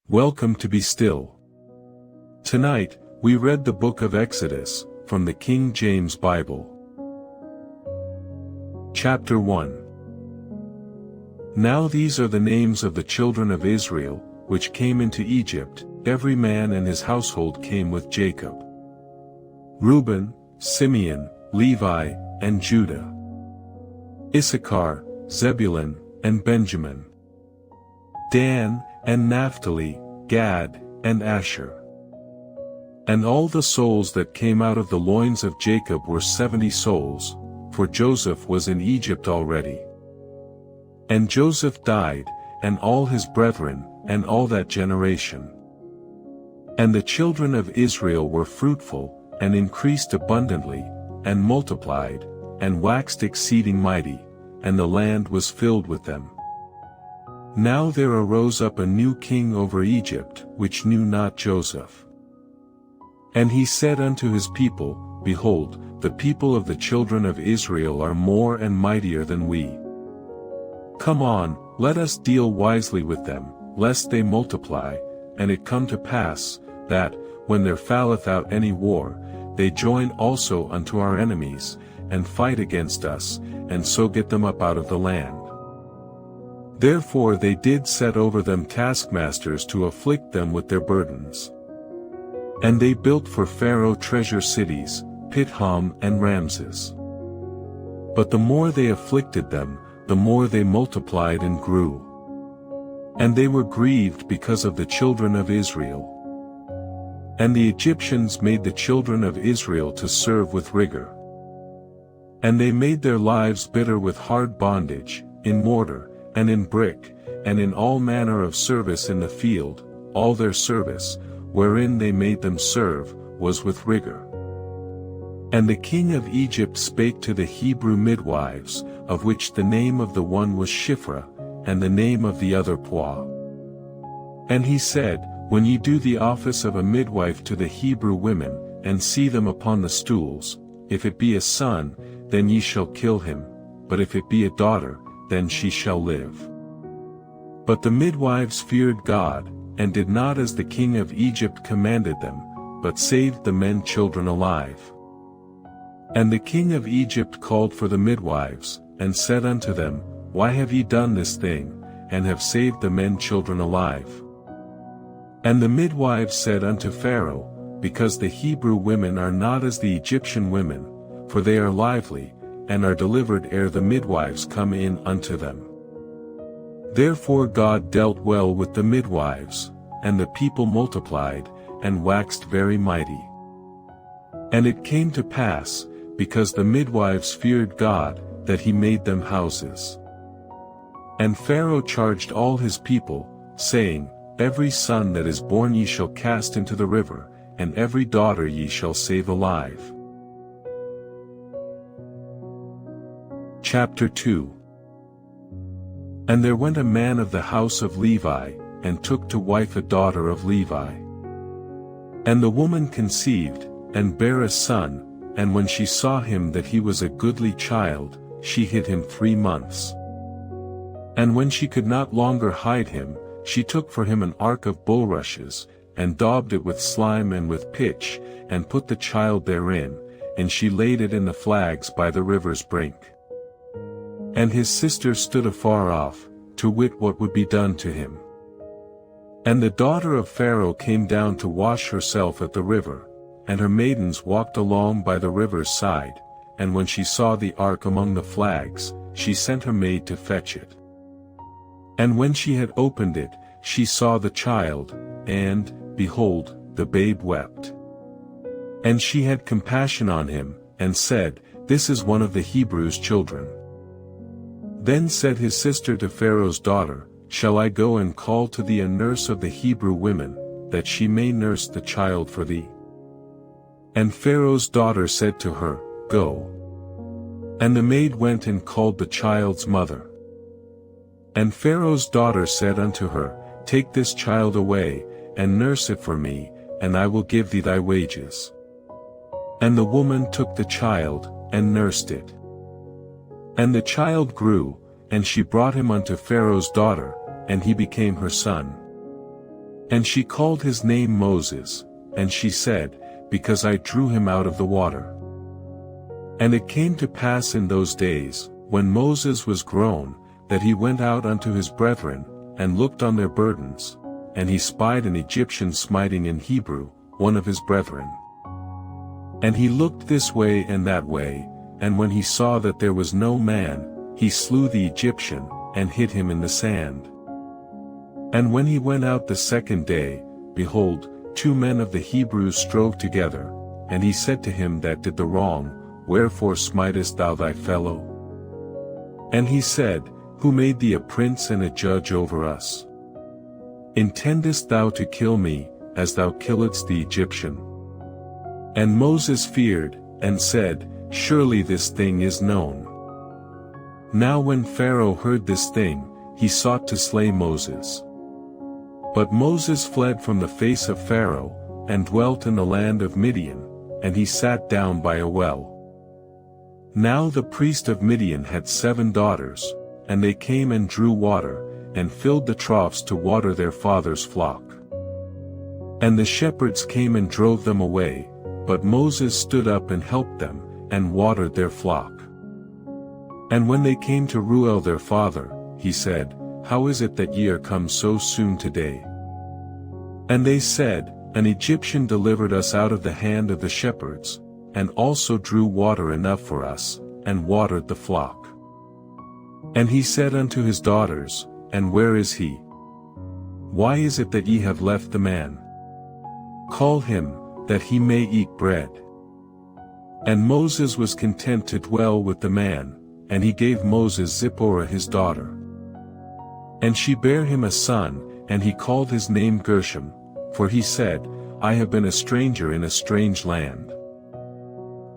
Welcome to Be Still. Tonight, we read the book of Exodus, from the King James Bible. Chapter 1. Now these are the names of the children of Israel, which came into Egypt. Every man and his household came with Jacob. Reuben, Simeon, Levi, and Judah. Issachar, Zebulun, and Benjamin. Dan, and Naphtali, Gad, and Asher. And all the souls that came out of the loins of Jacob were 70 souls, for Joseph was in Egypt already. And Joseph died, and all his brethren, and all that generation. And the children of Israel were fruitful, and increased abundantly, and multiplied, and waxed exceeding mighty, and the land was filled with them. Now there arose up a new king over Egypt, which knew not Joseph. And he said unto his people, Behold, the people of the children of Israel are more and mightier than we. Come on, let us deal wisely with them, lest they multiply, and it come to pass, that, when there falleth out any war, they join also unto our enemies, and fight against us, and so get them up out of the land. Therefore they did set over them taskmasters to afflict them with their burdens. And they built for Pharaoh treasure cities, Pithom and Ramses. But the more they afflicted them, the more they multiplied and grew. And they were grieved because of the children of Israel. And the Egyptians made the children of Israel to serve with rigor. And they made their lives bitter with hard bondage, in mortar, and in brick, and in all manner of service in the field. All their service, wherein they made them serve, was with rigor. And the king of Egypt spake to the Hebrew midwives, of which the name of the one was Shiphrah, and the name of the other Puah. And he said, When ye do the office of a midwife to the Hebrew women, and see them upon the stools, if it be a son, then ye shall kill him, but if it be a daughter, then she shall live. But the midwives feared God, and did not as the king of Egypt commanded them, but saved the men children alive. And the king of Egypt called for the midwives, and said unto them, Why have ye done this thing, and have saved the men children alive? And the midwives said unto Pharaoh, Because the Hebrew women are not as the Egyptian women, for they are lively, and are delivered ere the midwives come in unto them. Therefore God dealt well with the midwives, and the people multiplied, and waxed very mighty. And it came to pass, because the midwives feared God, that he made them houses. And Pharaoh charged all his people, saying, Every son that is born ye shall cast into the river, and every daughter ye shall save alive. Chapter 2. And there went a man of the house of Levi, and took to wife a daughter of Levi. And the woman conceived, and bare a son, and when she saw him that he was a goodly child, she hid him 3 months. And when she could not longer hide him, she took for him an ark of bulrushes, and daubed it with slime and with pitch, and put the child therein, and she laid it in the flags by the river's brink. And his sister stood afar off, to wit what would be done to him. And the daughter of Pharaoh came down to wash herself at the river, and her maidens walked along by the river's side, and when she saw the ark among the flags, she sent her maid to fetch it. And when she had opened it, she saw the child, and, behold, the babe wept. And she had compassion on him, and said, This is one of the Hebrews' children. Then said his sister to Pharaoh's daughter, Shall I go and call to thee a nurse of the Hebrew women, that she may nurse the child for thee? And Pharaoh's daughter said to her, Go. And the maid went and called the child's mother. And Pharaoh's daughter said unto her, Take this child away, and nurse it for me, and I will give thee thy wages. And the woman took the child, and nursed it. And the child grew, and she brought him unto Pharaoh's daughter, and he became her son. And she called his name Moses, and she said, Because I drew him out of the water. And it came to pass in those days, when Moses was grown, that he went out unto his brethren, and looked on their burdens, and he spied an Egyptian smiting an Hebrew, one of his brethren. And he looked this way and that way, and when he saw that there was no man, he slew the Egyptian, and hid him in the sand. And when he went out the second day, behold, 2 men of the Hebrews strove together, and he said to him that did the wrong, Wherefore smitest thou thy fellow? And he said, Who made thee a prince and a judge over us? Intendest thou to kill me, as thou killedst the Egyptian? And Moses feared, and said, Surely this thing is known. Now when Pharaoh heard this thing, he sought to slay Moses. But Moses fled from the face of Pharaoh, and dwelt in the land of Midian, and he sat down by a well. Now the priest of Midian had 7 daughters, and they came and drew water, and filled the troughs to water their father's flock. And the shepherds came and drove them away, but Moses stood up and helped them, and watered their flock. And when they came to Reuel their father, he said, How is it that ye are come so soon today? And they said, An Egyptian delivered us out of the hand of the shepherds, and also drew water enough for us, and watered the flock. And he said unto his daughters, And where is he? Why is it that ye have left the man? Call him, that he may eat bread. And Moses was content to dwell with the man, and he gave Moses Zipporah his daughter. And she bare him a son, and he called his name Gershom, for he said, I have been a stranger in a strange land.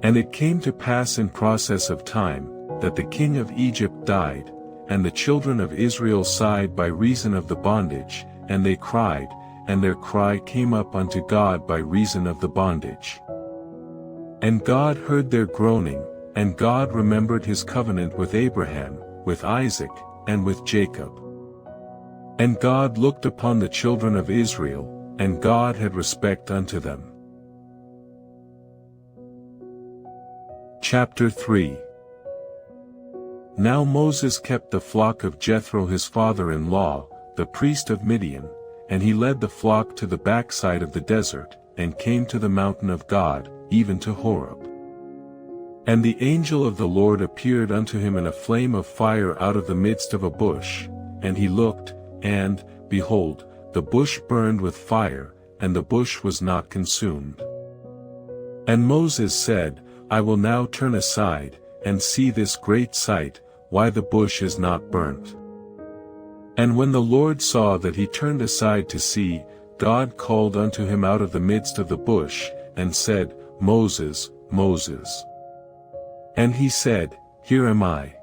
And it came to pass in process of time, that the king of Egypt died, and the children of Israel sighed by reason of the bondage, and they cried, and their cry came up unto God by reason of the bondage. And God heard their groaning, and God remembered his covenant with Abraham, with Isaac, and with Jacob. And God looked upon the children of Israel, and God had respect unto them. Chapter 3. Now Moses kept the flock of Jethro his father-in-law, the priest of Midian, and he led the flock to the backside of the desert, and came to the mountain of God, even to Horeb. And the angel of the Lord appeared unto him in a flame of fire out of the midst of a bush, and he looked, and, behold, the bush burned with fire, and the bush was not consumed. And Moses said, I will now turn aside, and see this great sight, why the bush is not burnt. And when the Lord saw that he turned aside to see, God called unto him out of the midst of the bush, and said, Moses, Moses. And he said, Here am I.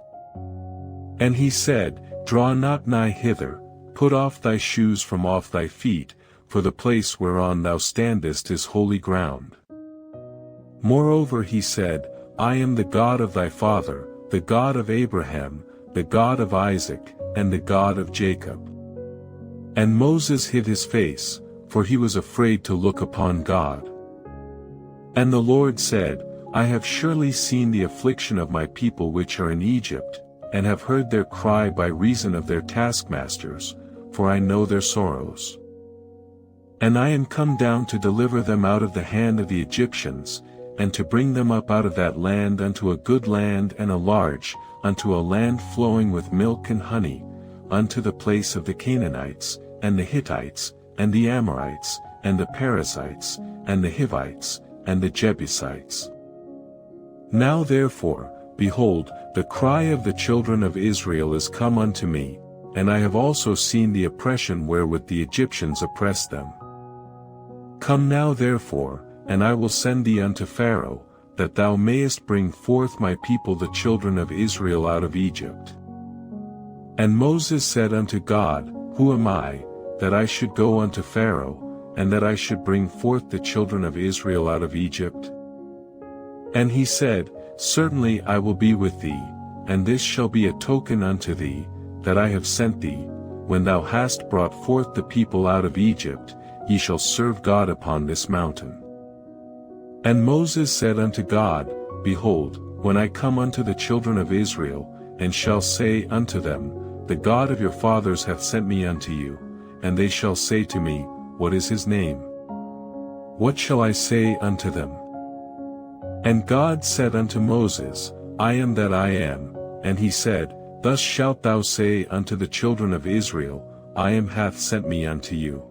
And he said, Draw not nigh hither, put off thy shoes from off thy feet, for the place whereon thou standest is holy ground. Moreover he said, I am the God of thy father, the God of Abraham, the God of Isaac, and the God of Jacob. And Moses hid his face, for he was afraid to look upon God. And the Lord said, I have surely seen the affliction of my people which are in Egypt, and have heard their cry by reason of their taskmasters, for I know their sorrows. And I am come down to deliver them out of the hand of the Egyptians, and to bring them up out of that land unto a good land and a large, unto a land flowing with milk and honey, unto the place of the Canaanites, and the Hittites, and the Amorites, and the Perizzites, and the Hivites, and the Jebusites. Now therefore, behold, the cry of the children of Israel is come unto me, and I have also seen the oppression wherewith the Egyptians oppress them. Come now therefore, and I will send thee unto Pharaoh, that thou mayest bring forth my people the children of Israel out of Egypt. And Moses said unto God, Who am I, that I should go unto Pharaoh, and that I should bring forth the children of Israel out of Egypt? And he said, Certainly I will be with thee, and this shall be a token unto thee, that I have sent thee, when thou hast brought forth the people out of Egypt, ye shall serve God upon this mountain. And Moses said unto God, Behold, when I come unto the children of Israel, and shall say unto them, The God of your fathers hath sent me unto you, and they shall say to me, What is his name? What shall I say unto them? And God said unto Moses, I am that I am, and he said, Thus shalt thou say unto the children of Israel, I am hath sent me unto you.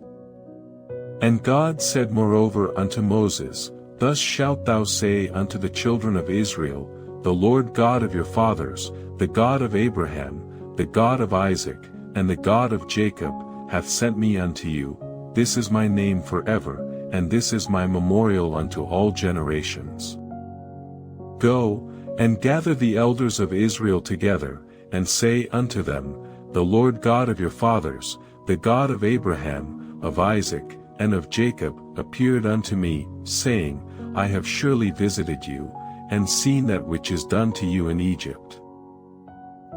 And God said moreover unto Moses, Thus shalt thou say unto the children of Israel, The Lord God of your fathers, the God of Abraham, the God of Isaac, and the God of Jacob, hath sent me unto you. This is my name forever, and this is my memorial unto all generations. Go, and gather the elders of Israel together, and say unto them, The Lord God of your fathers, the God of Abraham, of Isaac, and of Jacob, appeared unto me, saying, I have surely visited you, and seen that which is done to you in Egypt.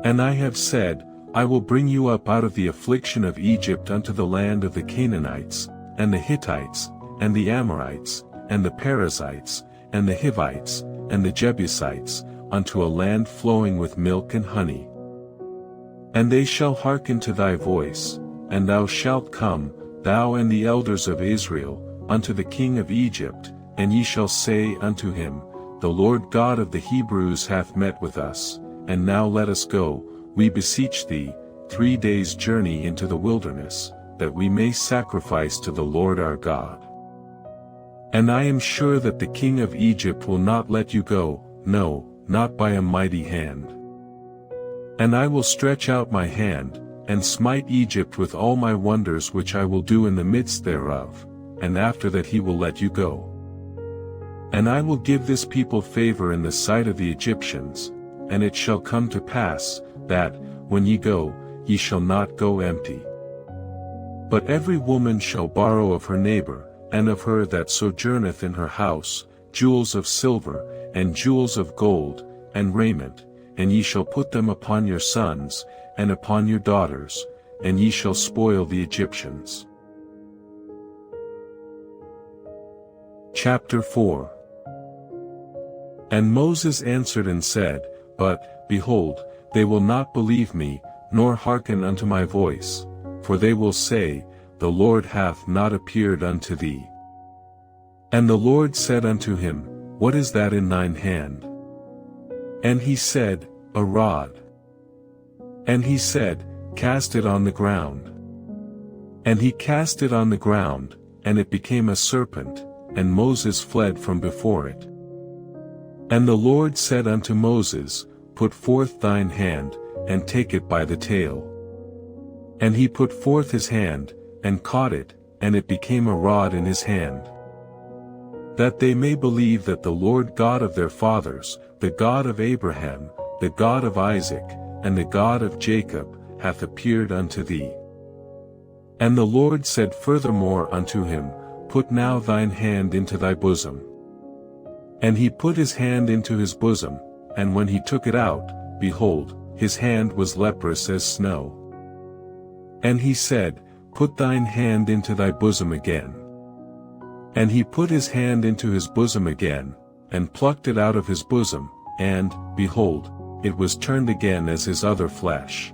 And I have said, I will bring you up out of the affliction of Egypt unto the land of the Canaanites, and the Hittites, and the Amorites, and the Perizzites, and the Hivites, and the Jebusites, unto a land flowing with milk and honey. And they shall hearken to thy voice, and thou shalt come, thou and the elders of Israel, unto the king of Egypt, and ye shall say unto him, The Lord God of the Hebrews hath met with us, and now let us go, we beseech thee, 3 days' journey into the wilderness, that we may sacrifice to the Lord our God. And I am sure that the king of Egypt will not let you go, no, not by a mighty hand. And I will stretch out my hand, and smite Egypt with all my wonders which I will do in the midst thereof, and after that he will let you go. And I will give this people favor in the sight of the Egyptians, and it shall come to pass, that, when ye go, ye shall not go empty. But every woman shall borrow of her neighbor, and of her that sojourneth in her house, jewels of silver, and jewels of gold, and raiment, and ye shall put them upon your sons, and upon your daughters, and ye shall spoil the Egyptians. Chapter 4. And Moses answered and said, But, behold, they will not believe me, nor hearken unto my voice, for they will say, The Lord hath not appeared unto thee. And the Lord said unto him, What is that in thine hand? And he said, A rod. And he said, Cast it on the ground. And he cast it on the ground, and it became a serpent, and Moses fled from before it. And the Lord said unto Moses, Put forth thine hand, and take it by the tail. And he put forth his hand, and caught it, and it became a rod in his hand. That they may believe that the Lord God of their fathers, the God of Abraham, the God of Isaac, and the God of Jacob, hath appeared unto thee. And the Lord said furthermore unto him, Put now thine hand into thy bosom. And he put his hand into his bosom, and when he took it out, behold, his hand was leprous as snow. And he said, Put thine hand into thy bosom again. And he put his hand into his bosom again, and plucked it out of his bosom, and, behold, it was turned again as his other flesh.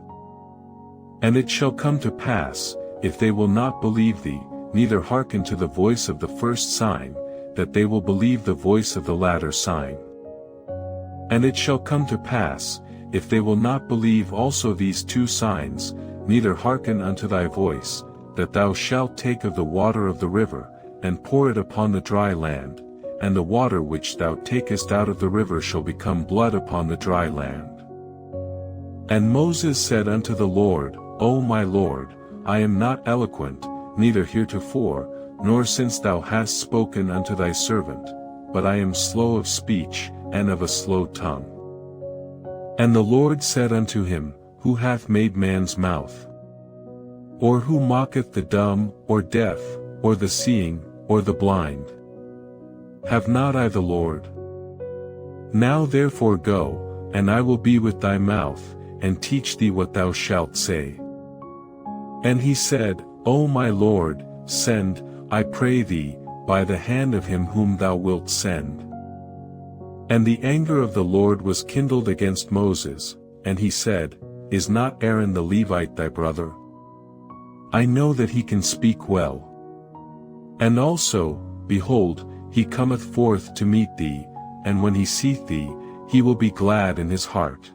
And it shall come to pass, if they will not believe thee, neither hearken to the voice of the first sign, that they will believe the voice of the latter sign. And it shall come to pass, if they will not believe also these 2 signs, neither hearken unto thy voice, that thou shalt take of the water of the river, and pour it upon the dry land, and the water which thou takest out of the river shall become blood upon the dry land. And Moses said unto the Lord, O my Lord, I am not eloquent, neither heretofore, nor since thou hast spoken unto thy servant, but I am slow of speech, and of a slow tongue. And the Lord said unto him, Who hath made man's mouth? Or who mocketh the dumb, or deaf, or the seeing, or the blind? Have not I the Lord? Now therefore go, and I will be with thy mouth, and teach thee what thou shalt say. And he said, O my Lord, send, I pray thee, by the hand of him whom thou wilt send. And the anger of the Lord was kindled against Moses, and he said, Is not Aaron the Levite thy brother? I know that he can speak well. And also, behold, he cometh forth to meet thee, and when he seeth thee, he will be glad in his heart.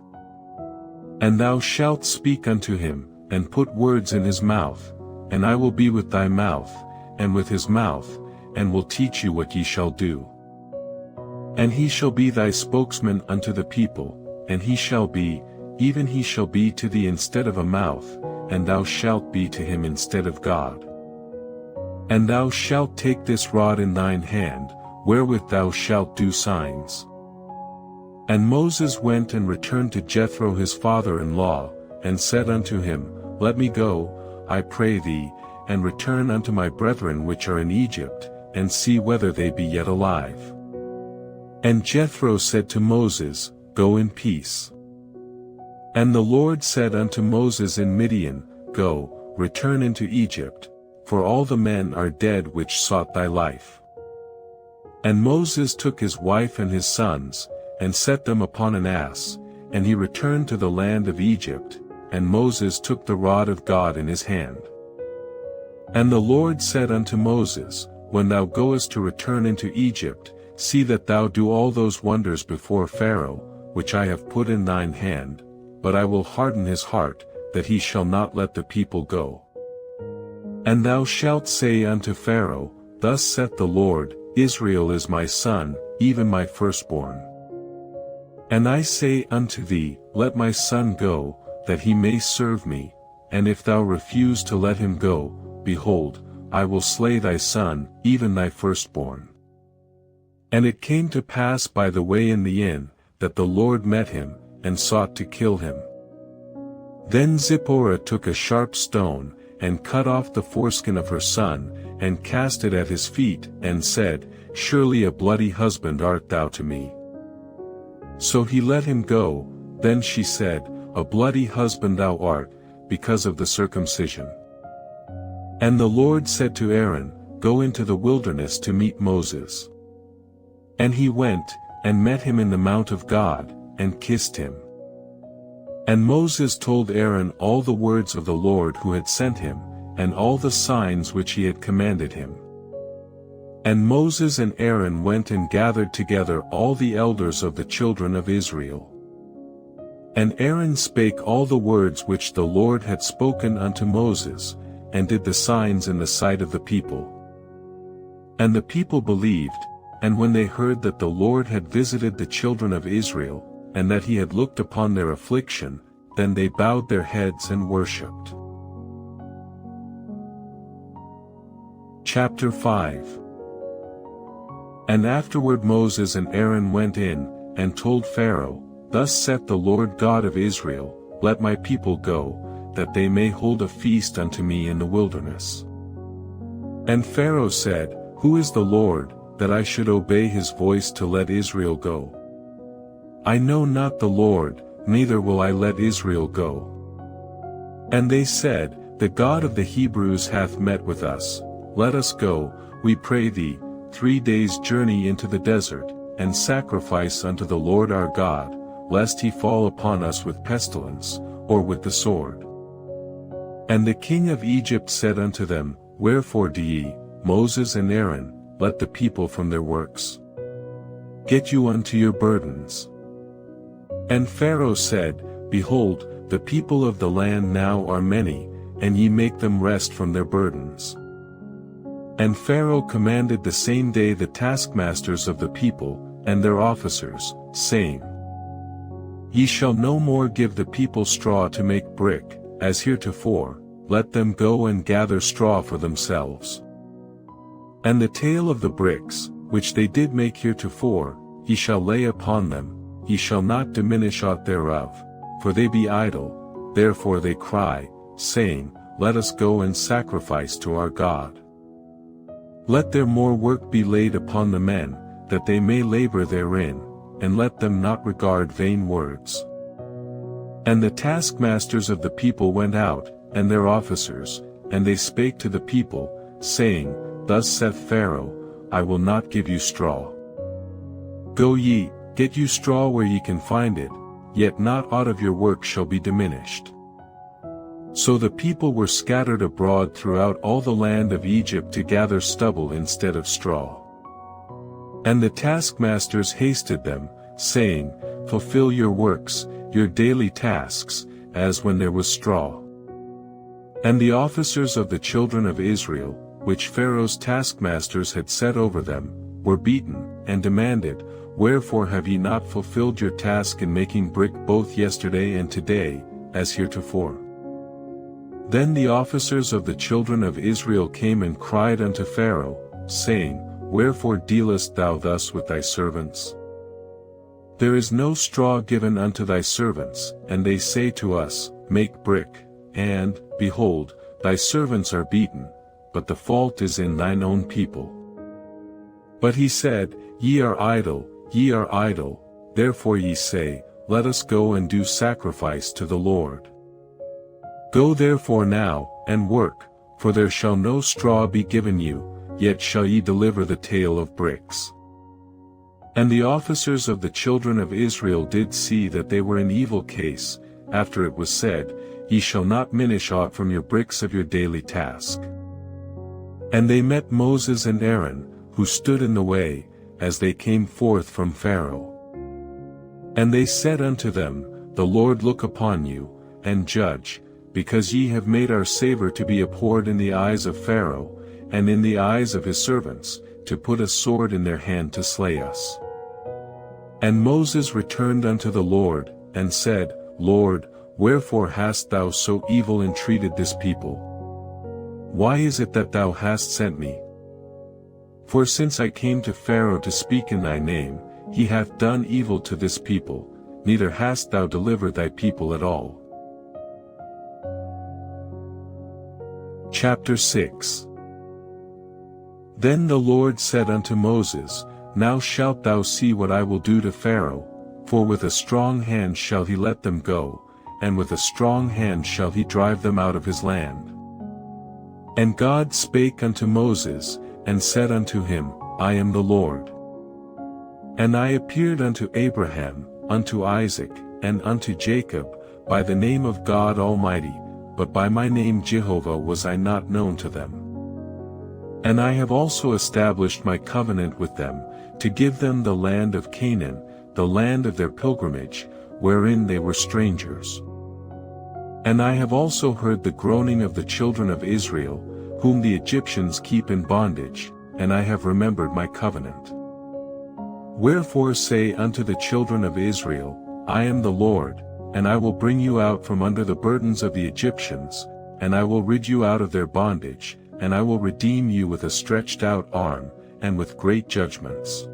And thou shalt speak unto him, and put words in his mouth, and I will be with thy mouth, and with his mouth, and will teach you what ye shall do. And he shall be thy spokesman unto the people, and he shall be, even he shall be to thee instead of a mouth, and thou shalt be to him instead of God. And thou shalt take this rod in thine hand, wherewith thou shalt do signs. And Moses went and returned to Jethro his father-in-law, and said unto him, Let me go, I pray thee, and return unto my brethren which are in Egypt, and see whether they be yet alive. And Jethro said to Moses, Go in peace. And the Lord said unto Moses in Midian, Go, return into Egypt, for all the men are dead which sought thy life. And Moses took his wife and his sons, and set them upon an ass, and he returned to the land of Egypt, and Moses took the rod of God in his hand. And the Lord said unto Moses, When thou goest to return into Egypt, see that thou do all those wonders before Pharaoh, which I have put in thine hand, but I will harden his heart, that he shall not let the people go. And thou shalt say unto Pharaoh, Thus saith the Lord, Israel is my son, even my firstborn. And I say unto thee, Let my son go, that he may serve me, and if thou refuse to let him go, behold, I will slay thy son, even thy firstborn. And it came to pass by the way in the inn, that the Lord met him, and sought to kill him. Then Zipporah took a sharp stone, and cut off the foreskin of her son, and cast it at his feet, and said, Surely a bloody husband art thou to me. So he let him go. Then she said, A bloody husband thou art, because of the circumcision. And the Lord said to Aaron, Go into the wilderness to meet Moses. And he went, and met him in the mount of God, and kissed him. And Moses told Aaron all the words of the Lord who had sent him, and all the signs which he had commanded him. And Moses and Aaron went and gathered together all the elders of the children of Israel. And Aaron spake all the words which the Lord had spoken unto Moses, and did the signs in the sight of the people. And the people believed, and when they heard that the Lord had visited the children of Israel, and that he had looked upon their affliction, then they bowed their heads and worshipped. Chapter 5. And afterward Moses and Aaron went in, and told Pharaoh, Thus saith the Lord God of Israel, Let my people go, that they may hold a feast unto me in the wilderness. And Pharaoh said, Who is the Lord, that I should obey his voice to let Israel go? I know not the Lord, neither will I let Israel go. And they said, The God of the Hebrews hath met with us. Let us go, we pray thee, 3 days' journey into the desert, and sacrifice unto the Lord our God, lest he fall upon us with pestilence, or with the sword. And the king of Egypt said unto them, Wherefore do ye, Moses and Aaron, let the people from their works? Get you unto your burdens. And Pharaoh said, Behold, the people of the land now are many, and ye make them rest from their burdens. And Pharaoh commanded the same day the taskmasters of the people, and their officers, saying, Ye shall no more give the people straw to make brick, as heretofore, let them go and gather straw for themselves. And the tale of the bricks, which they did make heretofore, ye shall lay upon them, ye shall not diminish aught thereof, for they be idle, therefore they cry, saying, Let us go and sacrifice to our God. Let their more work be laid upon the men, that they may labor therein, and let them not regard vain words. And the taskmasters of the people went out, and their officers, and they spake to the people, saying, Thus saith Pharaoh, I will not give you straw. Go ye, get you straw where ye can find it, yet not aught of your work shall be diminished. So the people were scattered abroad throughout all the land of Egypt to gather stubble instead of straw. And the taskmasters hasted them, saying, Fulfill your works, your daily tasks, as when there was straw. And the officers of the children of Israel, which Pharaoh's taskmasters had set over them, were beaten, and demanded, Wherefore have ye not fulfilled your task in making brick both yesterday and today, as heretofore? Then the officers of the children of Israel came and cried unto Pharaoh, saying, Wherefore dealest thou thus with thy servants? There is no straw given unto thy servants, and they say to us, Make brick, and, behold, thy servants are beaten, but the fault is in thine own people. But he said, Ye are idle, therefore ye say, Let us go and do sacrifice to the Lord. Go therefore now, and work, for there shall no straw be given you, yet shall ye deliver the tale of bricks. And the officers of the children of Israel did see that they were in evil case, after it was said, Ye shall not minish aught from your bricks of your daily task. And they met Moses and Aaron, who stood in the way, as they came forth from Pharaoh. And they said unto them, The Lord look upon you, and judge, because ye have made our savor to be abhorred in the eyes of Pharaoh, and in the eyes of his servants, to put a sword in their hand to slay us. And Moses returned unto the Lord, and said, Lord, wherefore hast thou so evil entreated this people? Why is it that thou hast sent me? For since I came to Pharaoh to speak in thy name, he hath done evil to this people, neither hast thou delivered thy people at all. Chapter 6. Then the Lord said unto Moses, Now shalt thou see what I will do to Pharaoh, for with a strong hand shall he let them go, and with a strong hand shall he drive them out of his land. And God spake unto Moses, and said unto him, I am the Lord. And I appeared unto Abraham, unto Isaac, and unto Jacob, by the name of God Almighty, but by my name Jehovah was I not known to them. And I have also established my covenant with them, to give them the land of Canaan, the land of their pilgrimage, wherein they were strangers. And I have also heard the groaning of the children of Israel, whom the Egyptians keep in bondage, and I have remembered my covenant. Wherefore say unto the children of Israel, I am the Lord, and I will bring you out from under the burdens of the Egyptians, and I will rid you out of their bondage, and I will redeem you with a stretched out arm, and with great judgments.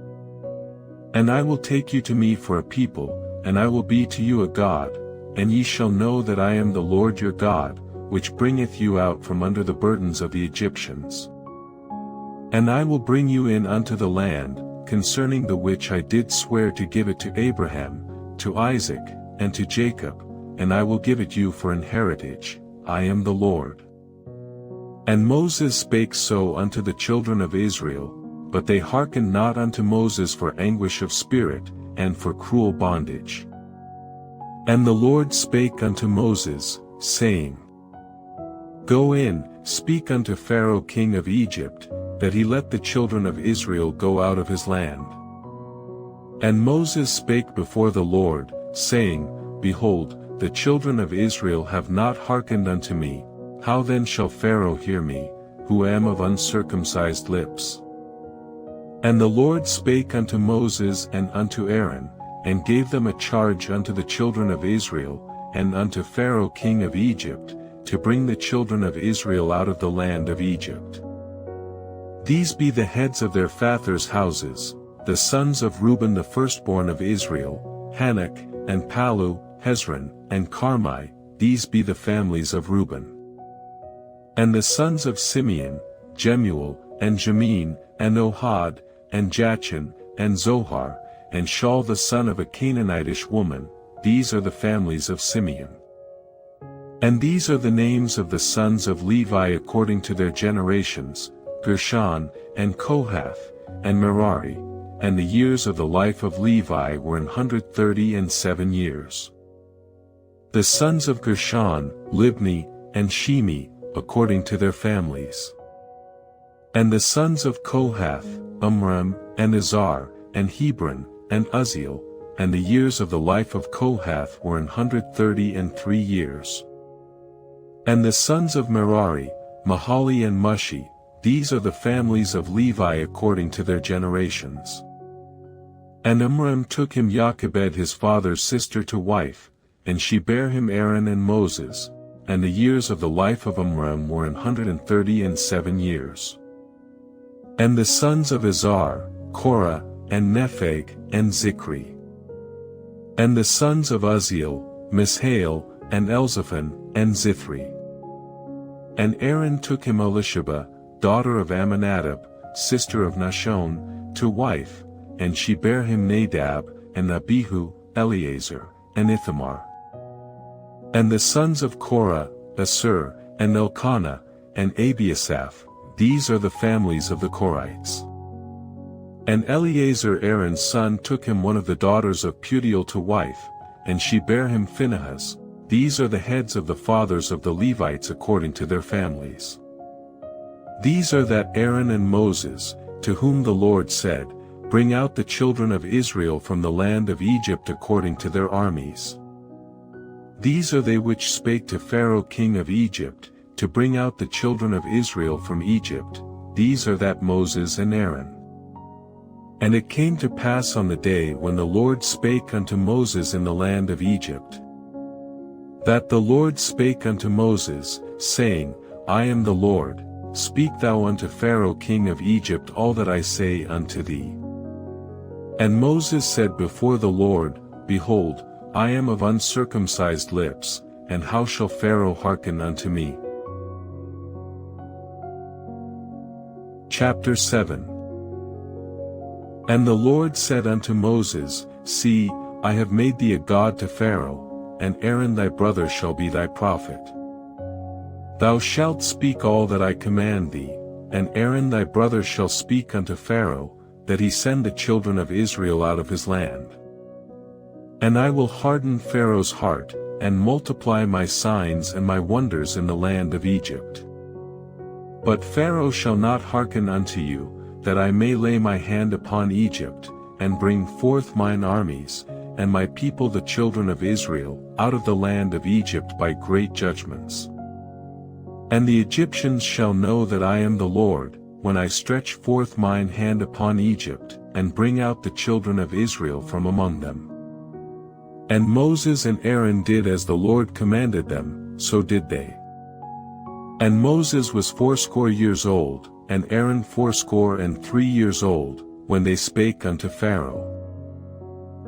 And I will take you to me for a people, and I will be to you a God, and ye shall know that I am the Lord your God, which bringeth you out from under the burdens of the Egyptians. And I will bring you in unto the land, concerning the which I did swear to give it to Abraham, to Isaac, and to Jacob, and I will give it you for an heritage, I am the Lord. And Moses spake so unto the children of Israel, but they hearkened not unto Moses for anguish of spirit, and for cruel bondage. And the Lord spake unto Moses, saying, Go in, speak unto Pharaoh king of Egypt, that he let the children of Israel go out of his land. And Moses spake before the Lord, saying, Behold, the children of Israel have not hearkened unto me, how then shall Pharaoh hear me, who am of uncircumcised lips? And the Lord spake unto Moses and unto Aaron, and gave them a charge unto the children of Israel, and unto Pharaoh king of Egypt, to bring the children of Israel out of the land of Egypt. These be the heads of their fathers' houses, the sons of Reuben the firstborn of Israel, Hanok, and Palu, Hezron, and Carmi, these be the families of Reuben. And the sons of Simeon, Jemuel, and Jamin, and Ohad, and Jachin, and Zohar, and Shaul the son of a Canaanitish woman, these are the families of Simeon. And these are the names of the sons of Levi according to their generations, Gershon, and Kohath, and Merari, and the years of the life of Levi were 137 years. The sons of Gershon, Libni, and Shimi, according to their families. And the sons of Kohath, Amram, and Izhar, and Hebron, and Uzziel, and the years of the life of Kohath were 133 years. And the sons of Merari, Mahali and Mushi, these are the families of Levi according to their generations. And Amram took him Jochebed his father's sister to wife, and she bare him Aaron and Moses, and the years of the life of Amram were 137 years. And the sons of Izhar, Korah, and Nepheg, and Zikri. And the sons of Uzziel, Mishael, and Elzaphan, and Zithri. And Aaron took him Elisheba, daughter of Amminadab, sister of Nahshon, to wife, and she bare him Nadab, and Abihu, Eleazar, and Ithamar. And the sons of Korah, Asur, and Elkanah, and Abiasaph, these are the families of the Korites. And Eleazar Aaron's son took him one of the daughters of Putiel to wife, and she bare him Phinehas. These are the heads of the fathers of the Levites according to their families. These are that Aaron and Moses, to whom the Lord said, Bring out the children of Israel from the land of Egypt according to their armies. These are they which spake to Pharaoh king of Egypt, to bring out the children of Israel from Egypt. These are that Moses and Aaron. And it came to pass on the day when the Lord spake unto Moses in the land of Egypt, that the Lord spake unto Moses, saying, I am the Lord, speak thou unto Pharaoh king of Egypt all that I say unto thee. And Moses said before the Lord, Behold, I am of uncircumcised lips, and how shall Pharaoh hearken unto me? Chapter 7. And the Lord said unto Moses, See, I have made thee a god to Pharaoh, and Aaron thy brother shall be thy prophet. Thou shalt speak all that I command thee, and Aaron thy brother shall speak unto Pharaoh, that he send the children of Israel out of his land. And I will harden Pharaoh's heart, and multiply my signs and my wonders in the land of Egypt. But Pharaoh shall not hearken unto you, that I may lay my hand upon Egypt, and bring forth mine armies, and my people the children of Israel, out of the land of Egypt by great judgments. And the Egyptians shall know that I am the Lord, when I stretch forth mine hand upon Egypt, and bring out the children of Israel from among them. And Moses and Aaron did as the Lord commanded them, so did they. And Moses was 80 years old, and Aaron 83 years old, when they spake unto Pharaoh.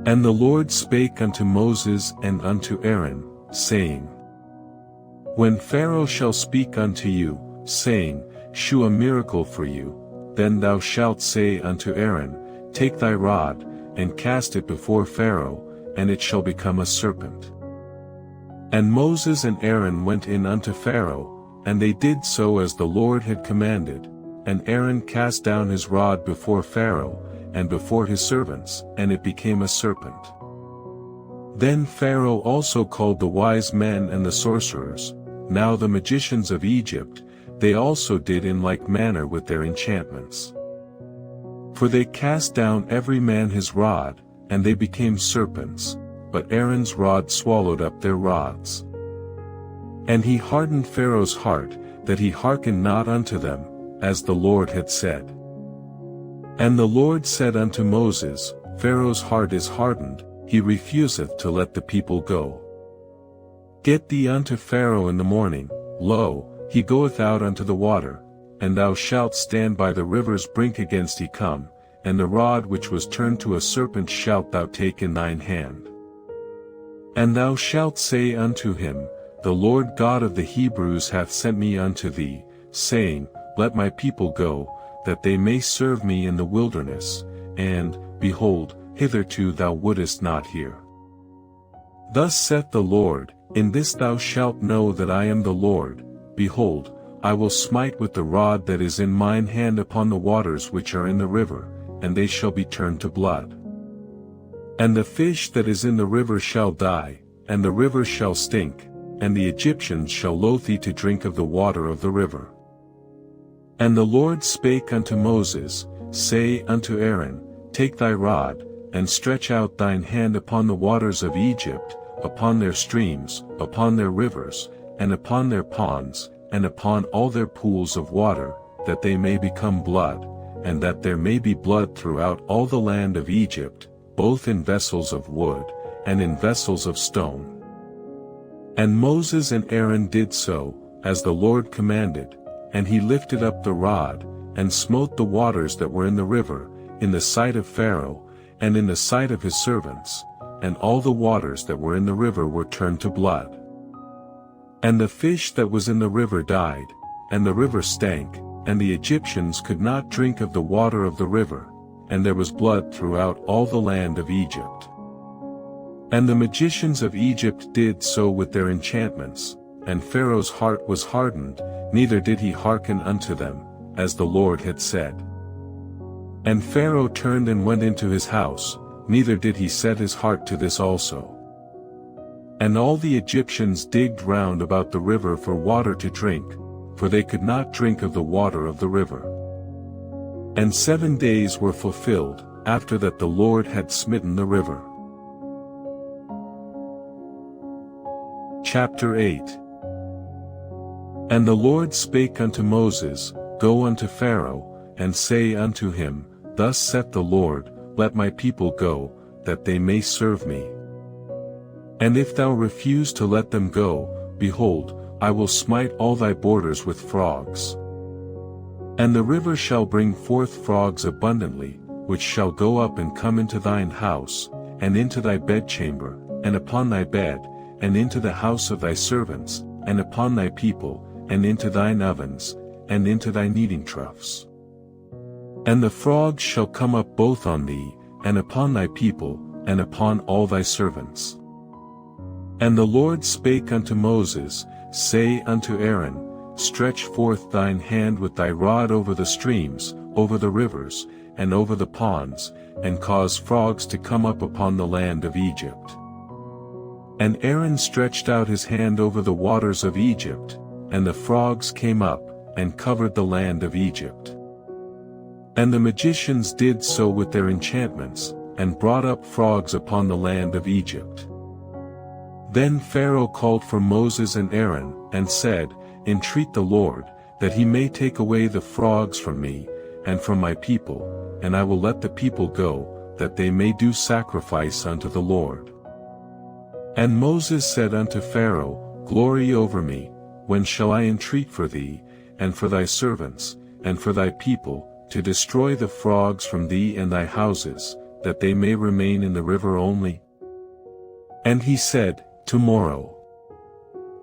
And the Lord spake unto Moses and unto Aaron, saying, When Pharaoh shall speak unto you, saying, Shew a miracle for you, then thou shalt say unto Aaron, Take thy rod, and cast it before Pharaoh, and it shall become a serpent. And Moses and Aaron went in unto Pharaoh, and they did so as the Lord had commanded, and Aaron cast down his rod before Pharaoh, and before his servants, and it became a serpent. Then Pharaoh also called the wise men and the sorcerers, now the magicians of Egypt, they also did in like manner with their enchantments. For they cast down every man his rod, and they became serpents, but Aaron's rod swallowed up their rods. And he hardened Pharaoh's heart, that he hearkened not unto them, as the Lord had said. And the Lord said unto Moses, Pharaoh's heart is hardened, he refuseth to let the people go. Get thee unto Pharaoh in the morning, lo, he goeth out unto the water, and thou shalt stand by the river's brink against he come, and the rod which was turned to a serpent shalt thou take in thine hand. And thou shalt say unto him, The Lord God of the Hebrews hath sent me unto thee, saying, Let my people go, that they may serve me in the wilderness, and, behold, hitherto thou wouldest not hear. Thus saith the Lord, in this thou shalt know that I am the Lord. Behold, I will smite with the rod that is in mine hand upon the waters which are in the river, and they shall be turned to blood. And the fish that is in the river shall die, and the river shall stink, and the Egyptians shall loathe to drink of the water of the river. And the Lord spake unto Moses, say unto Aaron, Take thy rod, and stretch out thine hand upon the waters of Egypt, upon their streams, upon their rivers, and upon their ponds, and upon all their pools of water, that they may become blood, and that there may be blood throughout all the land of Egypt, both in vessels of wood, and in vessels of stone. And Moses and Aaron did so, as the Lord commanded, and he lifted up the rod, and smote the waters that were in the river, in the sight of Pharaoh, and in the sight of his servants, and all the waters that were in the river were turned to blood. And the fish that was in the river died, and the river stank, and the Egyptians could not drink of the water of the river, and there was blood throughout all the land of Egypt. And the magicians of Egypt did so with their enchantments, and Pharaoh's heart was hardened, neither did he hearken unto them, as the Lord had said. And Pharaoh turned and went into his house, neither did he set his heart to this also. And all the Egyptians digged round about the river for water to drink, for they could not drink of the water of the river. And 7 days were fulfilled, after that the Lord had smitten the river. Chapter 8. And the Lord spake unto Moses, Go unto Pharaoh, and say unto him, Thus saith the Lord, Let my people go, that they may serve me. And if thou refuse to let them go, behold, I will smite all thy borders with frogs. And the river shall bring forth frogs abundantly, which shall go up and come into thine house, and into thy bedchamber, and upon thy bed, and into the house of thy servants, and upon thy people, and into thine ovens, and into thy kneading troughs. And the frogs shall come up both on thee, and upon thy people, and upon all thy servants. And the Lord spake unto Moses, Say unto Aaron, Stretch forth thine hand with thy rod over the streams, over the rivers, and over the ponds, and cause frogs to come up upon the land of Egypt. And Aaron stretched out his hand over the waters of Egypt, and the frogs came up, and covered the land of Egypt. And the magicians did so with their enchantments, and brought up frogs upon the land of Egypt. Then Pharaoh called for Moses and Aaron, and said, Entreat the Lord, that he may take away the frogs from me, and from my people, and I will let the people go, that they may do sacrifice unto the Lord. And Moses said unto Pharaoh, Glory over me, when shall I entreat for thee, and for thy servants, and for thy people, to destroy the frogs from thee and thy houses, that they may remain in the river only? And he said, Tomorrow.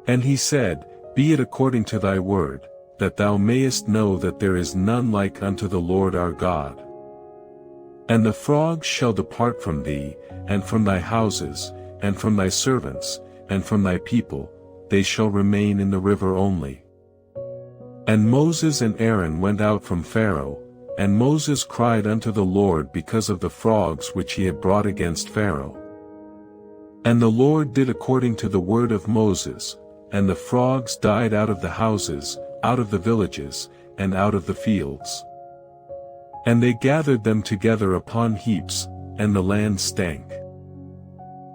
And he said, Be it according to thy word, that thou mayest know that there is none like unto the Lord our God. And the frogs shall depart from thee, and from thy houses, and from thy servants, and from thy people, they shall remain in the river only. And Moses and Aaron went out from Pharaoh, and Moses cried unto the Lord because of the frogs which he had brought against Pharaoh. And the Lord did according to the word of Moses, and the frogs died out of the houses, out of the villages, and out of the fields. And they gathered them together upon heaps, and the land stank.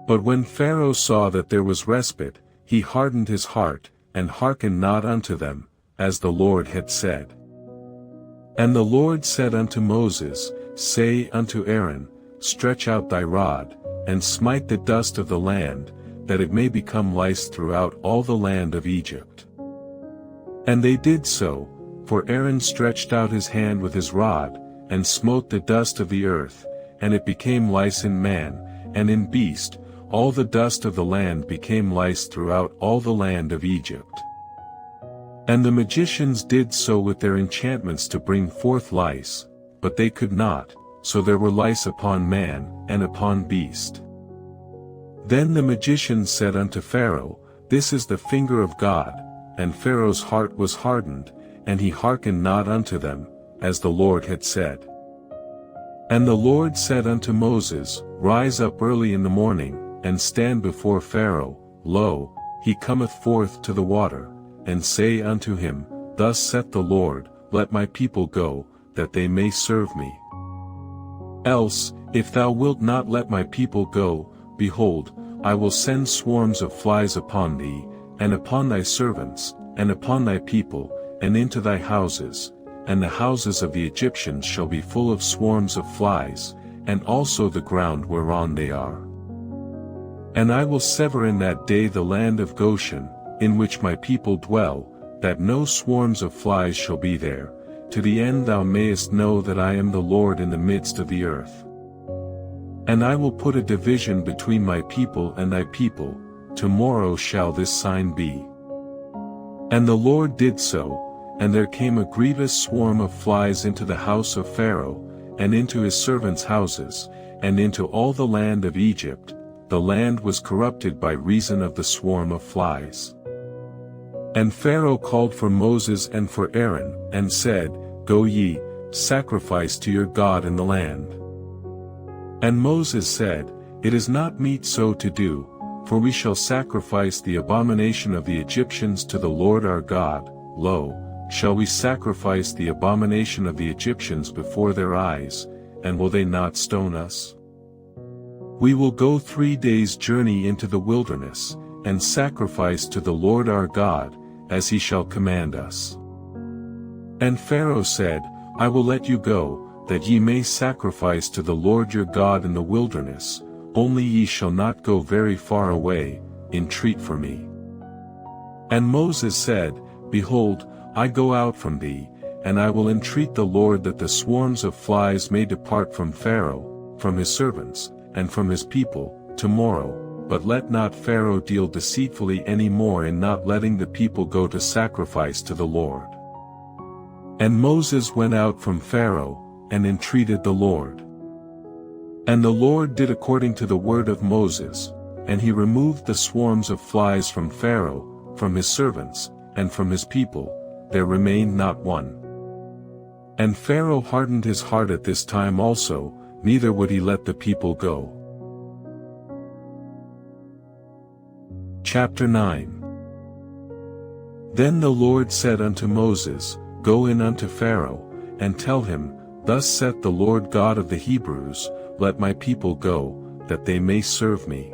But when Pharaoh saw that there was respite, he hardened his heart, and hearkened not unto them, as the Lord had said. And the Lord said unto Moses, Say unto Aaron, Stretch out thy rod, and smite the dust of the land, that it may become lice throughout all the land of Egypt. And they did so, for Aaron stretched out his hand with his rod, and smote the dust of the earth, and it became lice in man, and in beast, all the dust of the land became lice throughout all the land of Egypt. And the magicians did so with their enchantments to bring forth lice, but they could not, so there were lice upon man, and upon beast. Then the magicians said unto Pharaoh, This is the finger of God. And Pharaoh's heart was hardened, and he hearkened not unto them, as the Lord had said. And the Lord said unto Moses, Rise up early in the morning, and stand before Pharaoh. Lo, he cometh forth to the water, and say unto him, Thus saith the Lord, Let my people go, that they may serve me. Else, if thou wilt not let my people go, behold, I will send swarms of flies upon thee, and upon thy servants, and upon thy people, and into thy houses, and the houses of the Egyptians shall be full of swarms of flies, and also the ground whereon they are. And I will sever in that day the land of Goshen, in which my people dwell, that no swarms of flies shall be there, to the end thou mayest know that I am the Lord in the midst of the earth. And I will put a division between my people and thy people, tomorrow shall this sign be. And the Lord did so, and there came a grievous swarm of flies into the house of Pharaoh, and into his servants' houses, and into all the land of Egypt. The land was corrupted by reason of the swarm of flies. And Pharaoh called for Moses and for Aaron, and said, Go ye, sacrifice to your God in the land. And Moses said, It is not meet so to do, for we shall sacrifice the abomination of the Egyptians to the Lord our God. Lo, shall we sacrifice the abomination of the Egyptians before their eyes, and will they not stone us? We will go 3 days' journey into the wilderness, and sacrifice to the Lord our God, as he shall command us. And Pharaoh said, I will let you go, that ye may sacrifice to the Lord your God in the wilderness, only ye shall not go very far away, entreat for me. And Moses said, Behold, I go out from thee, and I will entreat the Lord that the swarms of flies may depart from Pharaoh, from his servants, and from his people, tomorrow, but let not Pharaoh deal deceitfully any more in not letting the people go to sacrifice to the Lord. And Moses went out from Pharaoh, and entreated the Lord. And the Lord did according to the word of Moses, and he removed the swarms of flies from Pharaoh, from his servants, and from his people, there remained not one. And Pharaoh hardened his heart at this time also, neither would he let the people go. Chapter 9. Then the Lord said unto Moses, Go in unto Pharaoh, and tell him, Thus saith the Lord God of the Hebrews, Let my people go, that they may serve me.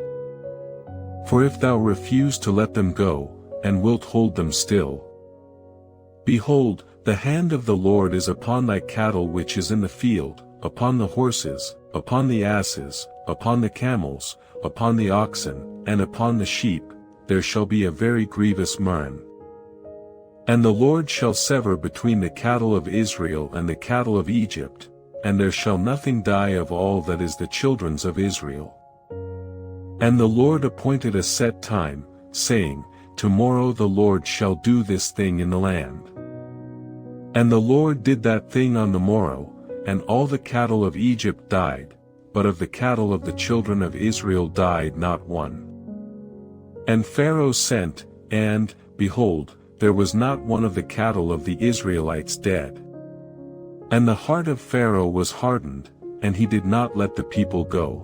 For if thou refuse to let them go, and wilt hold them still, behold, the hand of the Lord is upon thy cattle which is in the field, upon the horses, upon the asses, upon the camels, upon the oxen, and upon the sheep, there shall be a very grievous murrain. And the Lord shall sever between the cattle of Israel and the cattle of Egypt, and there shall nothing die of all that is the children's of Israel. And the Lord appointed a set time, saying, Tomorrow the Lord shall do this thing in the land. And the Lord did that thing on the morrow, and all the cattle of Egypt died, but of the cattle of the children of Israel died not one. And Pharaoh sent, and, behold, there was not one of the cattle of the Israelites dead. And the heart of Pharaoh was hardened, and he did not let the people go.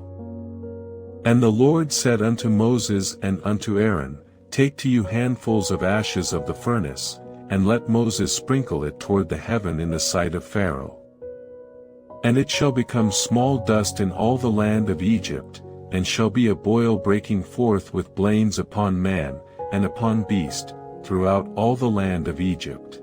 And the Lord said unto Moses and unto Aaron, Take to you handfuls of ashes of the furnace, and let Moses sprinkle it toward the heaven in the sight of Pharaoh. And it shall become small dust in all the land of Egypt, and shall be a boil breaking forth with blains upon man, and upon beast, throughout all the land of Egypt.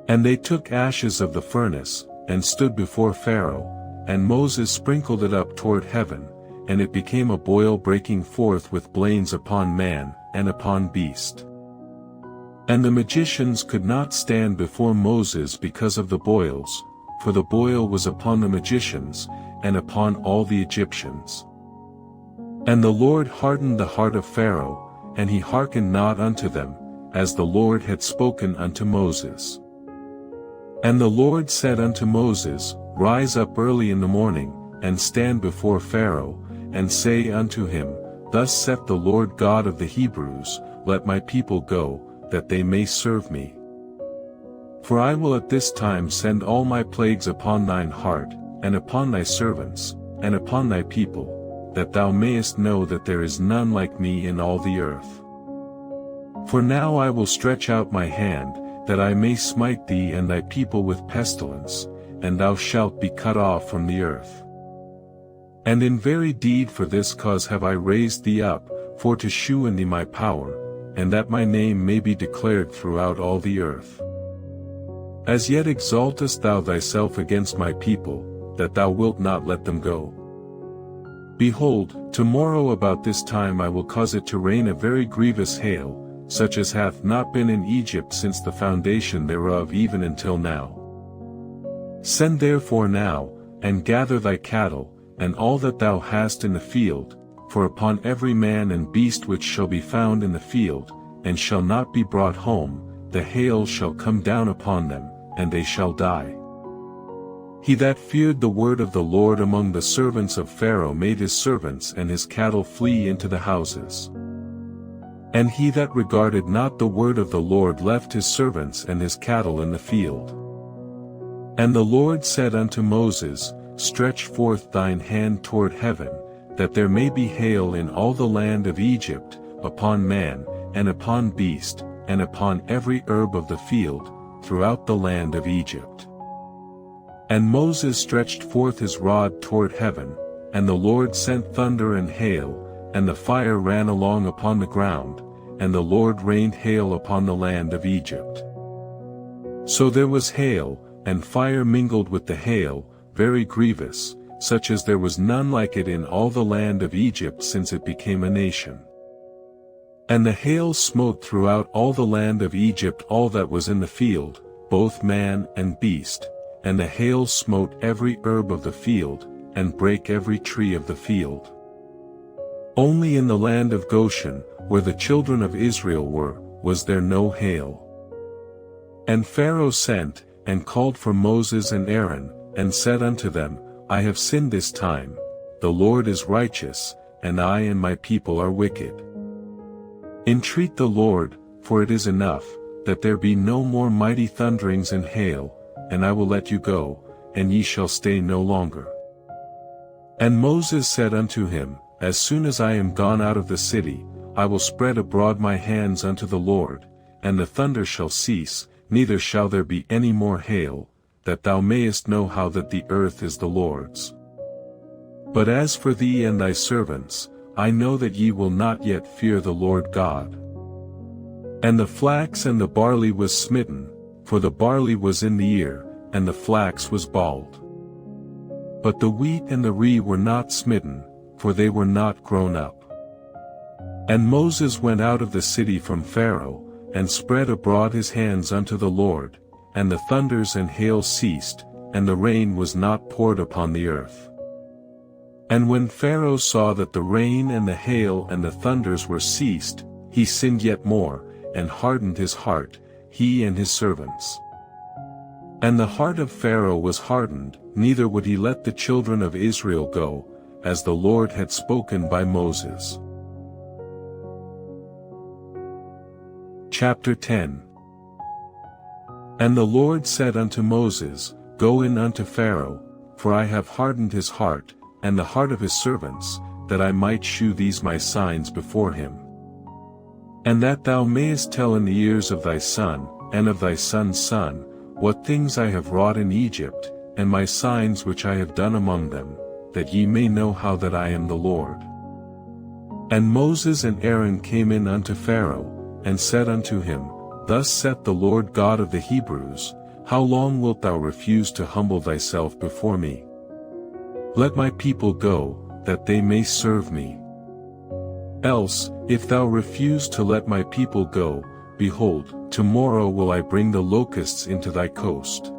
And they took ashes of the furnace, and stood before Pharaoh, and Moses sprinkled it up toward heaven, and it became a boil breaking forth with blains upon man, and upon beast. And the magicians could not stand before Moses because of the boils, for the boil was upon the magicians, and upon all the Egyptians. And the Lord hardened the heart of Pharaoh, and he hearkened not unto them, as the Lord had spoken unto Moses. And the Lord said unto Moses, Rise up early in the morning, and stand before Pharaoh, and say unto him, Thus saith the Lord God of the Hebrews, Let my people go, that they may serve me. For I will at this time send all my plagues upon thine heart, and upon thy servants, and upon thy people, that thou mayest know that there is none like me in all the earth. For now I will stretch out my hand, that I may smite thee and thy people with pestilence, and thou shalt be cut off from the earth. And in very deed for this cause have I raised thee up, for to shew in thee my power, and that my name may be declared throughout all the earth. As yet exaltest thou thyself against my people, that thou wilt not let them go. Behold, tomorrow about this time I will cause it to rain a very grievous hail, such as hath not been in Egypt since the foundation thereof even until now. Send therefore now, and gather thy cattle, and all that thou hast in the field, for upon every man and beast which shall be found in the field, and shall not be brought home, the hail shall come down upon them, and they shall die. He that feared the word of the Lord among the servants of Pharaoh made his servants and his cattle flee into the houses. And he that regarded not the word of the Lord left his servants and his cattle in the field. And the Lord said unto Moses, Stretch forth thine hand toward heaven, that there may be hail in all the land of Egypt, upon man, and upon beast, and upon every herb of the field, throughout the land of Egypt. And Moses stretched forth his rod toward heaven, and the Lord sent thunder and hail, and the fire ran along upon the ground, and the Lord rained hail upon the land of Egypt. So there was hail, and fire mingled with the hail, very grievous, such as there was none like it in all the land of Egypt since it became a nation. And the hail smote throughout all the land of Egypt all that was in the field, both man and beast, and the hail smote every herb of the field, and brake every tree of the field. Only in the land of Goshen, where the children of Israel were, was there no hail. And Pharaoh sent, and called for Moses and Aaron, and said unto them, I have sinned this time, the Lord is righteous, and I and my people are wicked. Entreat the Lord, for it is enough, that there be no more mighty thunderings and hail, and I will let you go, and ye shall stay no longer. And Moses said unto him, As soon as I am gone out of the city, I will spread abroad my hands unto the Lord, and the thunder shall cease, neither shall there be any more hail, that thou mayest know how that the earth is the Lord's. But as for thee and thy servants, I know that ye will not yet fear the Lord God. And the flax and the barley was smitten, for the barley was in the ear, and the flax was bald. But the wheat and the rye were not smitten, for they were not grown up. And Moses went out of the city from Pharaoh, and spread abroad his hands unto the Lord, and the thunders and hail ceased, and the rain was not poured upon the earth. And when Pharaoh saw that the rain and the hail and the thunders were ceased, he sinned yet more, and hardened his heart, he and his servants. And the heart of Pharaoh was hardened, neither would he let the children of Israel go, as the Lord had spoken by Moses. Chapter 10. And the Lord said unto Moses, Go in unto Pharaoh, for I have hardened his heart, and the heart of his servants, that I might shew these my signs before him. And that thou mayest tell in the ears of thy son, and of thy son's son, what things I have wrought in Egypt, and my signs which I have done among them, that ye may know how that I am the Lord. And Moses and Aaron came in unto Pharaoh, and said unto him, Thus saith the Lord God of the Hebrews, How long wilt thou refuse to humble thyself before me? Let my people go, that they may serve me. Else, if thou refuse to let my people go, behold, tomorrow will I bring the locusts into thy coast.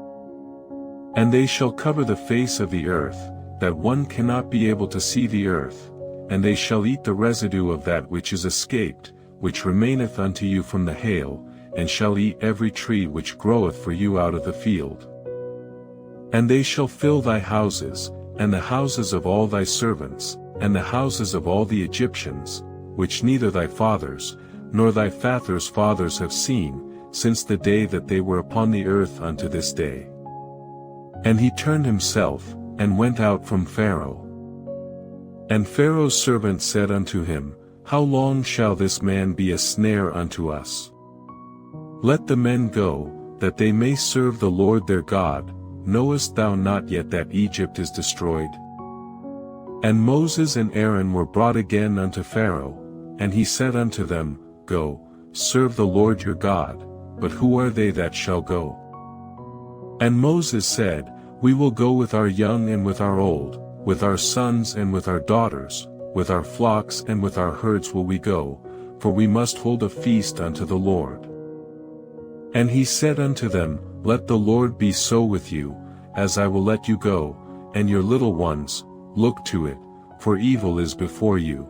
And they shall cover the face of the earth, that one cannot be able to see the earth, and they shall eat the residue of that which is escaped, which remaineth unto you from the hail, and shall eat every tree which groweth for you out of the field. And they shall fill thy houses, and the houses of all thy servants, and the houses of all the Egyptians, which neither thy fathers, nor thy fathers' fathers have seen, since the day that they were upon the earth unto this day. And he turned himself, and went out from Pharaoh. And Pharaoh's servant said unto him, How long shall this man be a snare unto us? Let the men go, that they may serve the Lord their God. Knowest thou not yet that Egypt is destroyed? And Moses and Aaron were brought again unto Pharaoh, and he said unto them, Go, serve the Lord your God, but who are they that shall go? And Moses said, We will go with our young and with our old, with our sons and with our daughters, with our flocks and with our herds will we go, for we must hold a feast unto the Lord. And he said unto them, Let the Lord be so with you, as I will let you go, and your little ones, look to it, for evil is before you.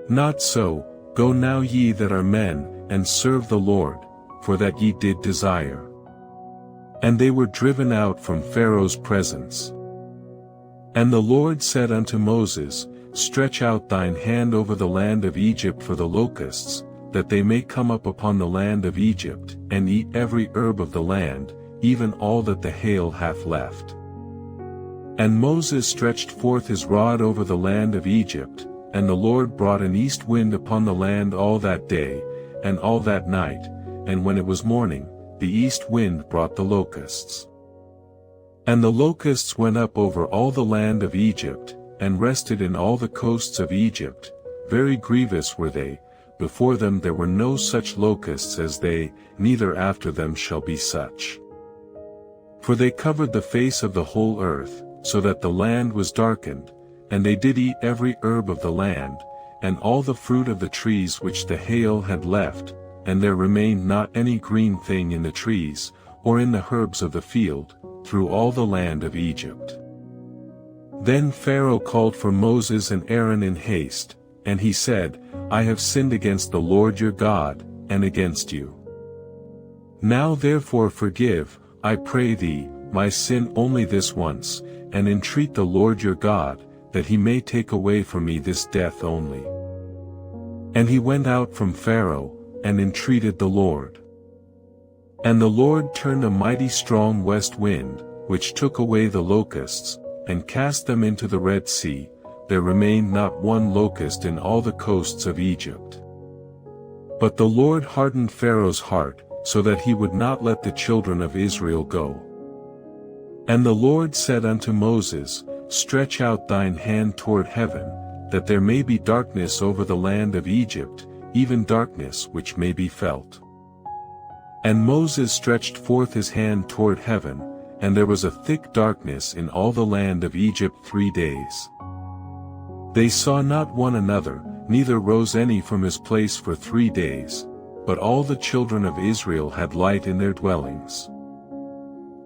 Not so, go now ye that are men, and serve the Lord, for that ye did desire. And they were driven out from Pharaoh's presence. And the Lord said unto Moses, Stretch out thine hand over the land of Egypt for the locusts, that they may come up upon the land of Egypt, and eat every herb of the land, even all that the hail hath left. And Moses stretched forth his rod over the land of Egypt, and the Lord brought an east wind upon the land all that day, and all that night, and when it was morning, the east wind brought the locusts. And the locusts went up over all the land of Egypt, and rested in all the coasts of Egypt. Very grievous were they. Before them there were no such locusts as they, neither after them shall be such. For they covered the face of the whole earth, so that the land was darkened, and they did eat every herb of the land, and all the fruit of the trees which the hail had left, and there remained not any green thing in the trees, or in the herbs of the field, through all the land of Egypt. Then Pharaoh called for Moses and Aaron in haste, and he said, I have sinned against the Lord your God, and against you. Now therefore forgive, I pray thee, my sin only this once, and entreat the Lord your God, that he may take away from me this death only. And he went out from Pharaoh, and entreated the Lord. And the Lord turned a mighty strong west wind, which took away the locusts, and cast them into the Red Sea. There remained not one locust in all the coasts of Egypt. But the Lord hardened Pharaoh's heart, so that he would not let the children of Israel go. And the Lord said unto Moses, Stretch out thine hand toward heaven, that there may be darkness over the land of Egypt, even darkness which may be felt. And Moses stretched forth his hand toward heaven, and there was a thick darkness in all the land of Egypt 3 days. They saw not one another, neither rose any from his place for 3 days, but all the children of Israel had light in their dwellings.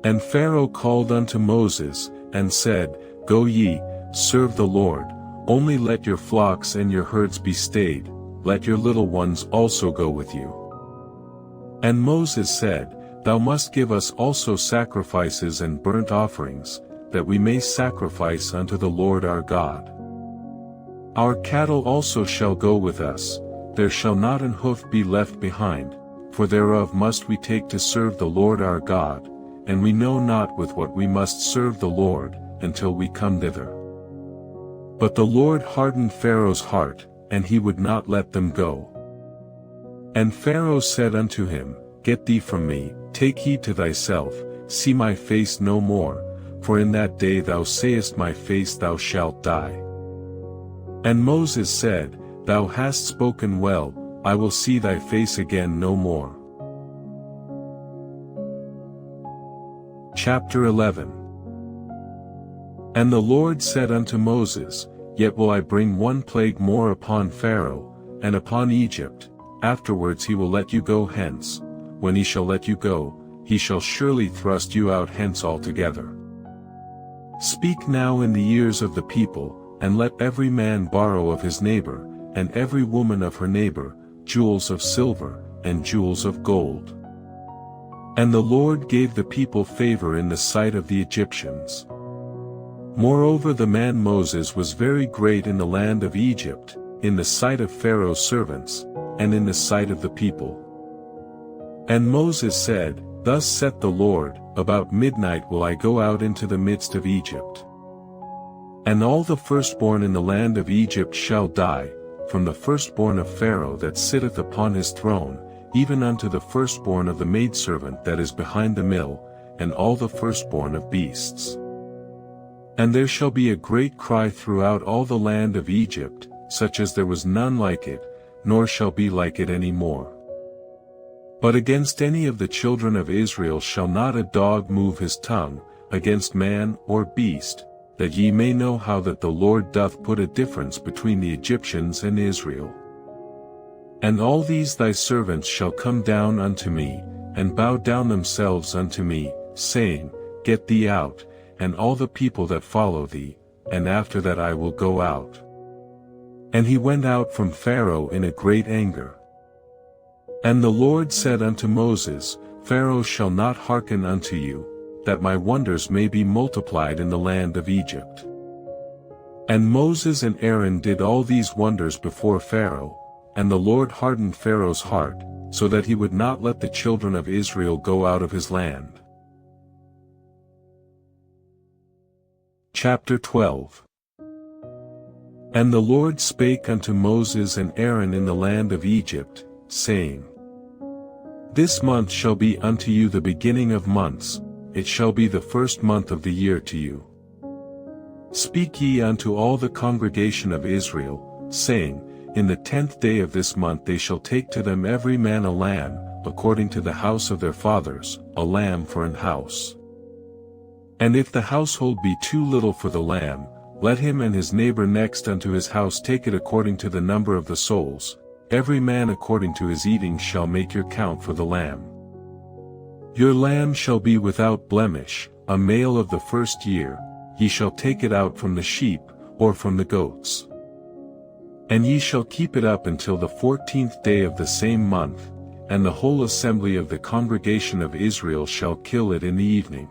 And Pharaoh called unto Moses, and said, Go ye, serve the Lord, only let your flocks and your herds be stayed, let your little ones also go with you. And Moses said, Thou must give us also sacrifices and burnt offerings, that we may sacrifice unto the Lord our God. Our cattle also shall go with us, there shall not an hoof be left behind, for thereof must we take to serve the Lord our God, and we know not with what we must serve the Lord, until we come thither. But the Lord hardened Pharaoh's heart, and he would not let them go. And Pharaoh said unto him, Get thee from me, take heed to thyself, see my face no more, for in that day thou sayest my face thou shalt die. And Moses said, Thou hast spoken well, I will see thy face again no more. Chapter 11. And the Lord said unto Moses, Yet will I bring one plague more upon Pharaoh, and upon Egypt, afterwards he will let you go hence. When he shall let you go, he shall surely thrust you out hence altogether. Speak now in the ears of the people, and let every man borrow of his neighbor, and every woman of her neighbor, jewels of silver, and jewels of gold. And the Lord gave the people favor in the sight of the Egyptians. Moreover the man Moses was very great in the land of Egypt, in the sight of Pharaoh's servants, and in the sight of the people. And Moses said, Thus saith the Lord, About midnight will I go out into the midst of Egypt. And all the firstborn in the land of Egypt shall die, from the firstborn of Pharaoh that sitteth upon his throne, even unto the firstborn of the maidservant that is behind the mill, and all the firstborn of beasts. And there shall be a great cry throughout all the land of Egypt, such as there was none like it, nor shall be like it any more. But against any of the children of Israel shall not a dog move his tongue, against man or beast, that ye may know how that the Lord doth put a difference between the Egyptians and Israel. And all these thy servants shall come down unto me, and bow down themselves unto me, saying, Get thee out, and all the people that follow thee, and after that I will go out. And he went out from Pharaoh in a great anger. And the Lord said unto Moses, Pharaoh shall not hearken unto you, that my wonders may be multiplied in the land of Egypt. And Moses and Aaron did all these wonders before Pharaoh, and the Lord hardened Pharaoh's heart, so that he would not let the children of Israel go out of his land. Chapter 12. And the Lord spake unto Moses and Aaron in the land of Egypt, saying, This month shall be unto you the beginning of months, it shall be the first month of the year to you. Speak ye unto all the congregation of Israel, saying, In the 10th day of this month they shall take to them every man a lamb, according to the house of their fathers, a lamb for an house. And if the household be too little for the lamb, let him and his neighbor next unto his house take it according to the number of the souls, every man according to his eating shall make your count for the lamb. Your lamb shall be without blemish, a male of the first year, ye shall take it out from the sheep, or from the goats. And ye shall keep it up until the 14th day of the same month, and the whole assembly of the congregation of Israel shall kill it in the evening.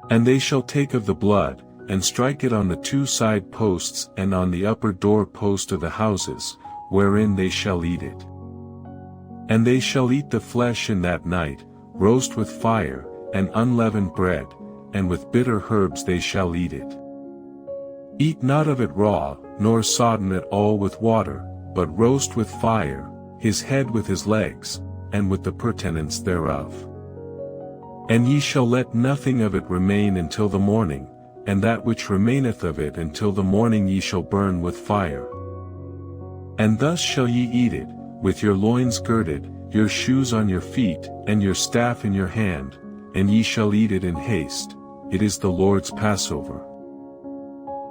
And they shall take of the blood, and strike it on the 2 side posts and on the upper door post of the houses, wherein they shall eat it. And they shall eat the flesh in that night, roast with fire, and unleavened bread, and with bitter herbs they shall eat it. Eat not of it raw, nor sodden at all with water, but roast with fire, his head with his legs, and with the purtenance thereof. And ye shall let nothing of it remain until the morning, and that which remaineth of it until the morning ye shall burn with fire. And thus shall ye eat it, with your loins girded, your shoes on your feet, and your staff in your hand, and ye shall eat it in haste, it is the Lord's Passover.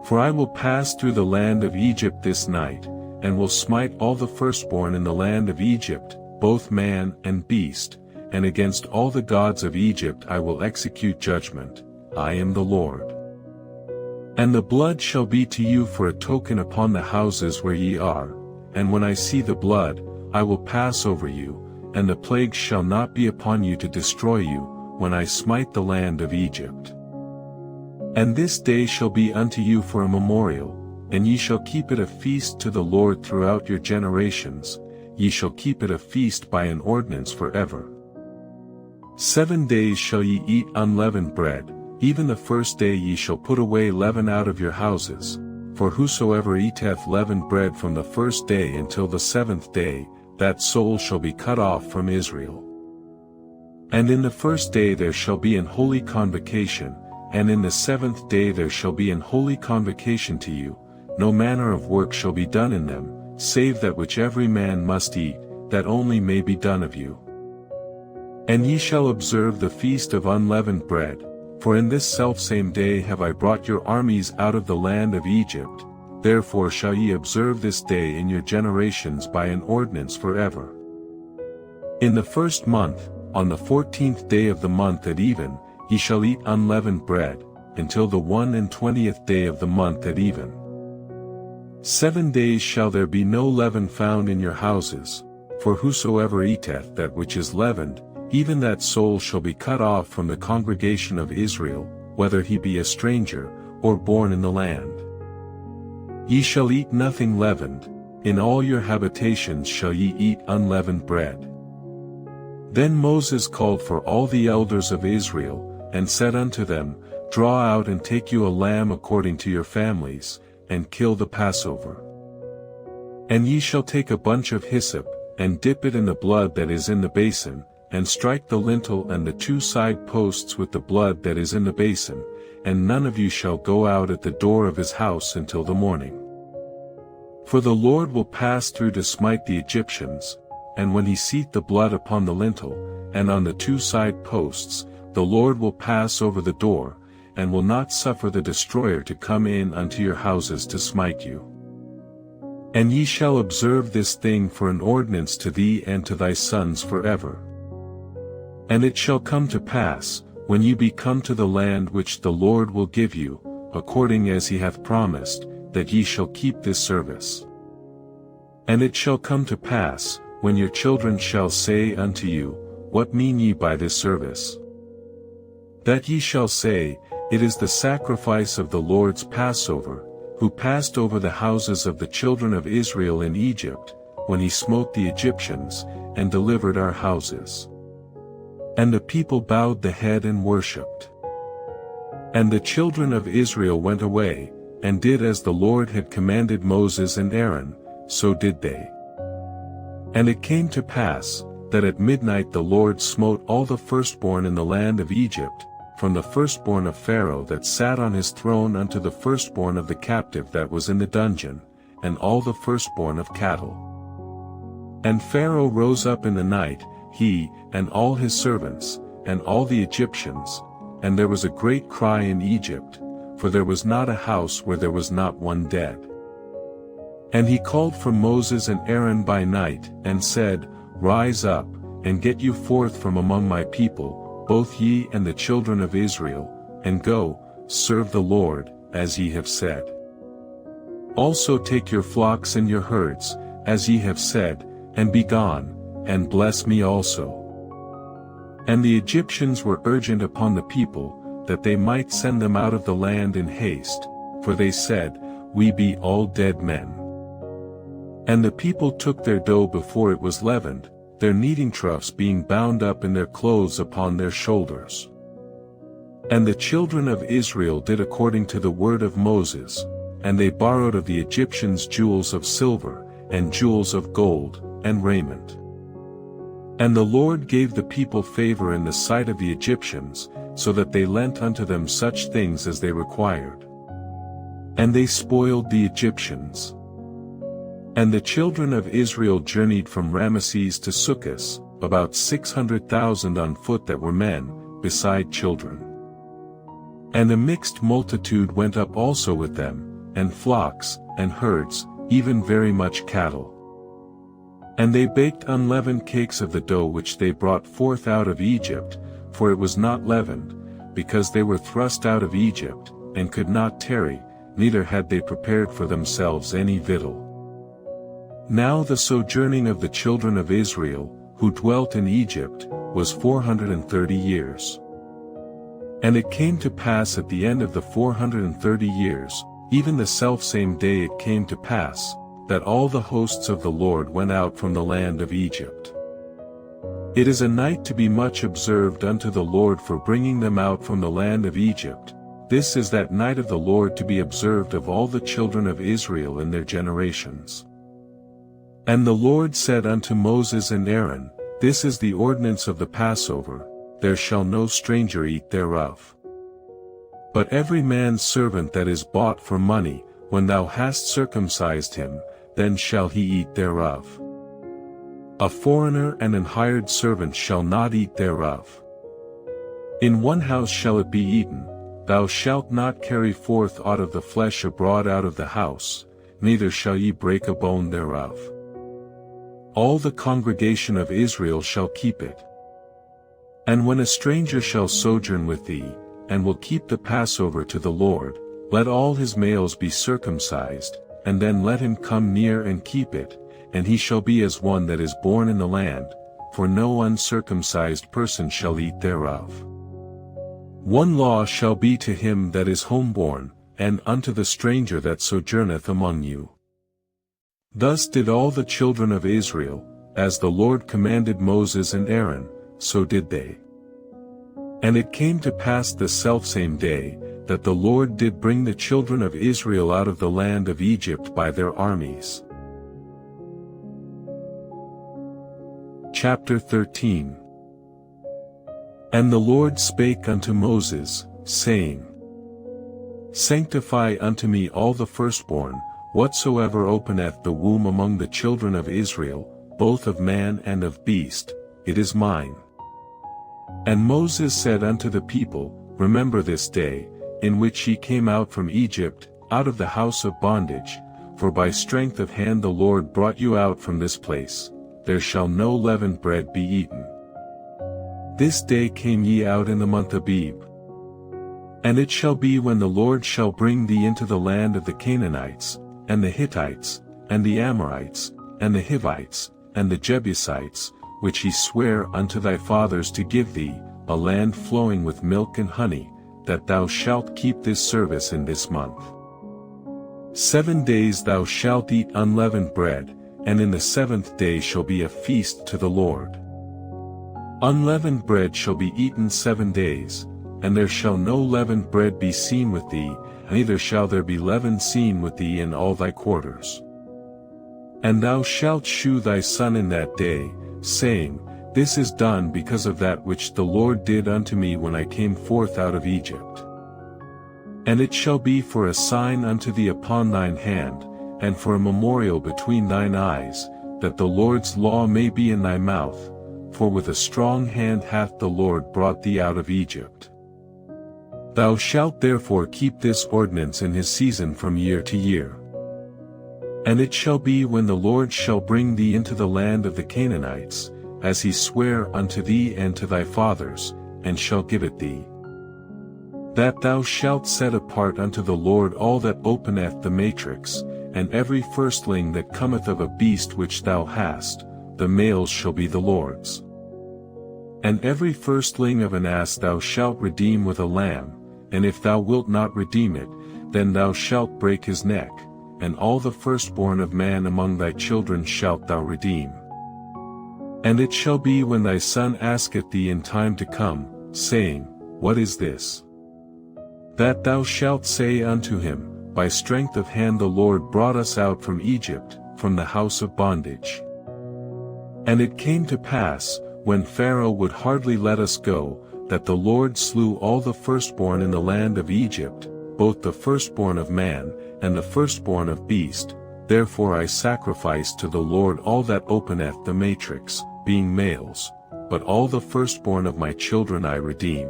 For I will pass through the land of Egypt this night, and will smite all the firstborn in the land of Egypt, both man and beast, and against all the gods of Egypt I will execute judgment, I am the Lord. And the blood shall be to you for a token upon the houses where ye are, and when I see the blood, I will pass over you, and the plague shall not be upon you to destroy you, when I smite the land of Egypt. And this day shall be unto you for a memorial, and ye shall keep it a feast to the Lord throughout your generations, ye shall keep it a feast by an ordinance forever. 7 days shall ye eat unleavened bread, even the first day ye shall put away leaven out of your houses, for whosoever eateth leavened bread from the first day until the 7th day, that soul shall be cut off from Israel. And in the first day there shall be an holy convocation, and in the 7th day there shall be an holy convocation to you, no manner of work shall be done in them, save that which every man must eat, that only may be done of you. And ye shall observe the feast of unleavened bread, for in this selfsame day have I brought your armies out of the land of Egypt, therefore shall ye observe this day in your generations by an ordinance forever. In the 1st month, on the 14th day of the month at even, ye shall eat unleavened bread, until the 21st day of the month at even. 7 days shall there be no leaven found in your houses, for whosoever eateth that which is leavened, even that soul shall be cut off from the congregation of Israel, whether he be a stranger, or born in the land. Ye shall eat nothing leavened, in all your habitations shall ye eat unleavened bread. Then Moses called for all the elders of Israel, and said unto them, Draw out and take you a lamb according to your families, and kill the Passover. And ye shall take a bunch of hyssop, and dip it in the blood that is in the basin, and strike the lintel and the 2 side posts with the blood that is in the basin, and none of you shall go out at the door of his house until the morning. For the Lord will pass through to smite the Egyptians, and when he seeth the blood upon the lintel, and on the 2 side posts, the Lord will pass over the door, and will not suffer the destroyer to come in unto your houses to smite you. And ye shall observe this thing for an ordinance to thee and to thy sons forever. And it shall come to pass, when ye be come to the land which the Lord will give you, according as he hath promised, that ye shall keep this service. And it shall come to pass, when your children shall say unto you, What mean ye by this service? That ye shall say, It is the sacrifice of the Lord's Passover, who passed over the houses of the children of Israel in Egypt, when he smote the Egyptians, and delivered our houses. And the people bowed the head and worshipped. And the children of Israel went away, and did as the Lord had commanded Moses and Aaron, so did they. And it came to pass, that at midnight the Lord smote all the firstborn in the land of Egypt, from the firstborn of Pharaoh that sat on his throne unto the firstborn of the captive that was in the dungeon, and all the firstborn of cattle. And Pharaoh rose up in the night, he, and all his servants, and all the Egyptians, and there was a great cry in Egypt, for there was not a house where there was not one dead. And he called for Moses and Aaron by night, and said, Rise up, and get you forth from among my people, both ye and the children of Israel, and go, serve the Lord, as ye have said. Also take your flocks and your herds, as ye have said, and be gone, and bless me also. And the Egyptians were urgent upon the people, that they might send them out of the land in haste, for they said, We be all dead men. And the people took their dough before it was leavened, their kneading troughs being bound up in their clothes upon their shoulders. And the children of Israel did according to the word of Moses, and they borrowed of the Egyptians jewels of silver, and jewels of gold, and raiment. And the Lord gave the people favor in the sight of the Egyptians, so that they lent unto them such things as they required. And they spoiled the Egyptians. And the children of Israel journeyed from Ramesses to Succoth, about 600,000 on foot that were men, beside children. And a mixed multitude went up also with them, and flocks, and herds, even very much cattle. And they baked unleavened cakes of the dough which they brought forth out of Egypt, for it was not leavened, because they were thrust out of Egypt, and could not tarry, neither had they prepared for themselves any victual. Now the sojourning of the children of Israel, who dwelt in Egypt, was 430 years. And it came to pass at the end of the 430 years, even the selfsame day it came to pass, that all the hosts of the Lord went out from the land of Egypt. It is a night to be much observed unto the Lord for bringing them out from the land of Egypt. This is that night of the Lord to be observed of all the children of Israel in their generations. And the Lord said unto Moses and Aaron, This is the ordinance of the Passover, there shall no stranger eat thereof. But every man's servant that is bought for money, when thou hast circumcised him, then shall he eat thereof. A foreigner and an hired servant shall not eat thereof. In one house shall it be eaten, thou shalt not carry forth aught of the flesh abroad out of the house, neither shall ye break a bone thereof. All the congregation of Israel shall keep it. And when a stranger shall sojourn with thee, and will keep the Passover to the Lord, let all his males be circumcised, and then let him come near and keep it, and he shall be as one that is born in the land, for no uncircumcised person shall eat thereof. One law shall be to him that is homeborn, and unto the stranger that sojourneth among you. Thus did all the children of Israel, as the Lord commanded Moses and Aaron, so did they. And it came to pass the selfsame day, that the Lord did bring the children of Israel out of the land of Egypt by their armies. Chapter 13. And the Lord spake unto Moses, saying, Sanctify unto me all the firstborn, whatsoever openeth the womb among the children of Israel, both of man and of beast, it is mine. And Moses said unto the people, Remember this day, in which ye came out from Egypt, out of the house of bondage, for by strength of hand the Lord brought you out from this place, there shall no leavened bread be eaten. This day came ye out in the month Abib. And it shall be when the Lord shall bring thee into the land of the Canaanites, and the Hittites, and the Amorites, and the Hivites, and the Jebusites, which he sware unto thy fathers to give thee, a land flowing with milk and honey, that thou shalt keep this service in this month. 7 days thou shalt eat unleavened bread, and in the 7th day shall be a feast to the Lord. Unleavened bread shall be eaten 7 days, and there shall no leavened bread be seen with thee, neither shall there be leaven seen with thee in all thy quarters. And thou shalt shew thy son in that day, saying, This is done because of that which the Lord did unto me when I came forth out of Egypt. And it shall be for a sign unto thee upon thine hand, and for a memorial between thine eyes, that the Lord's law may be in thy mouth, for with a strong hand hath the Lord brought thee out of Egypt. Thou shalt therefore keep this ordinance in his season from year to year. And it shall be when the Lord shall bring thee into the land of the Canaanites, as he sware unto thee and to thy fathers, and shall give it thee, that thou shalt set apart unto the Lord all that openeth the matrix, and every firstling that cometh of a beast which thou hast, the males shall be the Lord's. And every firstling of an ass thou shalt redeem with a lamb, and if thou wilt not redeem it, then thou shalt break his neck, and all the firstborn of man among thy children shalt thou redeem. And it shall be when thy son asketh thee in time to come, saying, What is this? That thou shalt say unto him, By strength of hand the Lord brought us out from Egypt, from the house of bondage. And it came to pass, when Pharaoh would hardly let us go, that the Lord slew all the firstborn in the land of Egypt, both the firstborn of man, and the firstborn of beast. Therefore I sacrifice to the Lord all that openeth the matrix, being males, but all the firstborn of my children I redeem.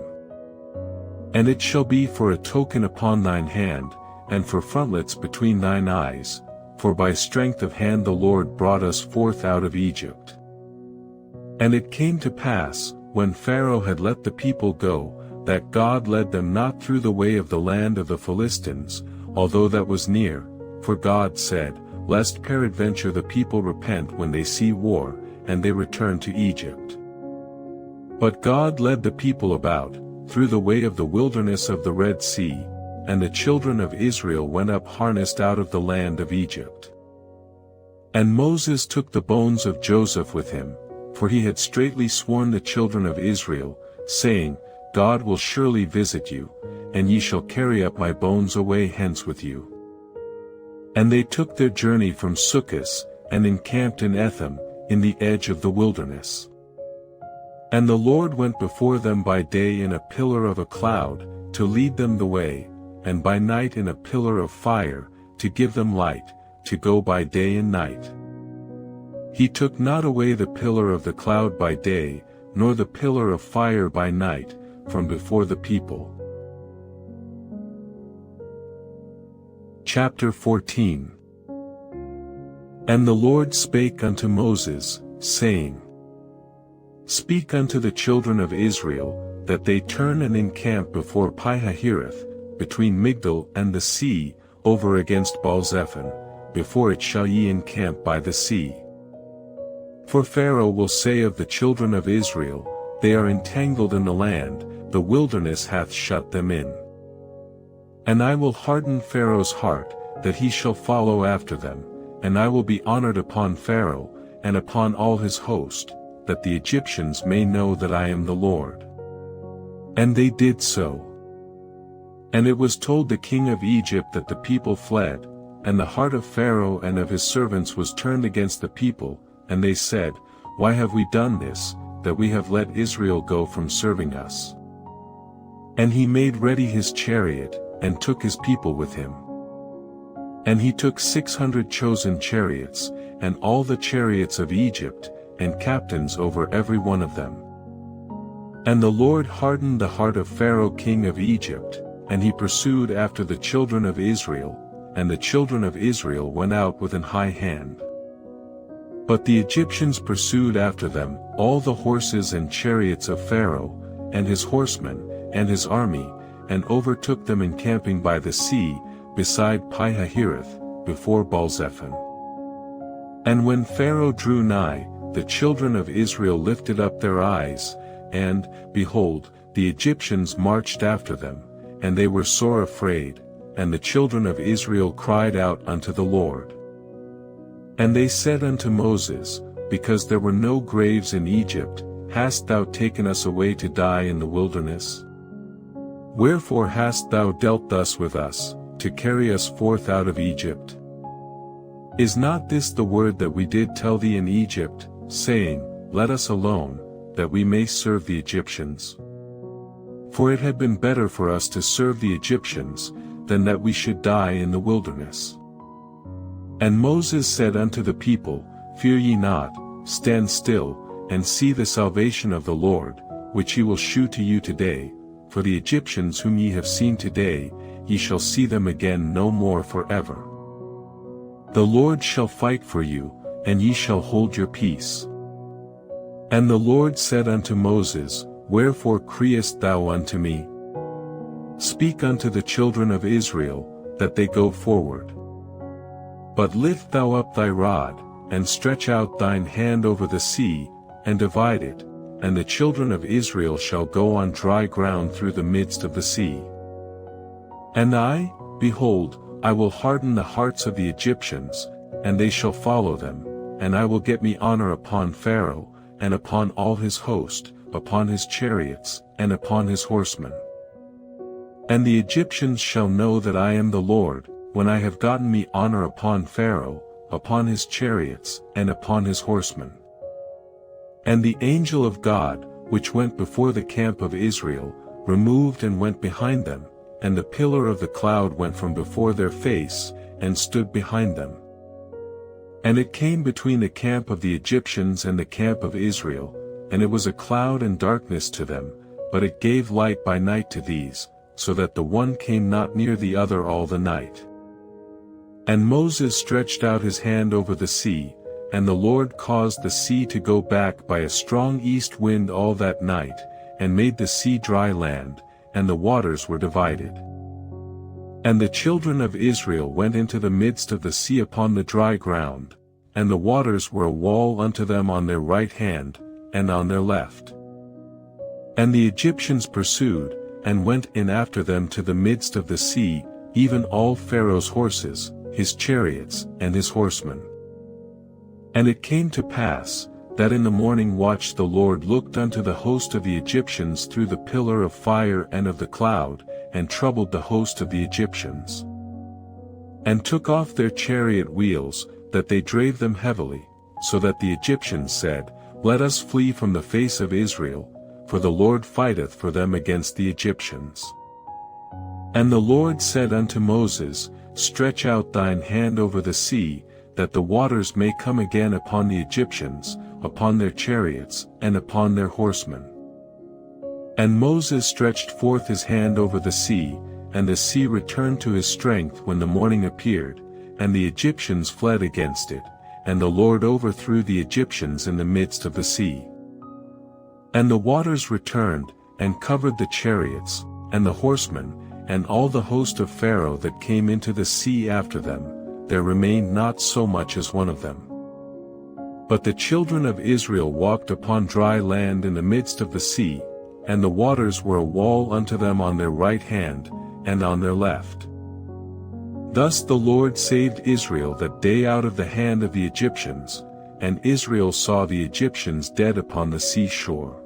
And it shall be for a token upon thine hand, and for frontlets between thine eyes, for by strength of hand the Lord brought us forth out of Egypt. And it came to pass, when Pharaoh had let the people go, that God led them not through the way of the land of the Philistines, although that was near, for God said, Lest peradventure the people repent when they see war, and they return to Egypt. But God led the people about, through the way of the wilderness of the Red Sea, and the children of Israel went up harnessed out of the land of Egypt. And Moses took the bones of Joseph with him, for he had straitly sworn the children of Israel, saying, God will surely visit you, and ye shall carry up my bones away hence with you. And they took their journey from Succos, and encamped in Etham, in the edge of the wilderness. And the Lord went before them by day in a pillar of a cloud, to lead them the way, and by night in a pillar of fire, to give them light, to go by day and night. He took not away the pillar of the cloud by day, nor the pillar of fire by night, from before the people. Chapter 14. And the Lord spake unto Moses, saying, Speak unto the children of Israel, that they turn and encamp before Pi-hahiroth, between Migdol and the sea, over against Baal-zephon, before it shall ye encamp by the sea. For Pharaoh will say of the children of Israel, They are entangled in the land, the wilderness hath shut them in. And I will harden Pharaoh's heart, that he shall follow after them, and I will be honored upon Pharaoh, and upon all his host, that the Egyptians may know that I am the Lord. And they did so. And it was told the king of Egypt that the people fled, and the heart of Pharaoh and of his servants was turned against the people, and they said, Why have we done this, that we have let Israel go from serving us? And he made ready his chariot, and took his people with him. And he took 600 chosen chariots, and all the chariots of Egypt, and captains over every one of them. And the Lord hardened the heart of Pharaoh king of Egypt, and he pursued after the children of Israel, and the children of Israel went out with an high hand. But the Egyptians pursued after them all the horses and chariots of Pharaoh, and his horsemen, and his army, and overtook them encamping by the sea, beside Pi-hahiroth, before Baal-zephon. And when Pharaoh drew nigh, the children of Israel lifted up their eyes, and, behold, the Egyptians marched after them, and they were sore afraid, and the children of Israel cried out unto the Lord. And they said unto Moses, Because there were no graves in Egypt, hast thou taken us away to die in the wilderness? Wherefore hast thou dealt thus with us, to carry us forth out of Egypt? Is not this the word that we did tell thee in Egypt, saying, Let us alone, that we may serve the Egyptians? For it had been better for us to serve the Egyptians, than that we should die in the wilderness. And Moses said unto the people, Fear ye not, stand still, and see the salvation of the Lord, which he will shew to you today, for the Egyptians whom ye have seen today, ye shall see them again no more forever. The Lord shall fight for you, and ye shall hold your peace. And the Lord said unto Moses, Wherefore criest thou unto me? Speak unto the children of Israel, that they go forward. But lift thou up thy rod, and stretch out thine hand over the sea, and divide it, and the children of Israel shall go on dry ground through the midst of the sea. And I, behold, I will harden the hearts of the Egyptians, and they shall follow them, and I will get me honor upon Pharaoh, and upon all his host, upon his chariots, and upon his horsemen. And the Egyptians shall know that I am the Lord, when I have gotten me honor upon Pharaoh, upon his chariots, and upon his horsemen. And the angel of God, which went before the camp of Israel, removed and went behind them, and the pillar of the cloud went from before their face, and stood behind them. And it came between the camp of the Egyptians and the camp of Israel, and it was a cloud and darkness to them, but it gave light by night to these, so that the one came not near the other all the night. And Moses stretched out his hand over the sea, and the Lord caused the sea to go back by a strong east wind all that night, and made the sea dry land, and the waters were divided. And the children of Israel went into the midst of the sea upon the dry ground, and the waters were a wall unto them on their right hand, and on their left. And the Egyptians pursued, and went in after them to the midst of the sea, even all Pharaoh's horses, his chariots, and his horsemen. And it came to pass, that in the morning watch the Lord looked unto the host of the Egyptians through the pillar of fire and of the cloud, and troubled the host of the Egyptians. And took off their chariot wheels, that they drave them heavily, so that the Egyptians said, Let us flee from the face of Israel, for the Lord fighteth for them against the Egyptians. And the Lord said unto Moses, Stretch out thine hand over the sea, that the waters may come again upon the Egyptians, upon their chariots, and upon their horsemen. And Moses stretched forth his hand over the sea, and the sea returned to his strength when the morning appeared, and the Egyptians fled against it, and the Lord overthrew the Egyptians in the midst of the sea. And the waters returned, and covered the chariots, and the horsemen, and all the host of Pharaoh that came into the sea after them, there remained not so much as one of them. But the children of Israel walked upon dry land in the midst of the sea, and the waters were a wall unto them on their right hand, and on their left. Thus the Lord saved Israel that day out of the hand of the Egyptians, and Israel saw the Egyptians dead upon the sea shore.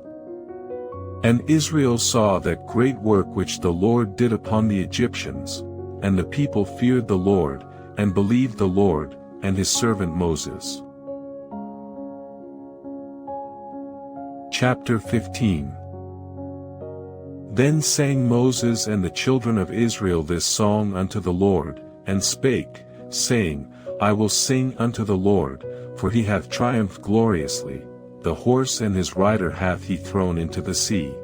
And Israel saw that great work which the Lord did upon the Egyptians, and the people feared the Lord, and believed the Lord, and his servant Moses. Chapter 15. Then sang Moses and the children of Israel this song unto the Lord, and spake, saying, I will sing unto the Lord, for he hath triumphed gloriously, the horse and his rider hath he thrown into the sea.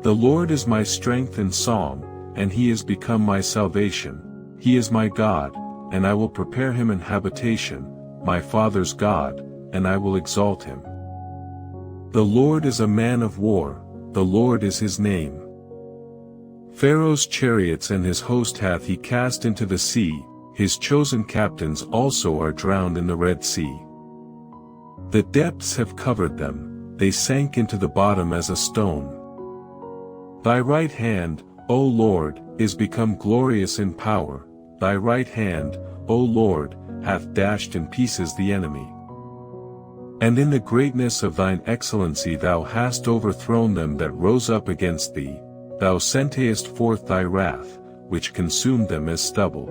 The Lord is my strength and song, and he is become my salvation. He is my God, and I will prepare him an habitation, my father's God, and I will exalt him. The Lord is a man of war, the Lord is his name. Pharaoh's chariots and his host hath he cast into the sea, his chosen captains also are drowned in the Red Sea. The depths have covered them, they sank into the bottom as a stone. Thy right hand, O Lord, is become glorious in power, thy right hand, O Lord, hath dashed in pieces the enemy. And in the greatness of thine excellency thou hast overthrown them that rose up against thee, thou sentest forth thy wrath, which consumed them as stubble.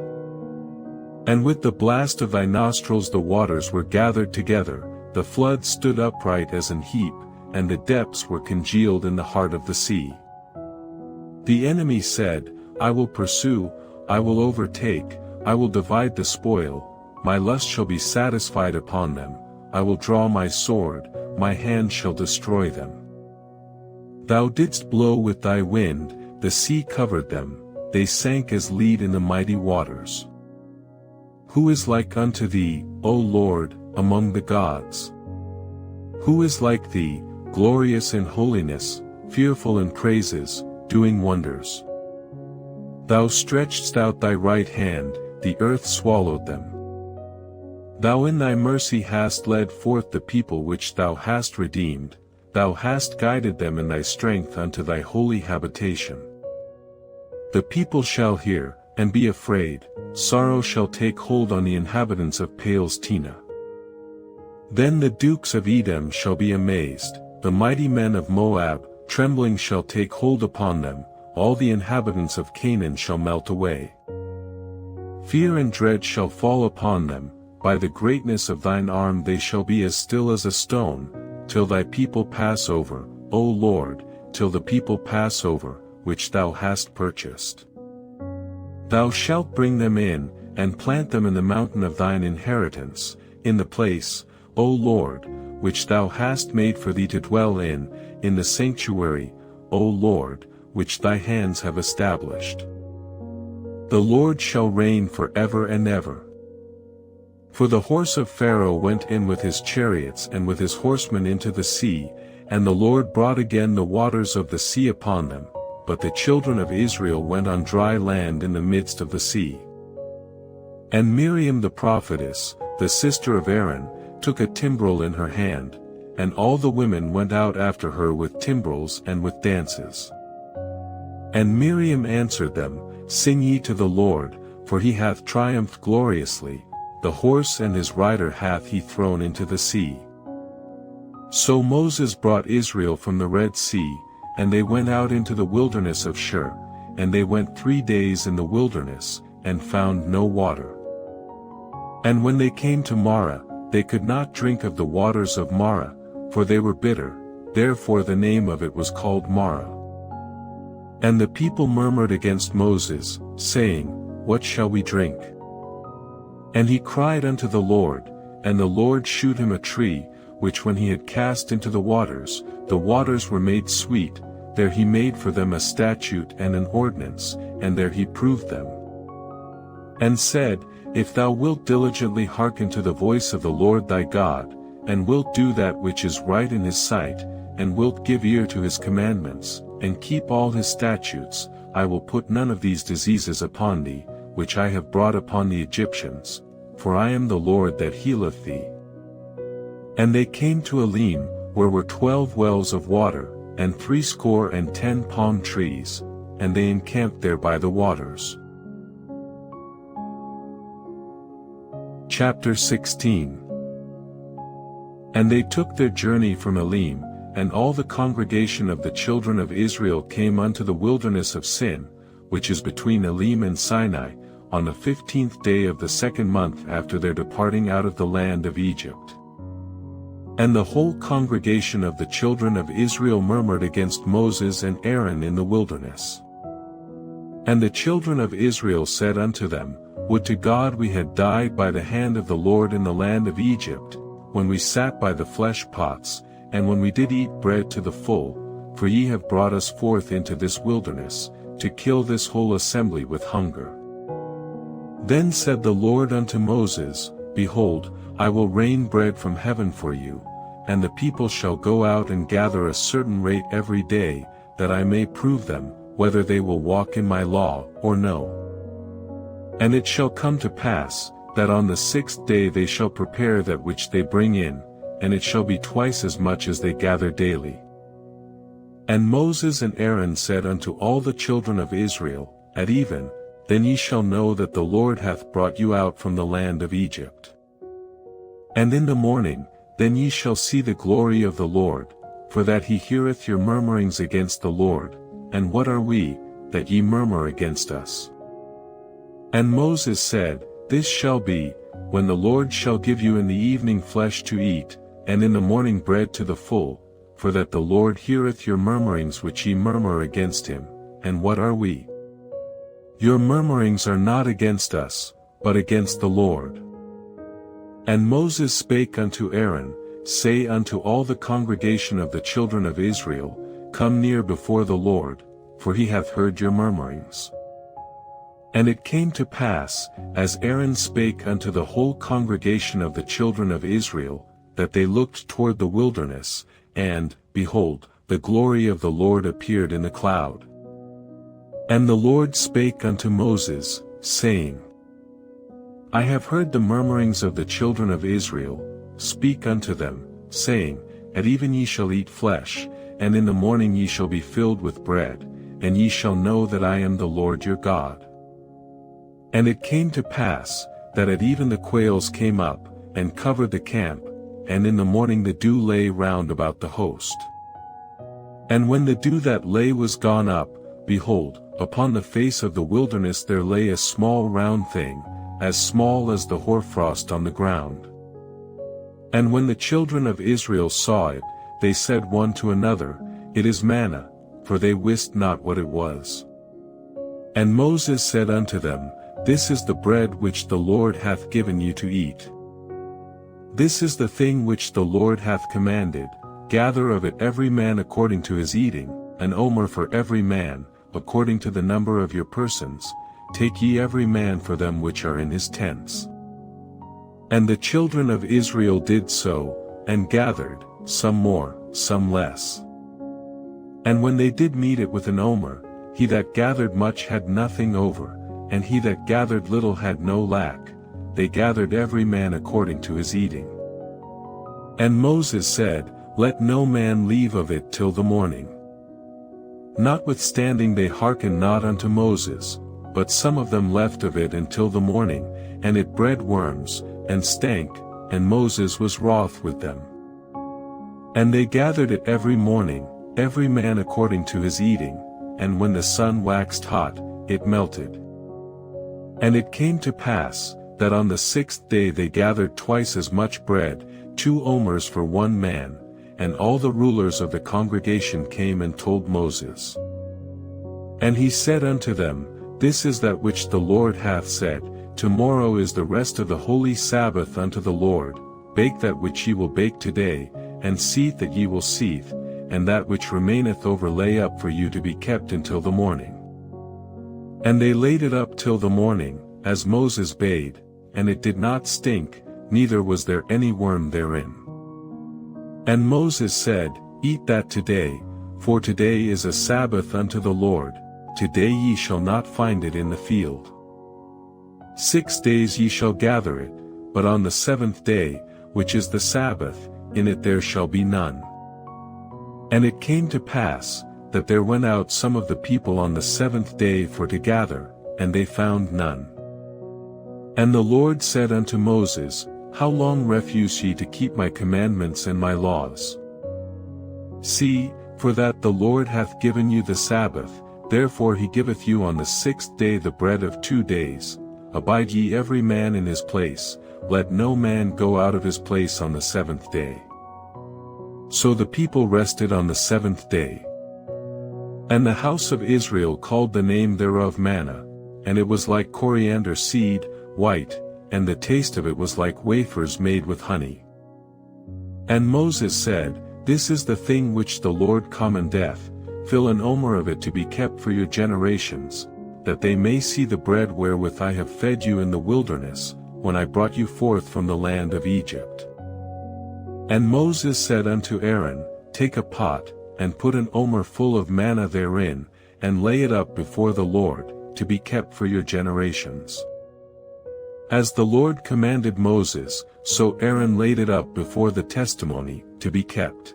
And with the blast of thy nostrils the waters were gathered together, the flood stood upright as an heap, and the depths were congealed in the heart of the sea. The enemy said, I will pursue, I will overtake, I will divide the spoil, my lust shall be satisfied upon them, I will draw my sword, my hand shall destroy them. Thou didst blow with thy wind, the sea covered them, they sank as lead in the mighty waters. Who is like unto thee, O Lord, among the gods? Who is like thee, glorious in holiness, fearful in praises, doing wonders? Thou stretchedst out thy right hand, the earth swallowed them. Thou in thy mercy hast led forth the people which thou hast redeemed, thou hast guided them in thy strength unto thy holy habitation. The people shall hear, and be afraid, sorrow shall take hold on the inhabitants of Palestina. Then the dukes of Edom shall be amazed, the mighty men of Moab, trembling shall take hold upon them, all the inhabitants of Canaan shall melt away. Fear and dread shall fall upon them, by the greatness of thine arm they shall be as still as a stone, till thy people pass over, O Lord, till the people pass over, which thou hast purchased. Thou shalt bring them in, and plant them in the mountain of thine inheritance, in the place, O Lord, which thou hast made for thee to dwell in the sanctuary, O Lord, which thy hands have established. The Lord shall reign for ever and ever. For the horse of Pharaoh went in with his chariots and with his horsemen into the sea, and the Lord brought again the waters of the sea upon them, but the children of Israel went on dry land in the midst of the sea. And Miriam the prophetess, the sister of Aaron, took a timbrel in her hand, and all the women went out after her with timbrels and with dances. And Miriam answered them, Sing ye to the Lord, for he hath triumphed gloriously, the horse and his rider hath he thrown into the sea. So Moses brought Israel from the Red Sea, and they went out into the wilderness of Shur, and they went 3 days in the wilderness, and found no water. And when they came to Marah, they could not drink of the waters of Marah, for they were bitter, therefore the name of it was called Marah. And the people murmured against Moses, saying, What shall we drink? And he cried unto the Lord, and the Lord shewed him a tree, which when he had cast into the waters were made sweet, there he made for them a statute and an ordinance, and there he proved them. And said, If thou wilt diligently hearken to the voice of the Lord thy God, and wilt do that which is right in his sight, and wilt give ear to his commandments, and keep all his statutes, I will put none of these diseases upon thee, which I have brought upon the Egyptians, for I am the Lord that healeth thee. And they came to Elim, where were 12 wells of water, and 70 palm trees, and they encamped there by the waters. Chapter 16. And they took their journey from Elim, and all the congregation of the children of Israel came unto the wilderness of Sin, which is between Elim and Sinai, on the 15th day of the 2nd month after their departing out of the land of Egypt. And the whole congregation of the children of Israel murmured against Moses and Aaron in the wilderness. And the children of Israel said unto them, Would to God we had died by the hand of the Lord in the land of Egypt, when we sat by the flesh pots, and when we did eat bread to the full, for ye have brought us forth into this wilderness, to kill this whole assembly with hunger. Then said the Lord unto Moses, Behold, I will rain bread from heaven for you, and the people shall go out and gather a certain rate every day, that I may prove them, whether they will walk in my law, or no. And it shall come to pass, that on the 6th day they shall prepare that which they bring in, and it shall be twice as much as they gather daily. And Moses and Aaron said unto all the children of Israel, At even, then ye shall know that the Lord hath brought you out from the land of Egypt. And in the morning, then ye shall see the glory of the Lord, for that he heareth your murmurings against the Lord, and what are we, that ye murmur against us? And Moses said, This shall be, when the Lord shall give you in the evening flesh to eat, and in the morning bread to the full, for that the Lord heareth your murmurings which ye murmur against him, and what are we? Your murmurings are not against us, but against the Lord. And Moses spake unto Aaron, Say unto all the congregation of the children of Israel, Come near before the Lord, for he hath heard your murmurings. And it came to pass, as Aaron spake unto the whole congregation of the children of Israel, that they looked toward the wilderness, and, behold, the glory of the Lord appeared in the cloud. And the Lord spake unto Moses, saying, I have heard the murmurings of the children of Israel, speak unto them, saying, At even ye shall eat flesh, and in the morning ye shall be filled with bread, and ye shall know that I am the Lord your God. And it came to pass, that at even the quails came up, and covered the camp, and in the morning the dew lay round about the host. And when the dew that lay was gone up, behold, upon the face of the wilderness there lay a small round thing, as small as the hoarfrost on the ground. And when the children of Israel saw it, they said one to another, It is manna, for they wist not what it was. And Moses said unto them, This is the bread which the Lord hath given you to eat. This is the thing which the Lord hath commanded, gather of it every man according to his eating, an omer for every man, according to the number of your persons, take ye every man for them which are in his tents. And the children of Israel did so, and gathered, some more, some less. And when they did meet it with an omer, he that gathered much had nothing over, and he that gathered little had no lack, they gathered every man according to his eating. And Moses said, Let no man leave of it till the morning. Notwithstanding they hearkened not unto Moses, but some of them left of it until the morning, and it bred worms, and stank, and Moses was wroth with them. And they gathered it every morning, every man according to his eating, and when the sun waxed hot, it melted. And it came to pass, that on the 6th day they gathered twice as much bread, 2 omers for one man, and all the rulers of the congregation came and told Moses. And he said unto them, This is that which the Lord hath said, Tomorrow is the rest of the holy Sabbath unto the Lord, bake that which ye will bake today, and seethe that ye will seethe, and that which remaineth over lay up for you to be kept until the morning. And they laid it up till the morning, as Moses bade, and it did not stink, neither was there any worm therein. And Moses said, Eat that today, for today is a Sabbath unto the Lord, today ye shall not find it in the field. 6 days ye shall gather it, but on the 7th day, which is the Sabbath, in it there shall be none. And it came to pass, that there went out some of the people on the 7th day for to gather, and they found none. And the Lord said unto Moses, How long refuse ye to keep my commandments and my laws? See, for that the Lord hath given you the Sabbath, therefore he giveth you on the 6th day the bread of 2 days. Abide ye every man in his place, let no man go out of his place on the 7th day. So the people rested on the 7th day. And the house of Israel called the name thereof manna, and it was like coriander seed, white, and the taste of it was like wafers made with honey. And Moses said, This is the thing which the Lord commandeth, fill an omer of it to be kept for your generations, that they may see the bread wherewith I have fed you in the wilderness, when I brought you forth from the land of Egypt. And Moses said unto Aaron, Take a pot, and put an omer full of manna therein, and lay it up before the Lord, to be kept for your generations. As the Lord commanded Moses, so Aaron laid it up before the testimony, to be kept.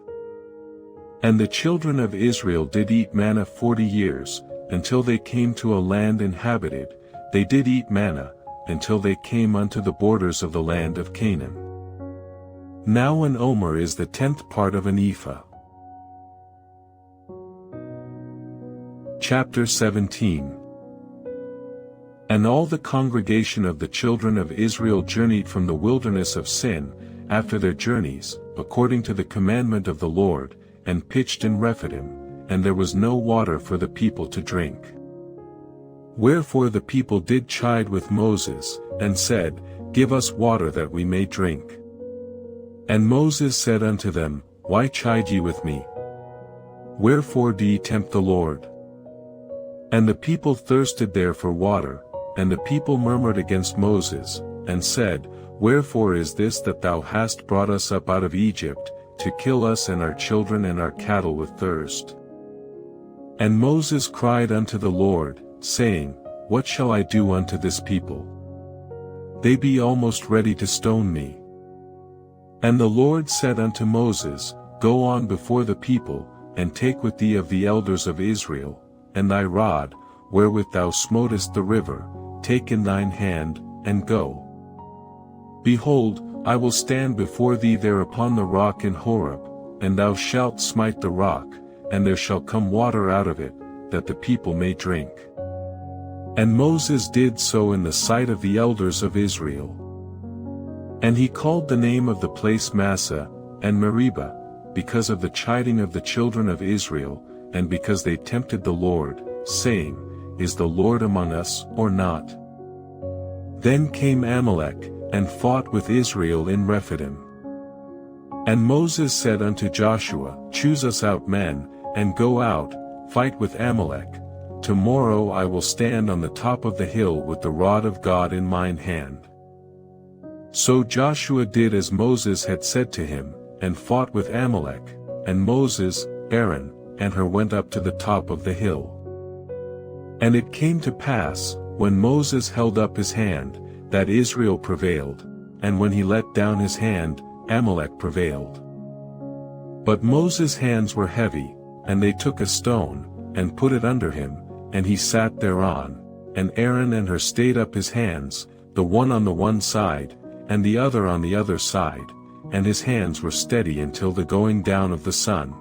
And the children of Israel did eat manna 40 years, until they came to a land inhabited, they did eat manna, until they came unto the borders of the land of Canaan. Now an omer is the 10th part of an ephah. Chapter 17. And all the congregation of the children of Israel journeyed from the wilderness of Sin, after their journeys, according to the commandment of the Lord, and pitched in Rephidim, and there was no water for the people to drink. Wherefore the people did chide with Moses, and said, Give us water that we may drink. And Moses said unto them, Why chide ye with me? Wherefore do ye tempt the Lord? And the people thirsted there for water, and the people murmured against Moses, and said, Wherefore is this that thou hast brought us up out of Egypt, to kill us and our children and our cattle with thirst? And Moses cried unto the Lord, saying, What shall I do unto this people? They be almost ready to stone me. And the Lord said unto Moses, Go on before the people, and take with thee of the elders of Israel, and thy rod, wherewith thou smotest the river, take in thine hand, and go. Behold, I will stand before thee there upon the rock in Horeb, and thou shalt smite the rock, and there shall come water out of it, that the people may drink. And Moses did so in the sight of the elders of Israel. And he called the name of the place Massah, and Meribah, because of the chiding of the children of Israel, and because they tempted the Lord, saying, Is the Lord among us, or not? Then came Amalek, and fought with Israel in Rephidim. And Moses said unto Joshua, Choose us out men, and go out, fight with Amalek. Tomorrow I will stand on the top of the hill with the rod of God in mine hand. So Joshua did as Moses had said to him, and fought with Amalek, and Moses, Aaron, and Hur went up to the top of the hill. And it came to pass, when Moses held up his hand, that Israel prevailed, and when he let down his hand, Amalek prevailed. But Moses' hands were heavy, and they took a stone, and put it under him, and he sat thereon, and Aaron and Hur stayed up his hands, the one on the one side, and the other on the other side, and his hands were steady until the going down of the sun.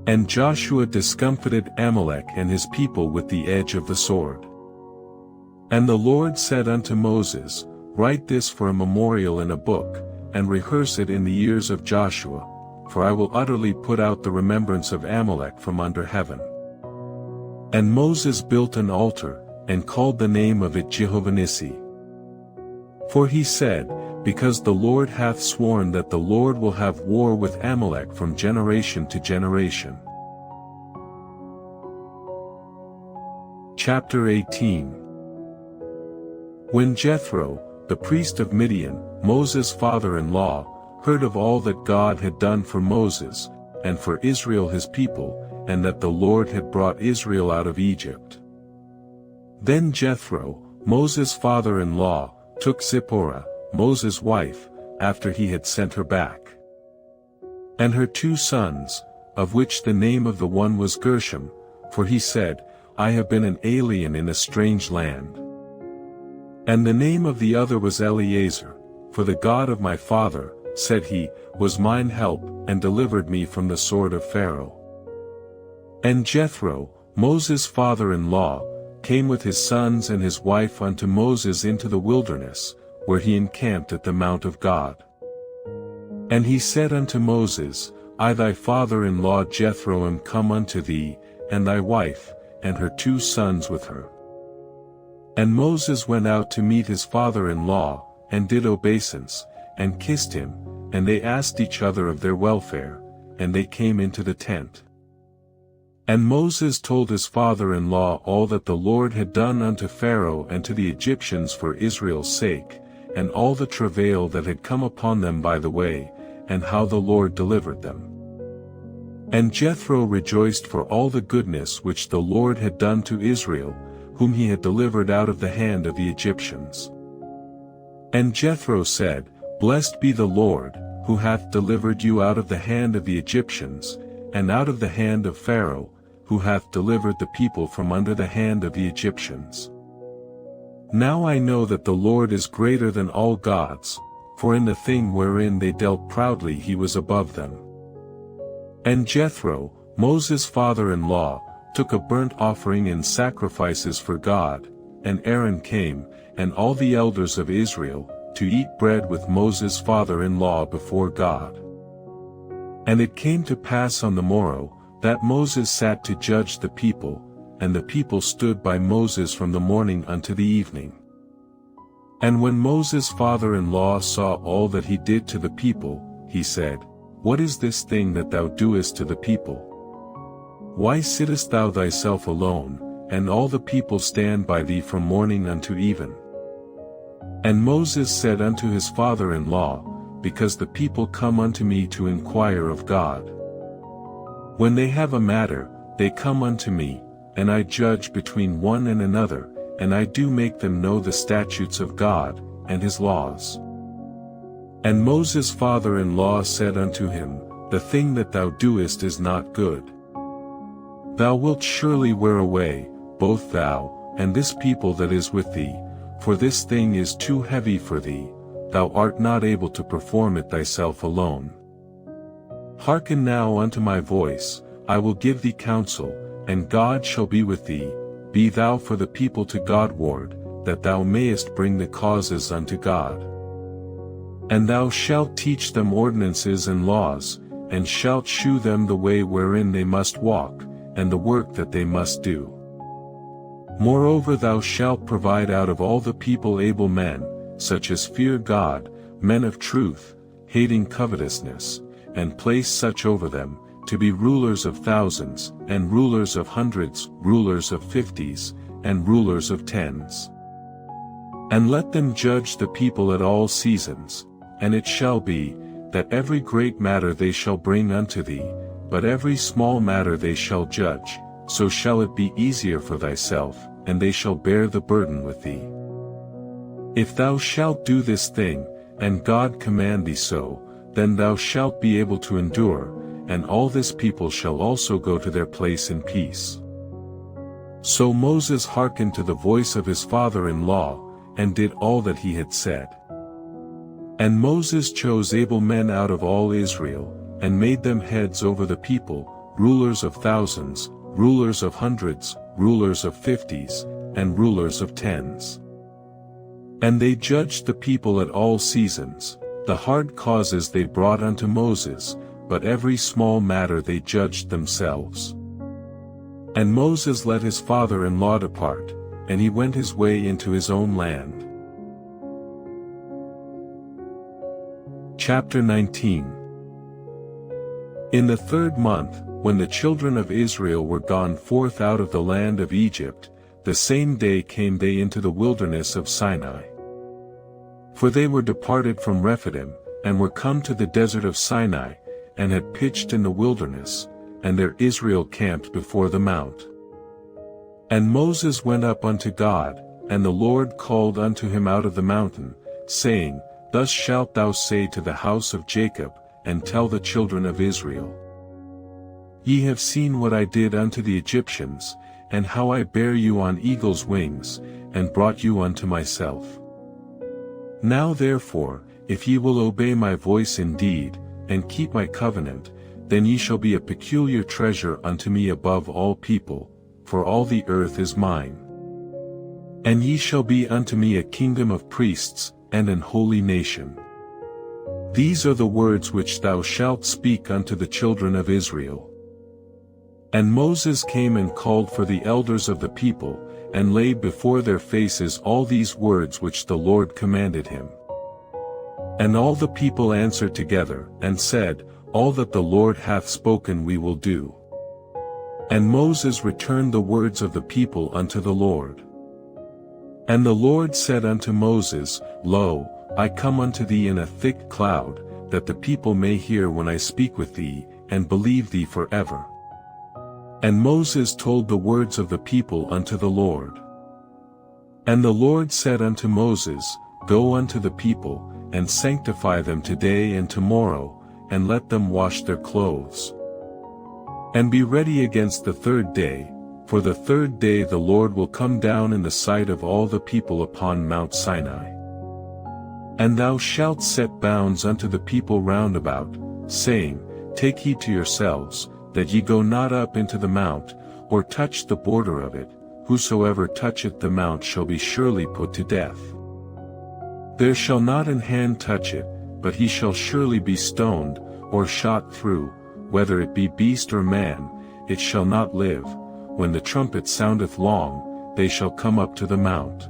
And Joshua discomfited Amalek and his people with the edge of the sword. And the Lord said unto Moses, Write this for a memorial in a book, and rehearse it in the ears of Joshua, for I will utterly put out the remembrance of Amalek from under heaven. And Moses built an altar, and called the name of it Jehovah Nissi. For he said, Because the Lord hath sworn that the Lord will have war with Amalek from generation to generation. Chapter 18. When Jethro, the priest of Midian, Moses' father-in-law, heard of all that God had done for Moses, and for Israel his people, and that the Lord had brought Israel out of Egypt. Then Jethro, Moses' father-in-law, took Zipporah, Moses' wife, after he had sent her back. And her 2 sons, of which the name of the one was Gershom, for he said, I have been an alien in a strange land. And the name of the other was Eleazar, for the God of my father, said he, was mine help, and delivered me from the sword of Pharaoh. And Jethro, Moses' father-in-law, came with his sons and his wife unto Moses into the wilderness, where he encamped at the mount of God. And he said unto Moses, I thy father-in-law Jethro am come unto thee, and thy wife, and her 2 sons with her. And Moses went out to meet his father-in-law, and did obeisance, and kissed him, and they asked each other of their welfare, and they came into the tent. And Moses told his father-in-law all that the Lord had done unto Pharaoh and to the Egyptians for Israel's sake, and all the travail that had come upon them by the way, and how the Lord delivered them. And Jethro rejoiced for all the goodness which the Lord had done to Israel, whom he had delivered out of the hand of the Egyptians. And Jethro said, Blessed be the Lord, who hath delivered you out of the hand of the Egyptians, and out of the hand of Pharaoh, who hath delivered the people from under the hand of the Egyptians. Now I know that the Lord is greater than all gods, for in the thing wherein they dealt proudly he was above them. And Jethro, Moses' father-in-law, took a burnt offering and sacrifices for God, and Aaron came, and all the elders of Israel, to eat bread with Moses' father-in-law before God. And it came to pass on the morrow, that Moses sat to judge the people, and the people stood by Moses from the morning unto the evening. And when Moses' father-in-law saw all that he did to the people, he said, What is this thing that thou doest to the people? Why sittest thou thyself alone, and all the people stand by thee from morning unto even? And Moses said unto his father-in-law, Because the people come unto me to inquire of God. When they have a matter, they come unto me, and I judge between one and another, and I do make them know the statutes of God, and his laws. And Moses' father-in-law said unto him, The thing that thou doest is not good. Thou wilt surely wear away, both thou, and this people that is with thee, for this thing is too heavy for thee, thou art not able to perform it thyself alone. Hearken now unto my voice, I will give thee counsel, and God shall be with thee, be thou for the people to Godward, that thou mayest bring the causes unto God. And thou shalt teach them ordinances and laws, and shalt shew them the way wherein they must walk, and the work that they must do. Moreover thou shalt provide out of all the people able men, such as fear God, men of truth, hating covetousness, and place such over them, to be rulers of thousands, and rulers of hundreds, rulers of 50s, and rulers of 10s. And let them judge the people at all seasons, and it shall be, that every great matter they shall bring unto thee, but every small matter they shall judge, so shall it be easier for thyself, and they shall bear the burden with thee. If thou shalt do this thing, and God command thee so, then thou shalt be able to endure, and all this people shall also go to their place in peace. So Moses hearkened to the voice of his father-in-law, and did all that he had said. And Moses chose able men out of all Israel, and made them heads over the people, rulers of thousands, rulers of hundreds, rulers of 50s, and rulers of 10s. And they judged the people at all seasons, the hard causes they brought unto Moses, but every small matter they judged themselves. And Moses let his father-in-law depart, and he went his way into his own land. Chapter 19. In the 3rd month, when the children of Israel were gone forth out of the land of Egypt, the same day came they into the wilderness of Sinai. For they were departed from Rephidim, and were come to the desert of Sinai, and had pitched in the wilderness, and there Israel camped before the mount. And Moses went up unto God, and the Lord called unto him out of the mountain, saying, Thus shalt thou say to the house of Jacob, and tell the children of Israel. Ye have seen what I did unto the Egyptians, and how I bare you on eagle's wings, and brought you unto myself. Now therefore, if ye will obey my voice indeed, and keep my covenant, then ye shall be a peculiar treasure unto me above all people, for all the earth is mine. And ye shall be unto me a kingdom of priests, and an holy nation. These are the words which thou shalt speak unto the children of Israel. And Moses came and called for the elders of the people, and laid before their faces all these words which the Lord commanded him. And all the people answered together, and said, All that the Lord hath spoken we will do. And Moses returned the words of the people unto the Lord. And the Lord said unto Moses, Lo, I come unto thee in a thick cloud, that the people may hear when I speak with thee, and believe thee forever. And Moses told the words of the people unto the Lord. And the Lord said unto Moses, Go unto the people, and sanctify them today and tomorrow, and let them wash their clothes. And be ready against the third day, for the third day the Lord will come down in the sight of all the people upon Mount Sinai. And thou shalt set bounds unto the people round about, saying, Take heed to yourselves, that ye go not up into the mount, or touch the border of it. Whosoever toucheth the mount shall be surely put to death. There shall not an hand touch it, but he shall surely be stoned, or shot through, whether it be beast or man, it shall not live. When the trumpet soundeth long, they shall come up to the mount.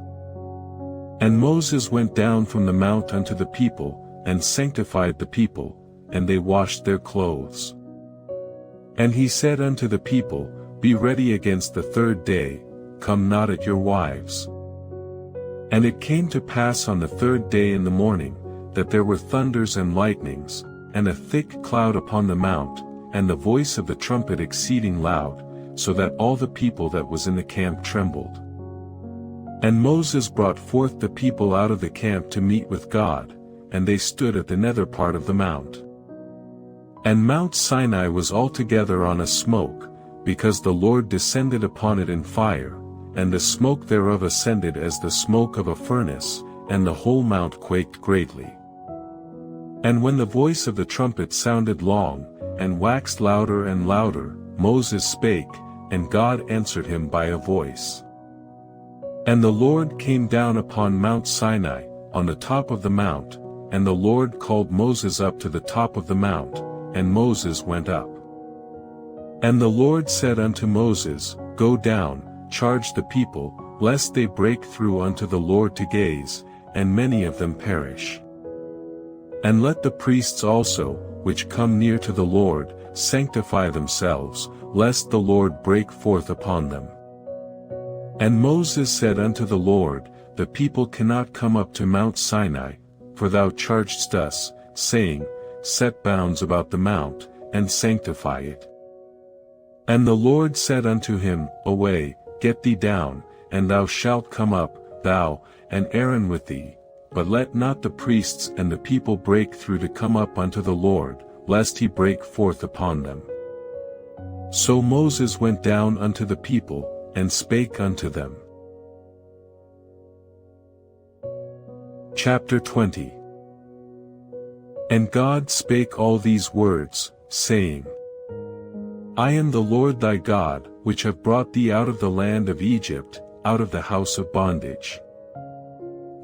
And Moses went down from the mount unto the people, and sanctified the people, and they washed their clothes. And he said unto the people, Be ready against the third day, come not at your wives. And it came to pass on the third day in the morning, that there were thunders and lightnings, and a thick cloud upon the mount, and the voice of the trumpet exceeding loud, so that all the people that was in the camp trembled. And Moses brought forth the people out of the camp to meet with God, and they stood at the nether part of the mount. And Mount Sinai was altogether on a smoke, because the Lord descended upon it in fire, and the smoke thereof ascended as the smoke of a furnace, and the whole mount quaked greatly. And when the voice of the trumpet sounded long, and waxed louder and louder, Moses spake, and God answered him by a voice. And the Lord came down upon Mount Sinai, on the top of the mount, and the Lord called Moses up to the top of the mount, and Moses went up. And the Lord said unto Moses, Go down, charge the people, lest they break through unto the Lord to gaze, and many of them perish. And let the priests also, which come near to the Lord, sanctify themselves, lest the Lord break forth upon them. And Moses said unto the Lord, The people cannot come up to Mount Sinai, for thou chargedst us, saying, Set bounds about the mount, and sanctify it. And the Lord said unto him, Away, get thee down, and thou shalt come up, thou, and Aaron with thee, but let not the priests and the people break through to come up unto the Lord, lest he break forth upon them. So Moses went down unto the people, and spake unto them. Chapter 20. And God spake all these words, saying, I am the Lord thy God, which have brought thee out of the land of Egypt, out of the house of bondage.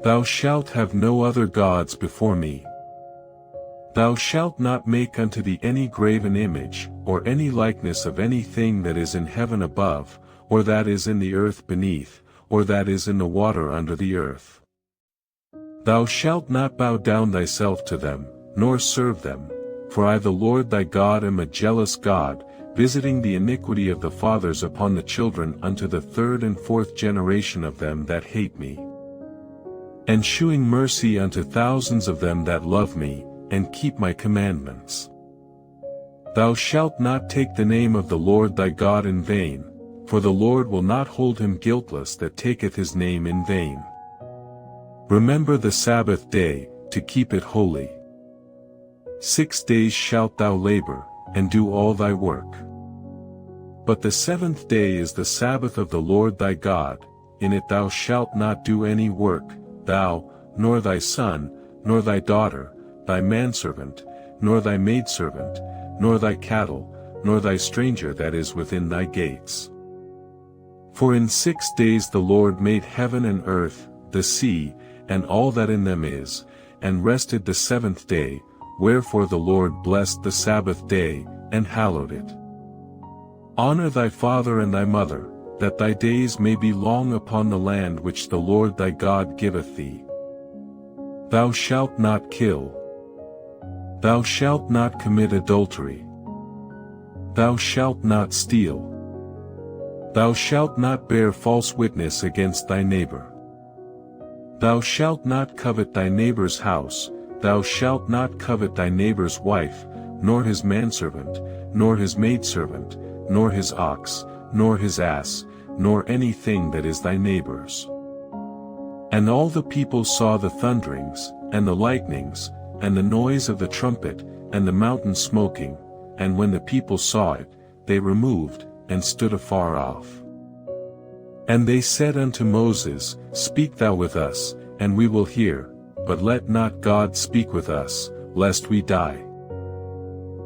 Thou shalt have no other gods before me. Thou shalt not make unto thee any graven image, or any likeness of anything that is in heaven above, or that is in the earth beneath, or that is in the water under the earth. Thou shalt not bow down thyself to them, nor serve them, for I the Lord thy God am a jealous God, visiting the iniquity of the fathers upon the children unto the third and fourth generation of them that hate me, and shewing mercy unto thousands of them that love me, and keep my commandments. Thou shalt not take the name of the Lord thy God in vain, for the Lord will not hold him guiltless that taketh his name in vain. Remember the Sabbath day, to keep it holy. 6 days shalt thou labor, and do all thy work. But the seventh day is the Sabbath of the Lord thy God, in it thou shalt not do any work, thou, nor thy son, nor thy daughter, thy manservant, nor thy maidservant, nor thy cattle, nor thy stranger that is within thy gates. For in 6 days the Lord made heaven and earth, the sea, and all that in them is, and rested the seventh day, wherefore the Lord blessed the Sabbath day, and hallowed it. Honor thy father and thy mother, that thy days may be long upon the land which the Lord thy God giveth thee. Thou shalt not kill. Thou shalt not commit adultery. Thou shalt not steal. Thou shalt not bear false witness against thy neighbor. Thou shalt not covet thy neighbor's house, thou shalt not covet thy neighbor's wife, nor his manservant, nor his maidservant, nor his ox, nor his ass, nor anything that is thy neighbor's. And all the people saw the thunderings, and the lightnings, and the noise of the trumpet, and the mountain smoking, and when the people saw it, they removed, and stood afar off. And they said unto Moses, Speak thou with us, and we will hear, but let not God speak with us, lest we die.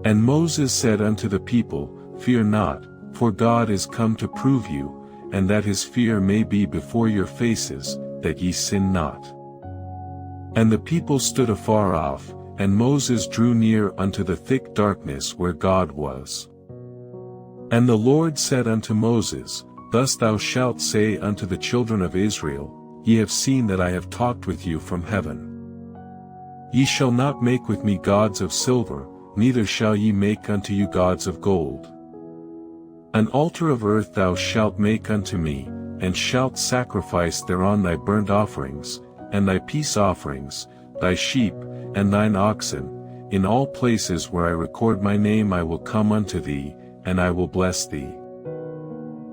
And Moses said unto the people, Fear not, for God is come to prove you, and that his fear may be before your faces, that ye sin not. And the people stood afar off, and Moses drew near unto the thick darkness where God was. And the Lord said unto Moses, Thus thou shalt say unto the children of Israel, Ye have seen that I have talked with you from heaven. Ye shall not make with me gods of silver, neither shall ye make unto you gods of gold. An altar of earth thou shalt make unto me, and shalt sacrifice thereon thy burnt offerings, and thy peace offerings, thy sheep, and thine oxen. In all places where I record my name I will come unto thee, and I will bless thee.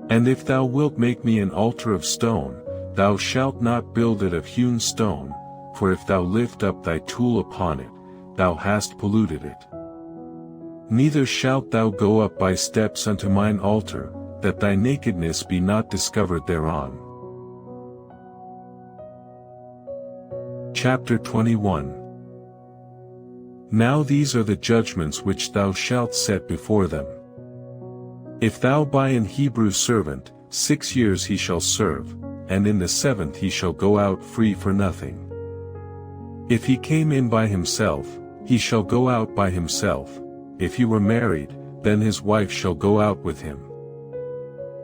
And if thou wilt make me an altar of stone, thou shalt not build it of hewn stone, for if thou lift up thy tool upon it, thou hast polluted it. Neither shalt thou go up by steps unto mine altar, that thy nakedness be not discovered thereon. Chapter 21. Now these are the judgments which thou shalt set before them. If thou buy an Hebrew servant, 6 years he shall serve, and in the 7th he shall go out free for nothing. If he came in by himself, he shall go out by himself. If he were married, then his wife shall go out with him.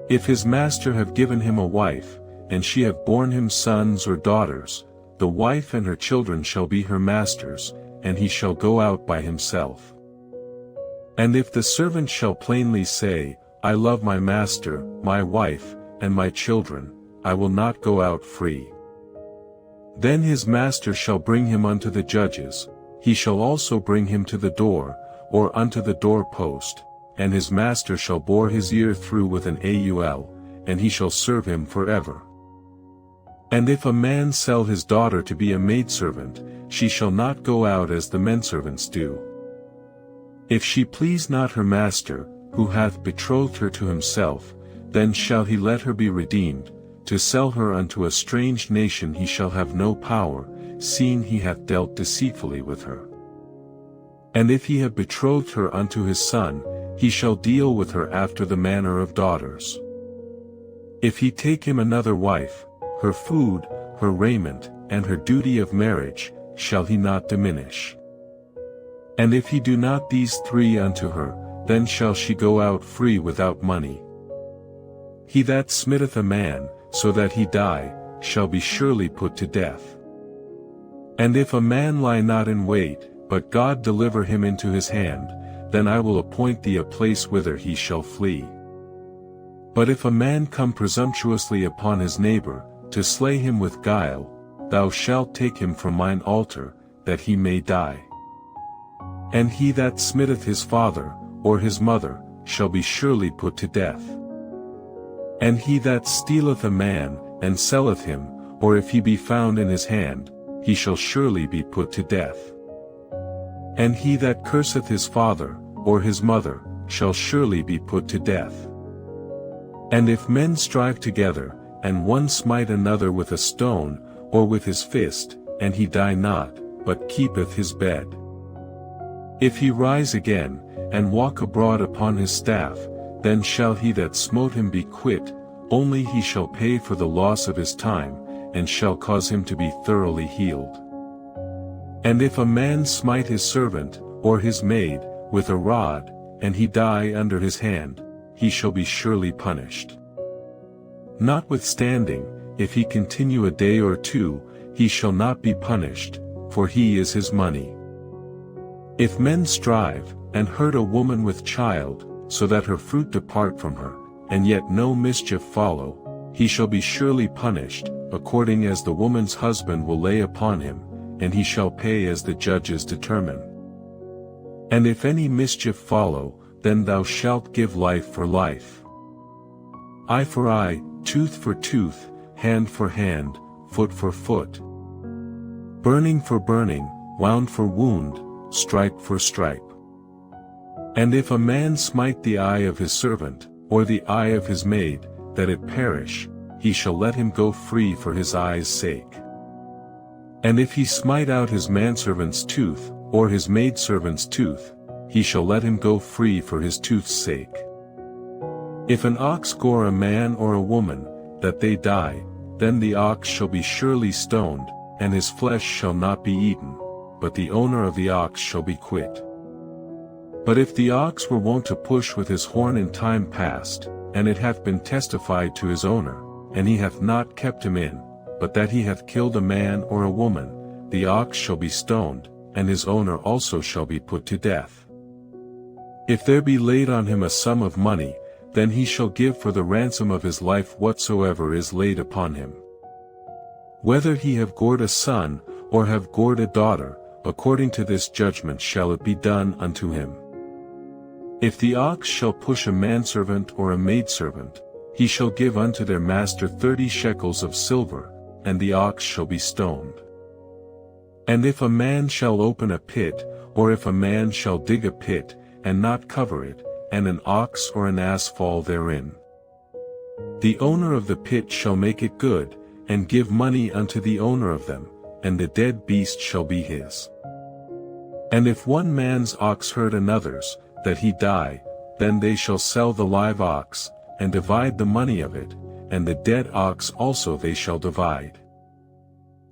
If his master have given him a wife, and she have borne him sons or daughters, the wife and her children shall be her master's, and he shall go out by himself. And if the servant shall plainly say, I love my master, my wife, and my children, I will not go out free. Then his master shall bring him unto the judges, he shall also bring him to the door, or unto the door post, and his master shall bore his ear through with an aul, and he shall serve him forever. And if a man sell his daughter to be a maidservant, she shall not go out as the menservants do. If she please not her master, who hath betrothed her to himself, then shall he let her be redeemed. To sell her unto a strange nation he shall have no power, seeing he hath dealt deceitfully with her. And if he have betrothed her unto his son, he shall deal with her after the manner of daughters. If he take him another wife, her food, her raiment, and her duty of marriage, shall he not diminish. And if he do not these 3 unto her, then shall she go out free without money. He that smitteth a man, so that he die, shall be surely put to death. And if a man lie not in wait, but God deliver him into his hand, then I will appoint thee a place whither he shall flee. But if a man come presumptuously upon his neighbor, to slay him with guile, thou shalt take him from mine altar, that he may die. And he that smitteth his father, or his mother, shall be surely put to death. And he that stealeth a man, and selleth him, or if he be found in his hand, he shall surely be put to death. And he that curseth his father, or his mother, shall surely be put to death. And if men strive together, and one smite another with a stone, or with his fist, and he die not, but keepeth his bed. If he rise again, and walk abroad upon his staff, then shall he that smote him be quit, only he shall pay for the loss of his time, and shall cause him to be thoroughly healed. And if a man smite his servant, or his maid, with a rod, and he die under his hand, he shall be surely punished. Notwithstanding, if he continue a day or two, he shall not be punished, for he is his money. If men strive, and hurt a woman with child, so that her fruit depart from her, and yet no mischief follow, he shall be surely punished, according as the woman's husband will lay upon him, and he shall pay as the judges determine. And if any mischief follow, then thou shalt give life for life. Eye for eye, tooth for tooth, hand for hand, foot for foot. Burning for burning, wound for wound, stripe for stripe. And if a man smite the eye of his servant, or the eye of his maid, that it perish, he shall let him go free for his eye's sake. And if he smite out his manservant's tooth, or his maidservant's tooth, he shall let him go free for his tooth's sake. If an ox gore a man or a woman, that they die, then the ox shall be surely stoned, and his flesh shall not be eaten, but the owner of the ox shall be quit. But if the ox were wont to push with his horn in time past, and it hath been testified to his owner, and he hath not kept him in, but that he hath killed a man or a woman, the ox shall be stoned, and his owner also shall be put to death. If there be laid on him a sum of money, then he shall give for the ransom of his life whatsoever is laid upon him. Whether he have gored a son, or have gored a daughter, according to this judgment shall it be done unto him. If the ox shall push a manservant or a maidservant, he shall give unto their master 30 shekels of silver, and the ox shall be stoned. And if a man shall open a pit, or if a man shall dig a pit, and not cover it, and an ox or an ass fall therein, the owner of the pit shall make it good, and give money unto the owner of them, and the dead beast shall be his. And if one man's ox hurt another's, that he die, then they shall sell the live ox, and divide the money of it, and the dead ox also they shall divide.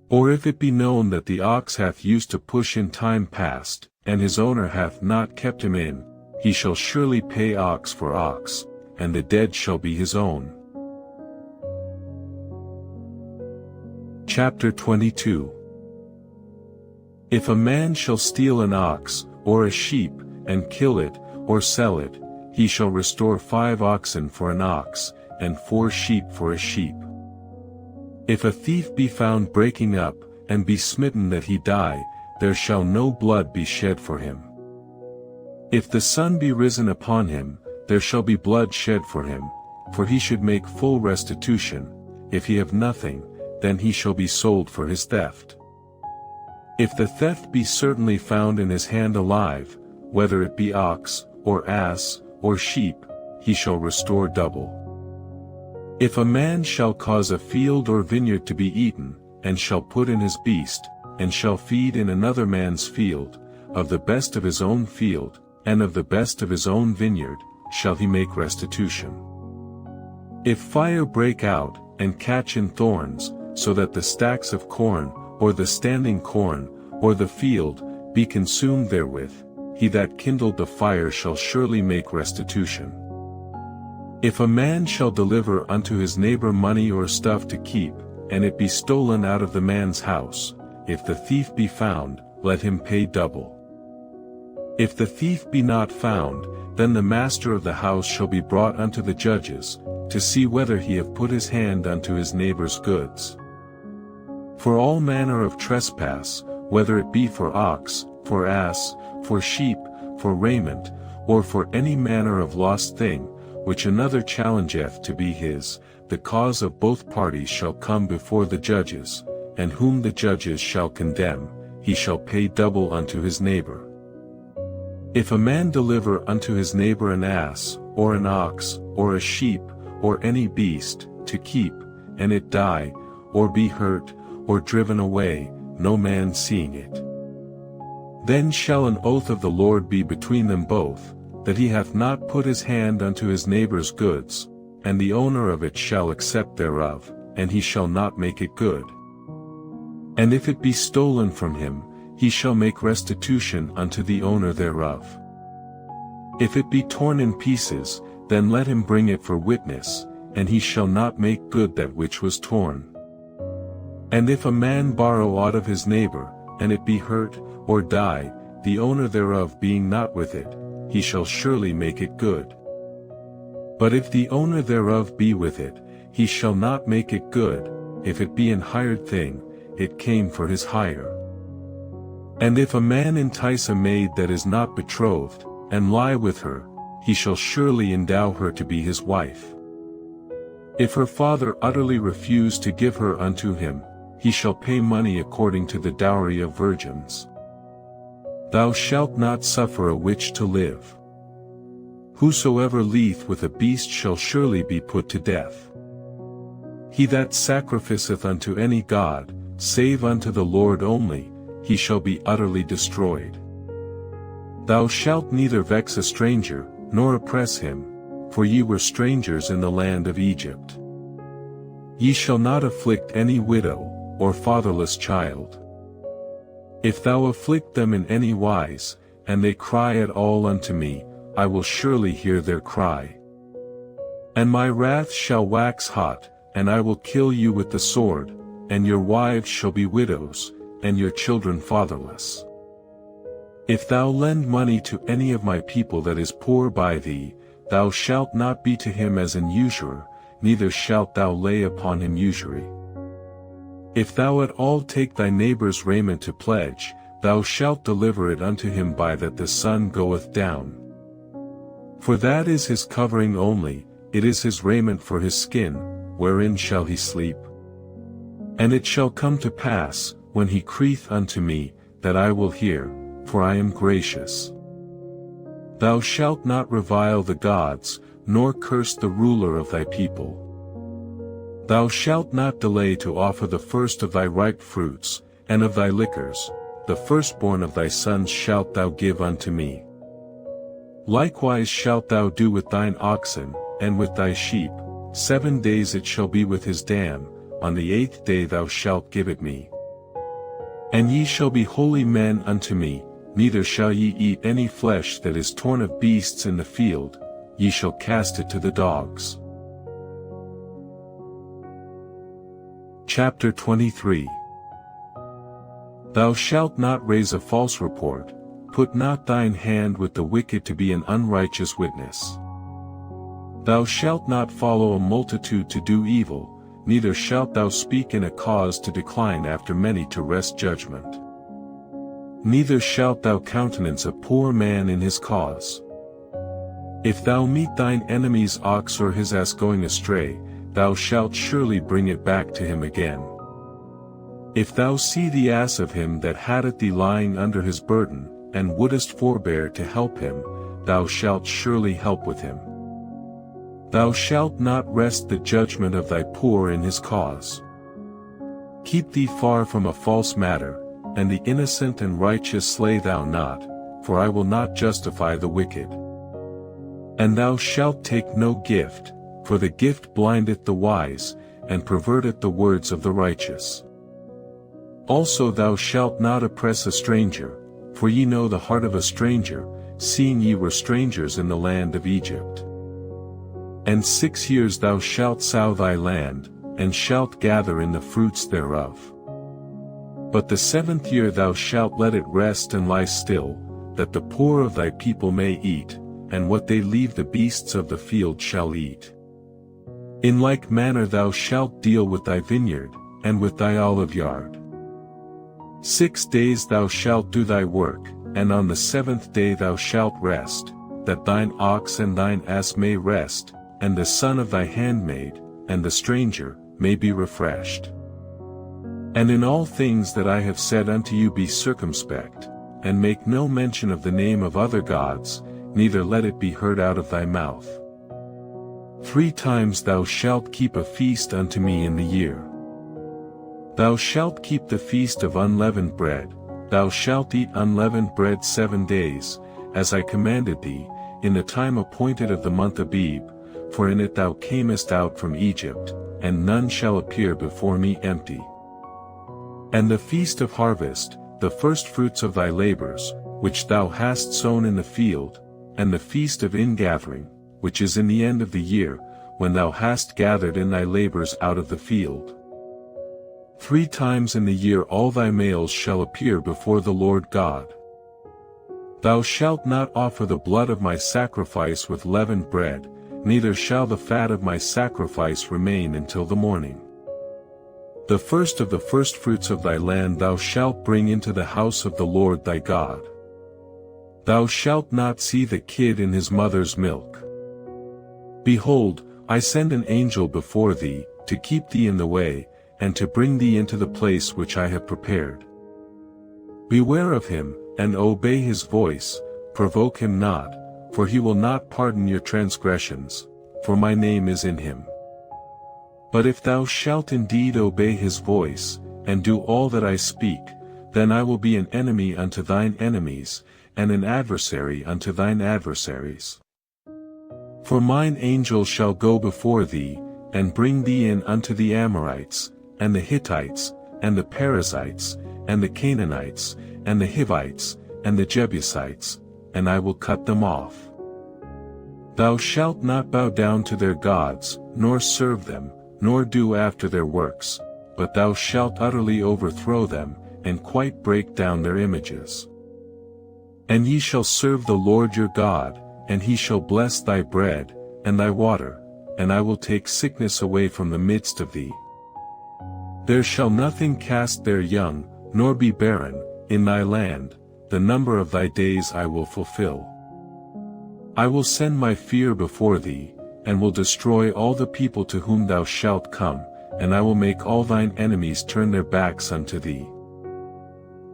Or if it be known that the ox hath used to push in time past, and his owner hath not kept him in, he shall surely pay ox for ox, and the dead shall be his own. Chapter 22. If a man shall steal an ox, or a sheep, and kill it, or sell it, he shall restore 5 oxen for an ox, and 4 sheep for a sheep. If a thief be found breaking up, and be smitten that he die, there shall no blood be shed for him. If the sun be risen upon him, there shall be blood shed for him, for he should make full restitution. If he have nothing, then he shall be sold for his theft. If the theft be certainly found in his hand alive, whether it be ox, or ass, or sheep, he shall restore double. If a man shall cause a field or vineyard to be eaten, and shall put in his beast, and shall feed in another man's field, of the best of his own field, and of the best of his own vineyard, shall he make restitution. If fire break out, and catch in thorns, so that the stacks of corn, or the standing corn, or the field, be consumed therewith, he that kindled the fire shall surely make restitution. If a man shall deliver unto his neighbor money or stuff to keep, and it be stolen out of the man's house, if the thief be found, let him pay double. If the thief be not found, then the master of the house shall be brought unto the judges, to see whether he have put his hand unto his neighbor's goods. For all manner of trespass, whether it be for ox, for ass, for sheep, for raiment, or for any manner of lost thing, which another challengeth to be his, the cause of both parties shall come before the judges, and whom the judges shall condemn, he shall pay double unto his neighbor. If a man deliver unto his neighbor an ass, or an ox, or a sheep, or any beast, to keep, and it die, or be hurt, or driven away, no man seeing it. Then shall an oath of the Lord be between them both, that he hath not put his hand unto his neighbor's goods, and the owner of it shall accept thereof, and he shall not make it good. And if it be stolen from him, he shall make restitution unto the owner thereof. If it be torn in pieces, then let him bring it for witness, and he shall not make good that which was torn. And if a man borrow aught of his neighbor, and it be hurt, or die, the owner thereof being not with it, he shall surely make it good. But if the owner thereof be with it, he shall not make it good, if it be an hired thing, it came for his hire. And if a man entice a maid that is not betrothed, and lie with her, he shall surely endow her to be his wife. If her father utterly refuse to give her unto him, he shall pay money according to the dowry of virgins. Thou shalt not suffer a witch to live. Whosoever lieth with a beast shall surely be put to death. He that sacrificeth unto any god, save unto the Lord only, he shall be utterly destroyed. Thou shalt neither vex a stranger, nor oppress him, for ye were strangers in the land of Egypt. Ye shall not afflict any widow, or fatherless child. If thou afflict them in any wise, and they cry at all unto me, I will surely hear their cry. And my wrath shall wax hot, and I will kill you with the sword, and your wives shall be widows, and your children fatherless. If thou lend money to any of my people that is poor by thee, thou shalt not be to him as an usurer, neither shalt thou lay upon him usury. If thou at all take thy neighbor's raiment to pledge, thou shalt deliver it unto him by that the sun goeth down. For that is his covering only, it is his raiment for his skin, wherein shall he sleep? And it shall come to pass, when he crieth unto me, that I will hear, for I am gracious. Thou shalt not revile the gods, nor curse the ruler of thy people. Thou shalt not delay to offer the first of thy ripe fruits, and of thy liquors, the firstborn of thy sons shalt thou give unto me. Likewise shalt thou do with thine oxen, and with thy sheep, 7 days it shall be with his dam, on the 8th day thou shalt give it me. And ye shall be holy men unto me, neither shall ye eat any flesh that is torn of beasts in the field, ye shall cast it to the dogs. Chapter 23. Thou shalt not raise a false report, put not thine hand with the wicked to be an unrighteous witness. Thou shalt not follow a multitude to do evil, neither shalt thou speak in a cause to decline after many to wrest judgment. Neither shalt thou countenance a poor man in his cause. If thou meet thine enemy's ox or his ass going astray, thou shalt surely bring it back to him again. If thou see the ass of him that hateth thee lying under his burden, and wouldest forbear to help him, thou shalt surely help with him. Thou shalt not wrest the judgment of thy poor in his cause. Keep thee far from a false matter, and the innocent and righteous slay thou not, for I will not justify the wicked. And thou shalt take no gift, for the gift blindeth the wise, and perverteth the words of the righteous. Also thou shalt not oppress a stranger, for ye know the heart of a stranger, seeing ye were strangers in the land of Egypt. And 6 years thou shalt sow thy land, and shalt gather in the fruits thereof. But the 7th year thou shalt let it rest and lie still, that the poor of thy people may eat, and what they leave the beasts of the field shall eat. In like manner thou shalt deal with thy vineyard, and with thy olive yard. 6 days thou shalt do thy work, and on the 7th day thou shalt rest, that thine ox and thine ass may rest, and the son of thy handmaid, and the stranger, may be refreshed. And in all things that I have said unto you be circumspect, and make no mention of the name of other gods, neither let it be heard out of thy mouth. 3 times thou shalt keep a feast unto me in the year. Thou shalt keep the feast of unleavened bread, thou shalt eat unleavened bread 7 days, as I commanded thee, in the time appointed of the month Abib, for in it thou camest out from Egypt, and none shall appear before me empty. And the feast of harvest, the firstfruits of thy labors, which thou hast sown in the field, and the feast of ingathering, which is in the end of the year, when thou hast gathered in thy labors out of the field. 3 times in the year all thy males shall appear before the Lord God. Thou shalt not offer the blood of my sacrifice with leavened bread, neither shall the fat of my sacrifice remain until the morning. The first of the firstfruits of thy land thou shalt bring into the house of the Lord thy God. Thou shalt not see the kid in his mother's milk. Behold, I send an angel before thee, to keep thee in the way, and to bring thee into the place which I have prepared. Beware of him, and obey his voice, provoke him not, for he will not pardon your transgressions, for my name is in him. But if thou shalt indeed obey his voice, and do all that I speak, then I will be an enemy unto thine enemies, and an adversary unto thine adversaries. For mine angel shall go before thee, and bring thee in unto the Amorites, and the Hittites, and the Perizzites, and the Canaanites, and the Hivites, and the Jebusites, and I will cut them off. Thou shalt not bow down to their gods, nor serve them, nor do after their works, but thou shalt utterly overthrow them, and quite break down their images. And ye shall serve the Lord your God, and he shall bless thy bread, and thy water, and I will take sickness away from the midst of thee. There shall nothing cast their young, nor be barren, in thy land, the number of thy days I will fulfill. I will send my fear before thee, and will destroy all the people to whom thou shalt come, and I will make all thine enemies turn their backs unto thee.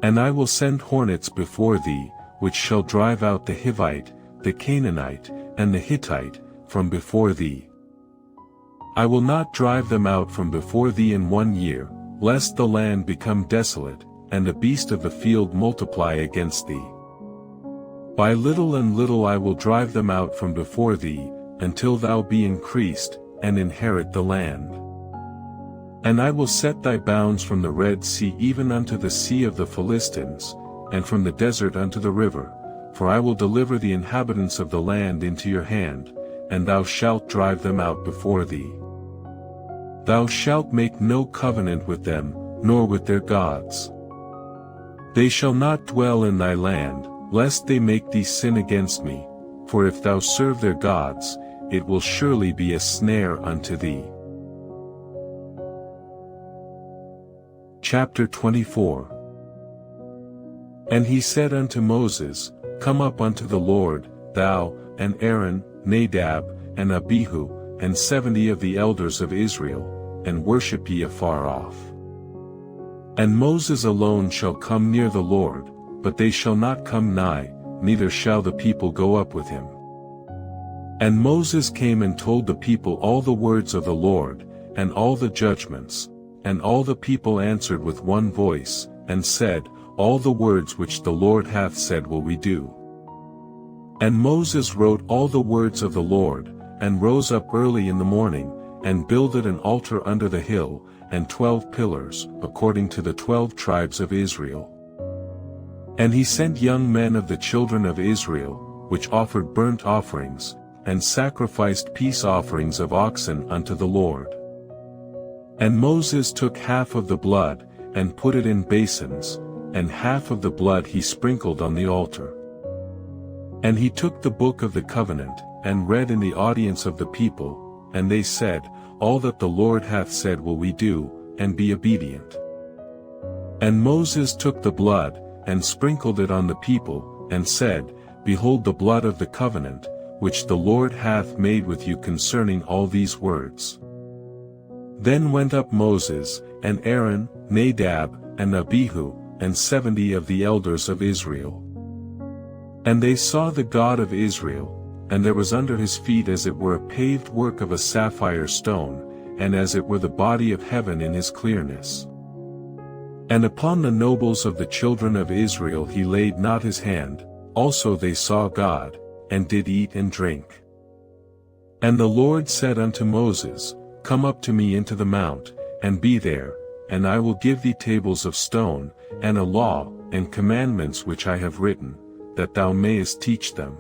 And I will send hornets before thee, which shall drive out the Hivite, the Canaanite, and the Hittite, from before thee. I will not drive them out from before thee in 1 year, lest the land become desolate, and the beast of the field multiply against thee. By little and little I will drive them out from before thee, until thou be increased, and inherit the land. And I will set thy bounds from the Red Sea even unto the sea of the Philistines, and from the desert unto the river, for I will deliver the inhabitants of the land into your hand, and thou shalt drive them out before thee. Thou shalt make no covenant with them, nor with their gods. They shall not dwell in thy land, lest they make thee sin against me, for if thou serve their gods, it will surely be a snare unto thee. Chapter 24. And he said unto Moses, Come up unto the Lord, thou, and Aaron, Nadab, and Abihu, and 70 of the elders of Israel, and worship ye afar off. And Moses alone shall come near the Lord, but they shall not come nigh, neither shall the people go up with him. And Moses came and told the people all the words of the Lord, and all the judgments, and all the people answered with one voice, and said, All the words which the Lord hath said will we do. And Moses wrote all the words of the Lord, and rose up early in the morning, and builded an altar under the hill, and 12 pillars, according to the 12 tribes of Israel. And he sent young men of the children of Israel, which offered burnt offerings, and sacrificed peace offerings of oxen unto the Lord. And Moses took half of the blood, and put it in basins, and half of the blood he sprinkled on the altar. And he took the book of the covenant, and read in the audience of the people, and they said, All that the Lord hath said will we do, and be obedient. And Moses took the blood, and sprinkled it on the people, and said, Behold the blood of the covenant, which the Lord hath made with you concerning all these words. Then went up Moses, and Aaron, Nadab, and Abihu, and 70 of the elders of Israel. And they saw the God of Israel, and there was under his feet as it were a paved work of a sapphire stone, and as it were the body of heaven in his clearness. And upon the nobles of the children of Israel he laid not his hand, also they saw God, and did eat and drink. And the Lord said unto Moses, Come up to me into the mount, and be there, and I will give thee tables of stone, and a law, and commandments which I have written, that thou mayest teach them.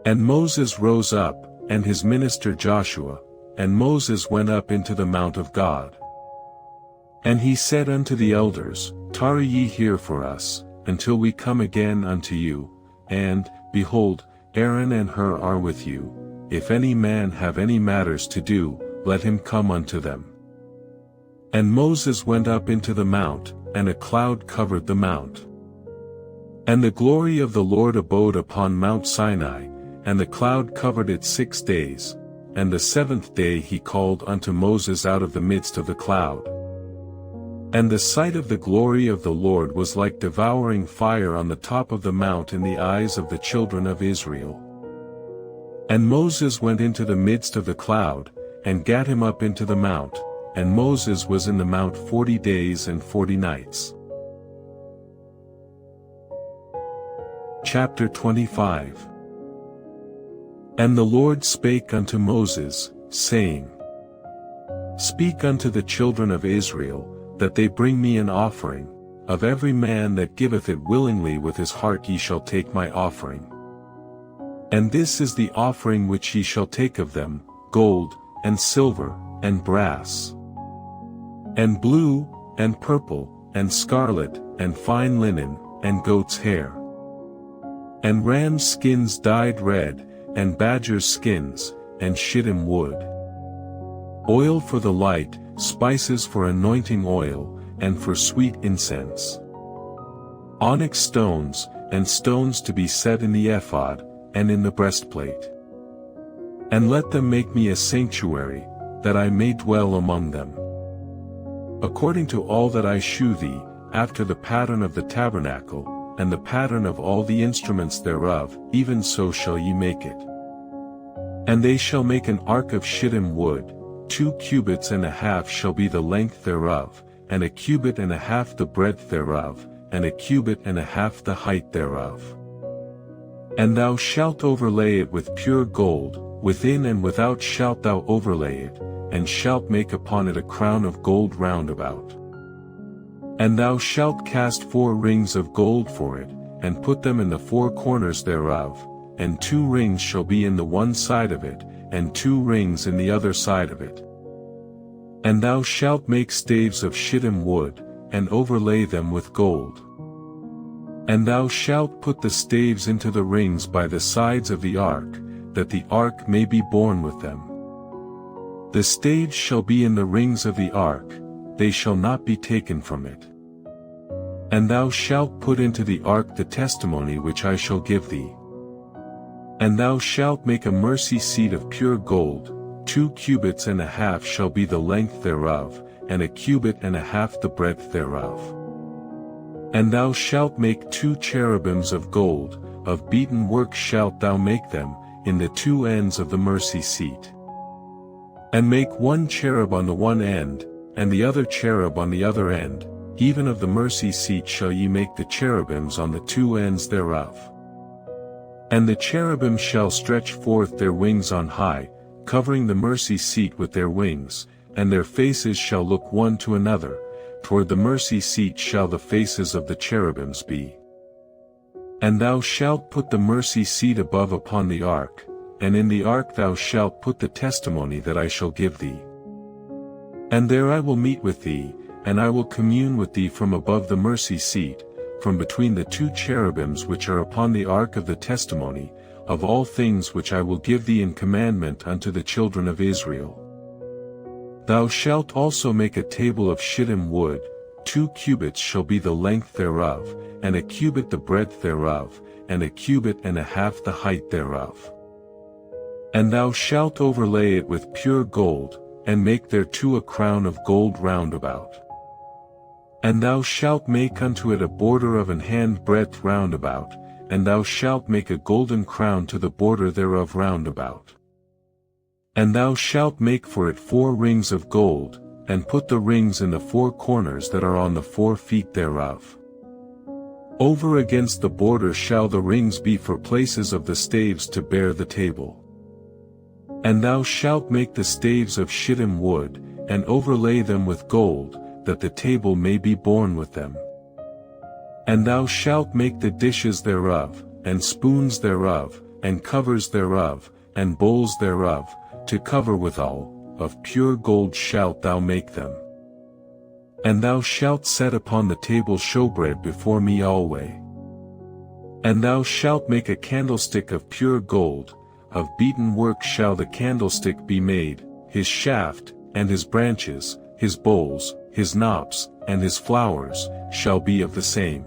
And Moses rose up, and his minister Joshua, and Moses went up into the mount of God. And he said unto the elders, Tarry ye here for us, until we come again unto you, and, behold, Aaron and Hur are with you. If any man have any matters to do, let him come unto them. And Moses went up into the mount, and a cloud covered the mount. And the glory of the Lord abode upon Mount Sinai, and the cloud covered it 6 days, and the 7th day he called unto Moses out of the midst of the cloud. And the sight of the glory of the Lord was like devouring fire on the top of the mount in the eyes of the children of Israel. And Moses went into the midst of the cloud, and gat him up into the mount, and Moses was in the mount 40 days and 40 nights. Chapter 25. And the Lord spake unto Moses, saying, Speak unto the children of Israel, that they bring me an offering. Of every man that giveth it willingly with his heart ye shall take my offering. And this is the offering which ye shall take of them, gold, and silver, and brass, and blue, and purple, and scarlet, and fine linen, and goat's hair, and ram's skins dyed red, and badger's skins, and shittim wood, oil for the light, spices for anointing oil, and for sweet incense, onyx stones, and stones to be set in the ephod, and in the breastplate. And let them make me a sanctuary, that I may dwell among them. According to all that I shew thee, after the pattern of the tabernacle, and the pattern of all the instruments thereof, even so shall ye make it. And they shall make an ark of shittim wood, 2 cubits and a half shall be the length thereof, and 1 cubit and a half the breadth thereof, and 1 cubit and a half the height thereof. And thou shalt overlay it with pure gold, within and without shalt thou overlay it, and shalt make upon it a crown of gold round about. And thou shalt cast 4 rings of gold for it, and put them in the 4 corners thereof, and 2 rings shall be in the one side of it, and 2 rings in the other side of it. And thou shalt make staves of shittim wood, and overlay them with gold. And thou shalt put the staves into the rings by the sides of the ark, that the ark may be borne with them. The staves shall be in the rings of the ark, they shall not be taken from it. And thou shalt put into the ark the testimony which I shall give thee. And thou shalt make a mercy seat of pure gold, 2 cubits and a half shall be the length thereof, and 1 cubit and a half the breadth thereof. And thou shalt make 2 cherubims of gold, of beaten work shalt thou make them, in the 2 ends of the mercy seat. And make 1 cherub on the one end, and the other cherub on the other end, even of the mercy seat shall ye make the cherubims on the 2 ends thereof. And the cherubim shall stretch forth their wings on high, covering the mercy seat with their wings, and their faces shall look one to another, toward the mercy seat shall the faces of the cherubims be. And thou shalt put the mercy seat above upon the ark, and in the ark thou shalt put the testimony that I shall give thee. And there I will meet with thee, and I will commune with thee from above the mercy seat, from between the 2 cherubims which are upon the ark of the testimony, of all things which I will give thee in commandment unto the children of Israel. Thou shalt also make a table of shittim wood, 2 cubits shall be the length thereof, and 1 cubit the breadth thereof, and 1 cubit and a half the height thereof. And thou shalt overlay it with pure gold, and make thereto a crown of gold round about. And thou shalt make unto it a border of an hand breadth round about, and thou shalt make a golden crown to the border thereof round about. And thou shalt make for it 4 rings of gold, and put the rings in the 4 corners that are on the 4 feet thereof. Over against the border shall the rings be for places of the staves to bear the table. And thou shalt make the staves of shittim wood, and overlay them with gold, that the table may be borne with them. And thou shalt make the dishes thereof, and spoons thereof, and covers thereof, and bowls thereof, to cover withal, of pure gold shalt thou make them. And thou shalt set upon the table showbread before me alway. And thou shalt make a candlestick of pure gold, of beaten work shall the candlestick be made, his shaft, and his branches, his bowls, his knops, and his flowers, shall be of the same.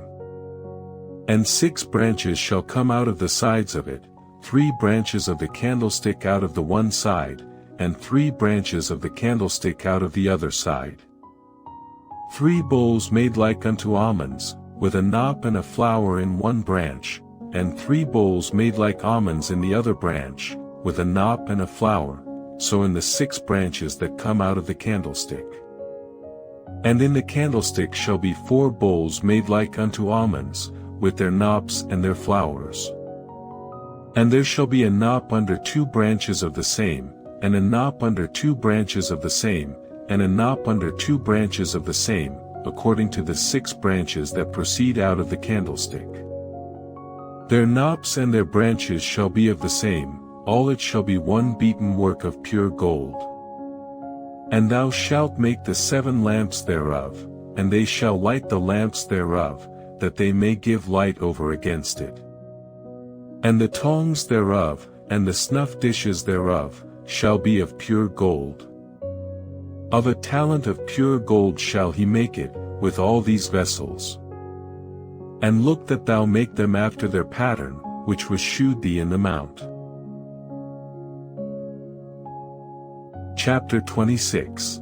And 6 branches shall come out of the sides of it, 3 branches of the candlestick out of the one side, and 3 branches of the candlestick out of the other side. 3 bowls made like unto almonds, with a knop and a flower in one branch, and 3 bowls made like almonds in the other branch, with a knop and a flower, so in the 6 branches that come out of the candlestick. And in the candlestick shall be 4 bowls made like unto almonds, with their knops and their flowers. And there shall be a knop under 2 branches of the same, and a knop under 2 branches of the same, and a knop under 2 branches of the same, according to the 6 branches that proceed out of the candlestick. Their knops and their branches shall be of the same, all it shall be one beaten work of pure gold. And thou shalt make the 7 lamps thereof, and they shall light the lamps thereof, that they may give light over against it. And the tongs thereof, and the snuff dishes thereof, shall be of pure gold. Of a talent of pure gold shall he make it, with all these vessels. And look that thou make them after their pattern, which was shewed thee in the mount. Chapter 26.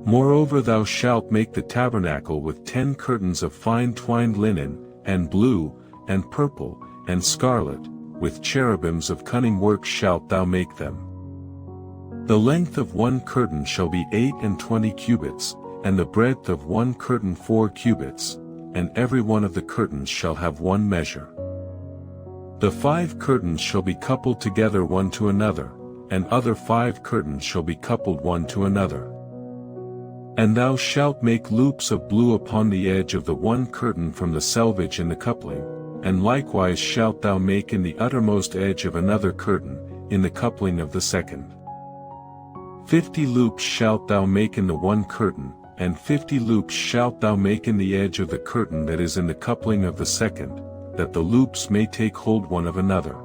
Moreover thou shalt make the tabernacle with 10 curtains of fine twined linen, and blue, and purple, and scarlet, with cherubims of cunning work shalt thou make them. The length of one curtain shall be 28 cubits, and the breadth of one curtain 4 cubits, and every one of the curtains shall have one measure. The 5 curtains shall be coupled together one to another, and other 5 curtains shall be coupled one to another. And thou shalt make loops of blue upon the edge of the one curtain from the selvage in the coupling, and likewise shalt thou make in the uttermost edge of another curtain, in the coupling of the second. 50 loops shalt thou make in the one curtain, and 50 loops shalt thou make in the edge of the curtain that is in the coupling of the second, that the loops may take hold one of another.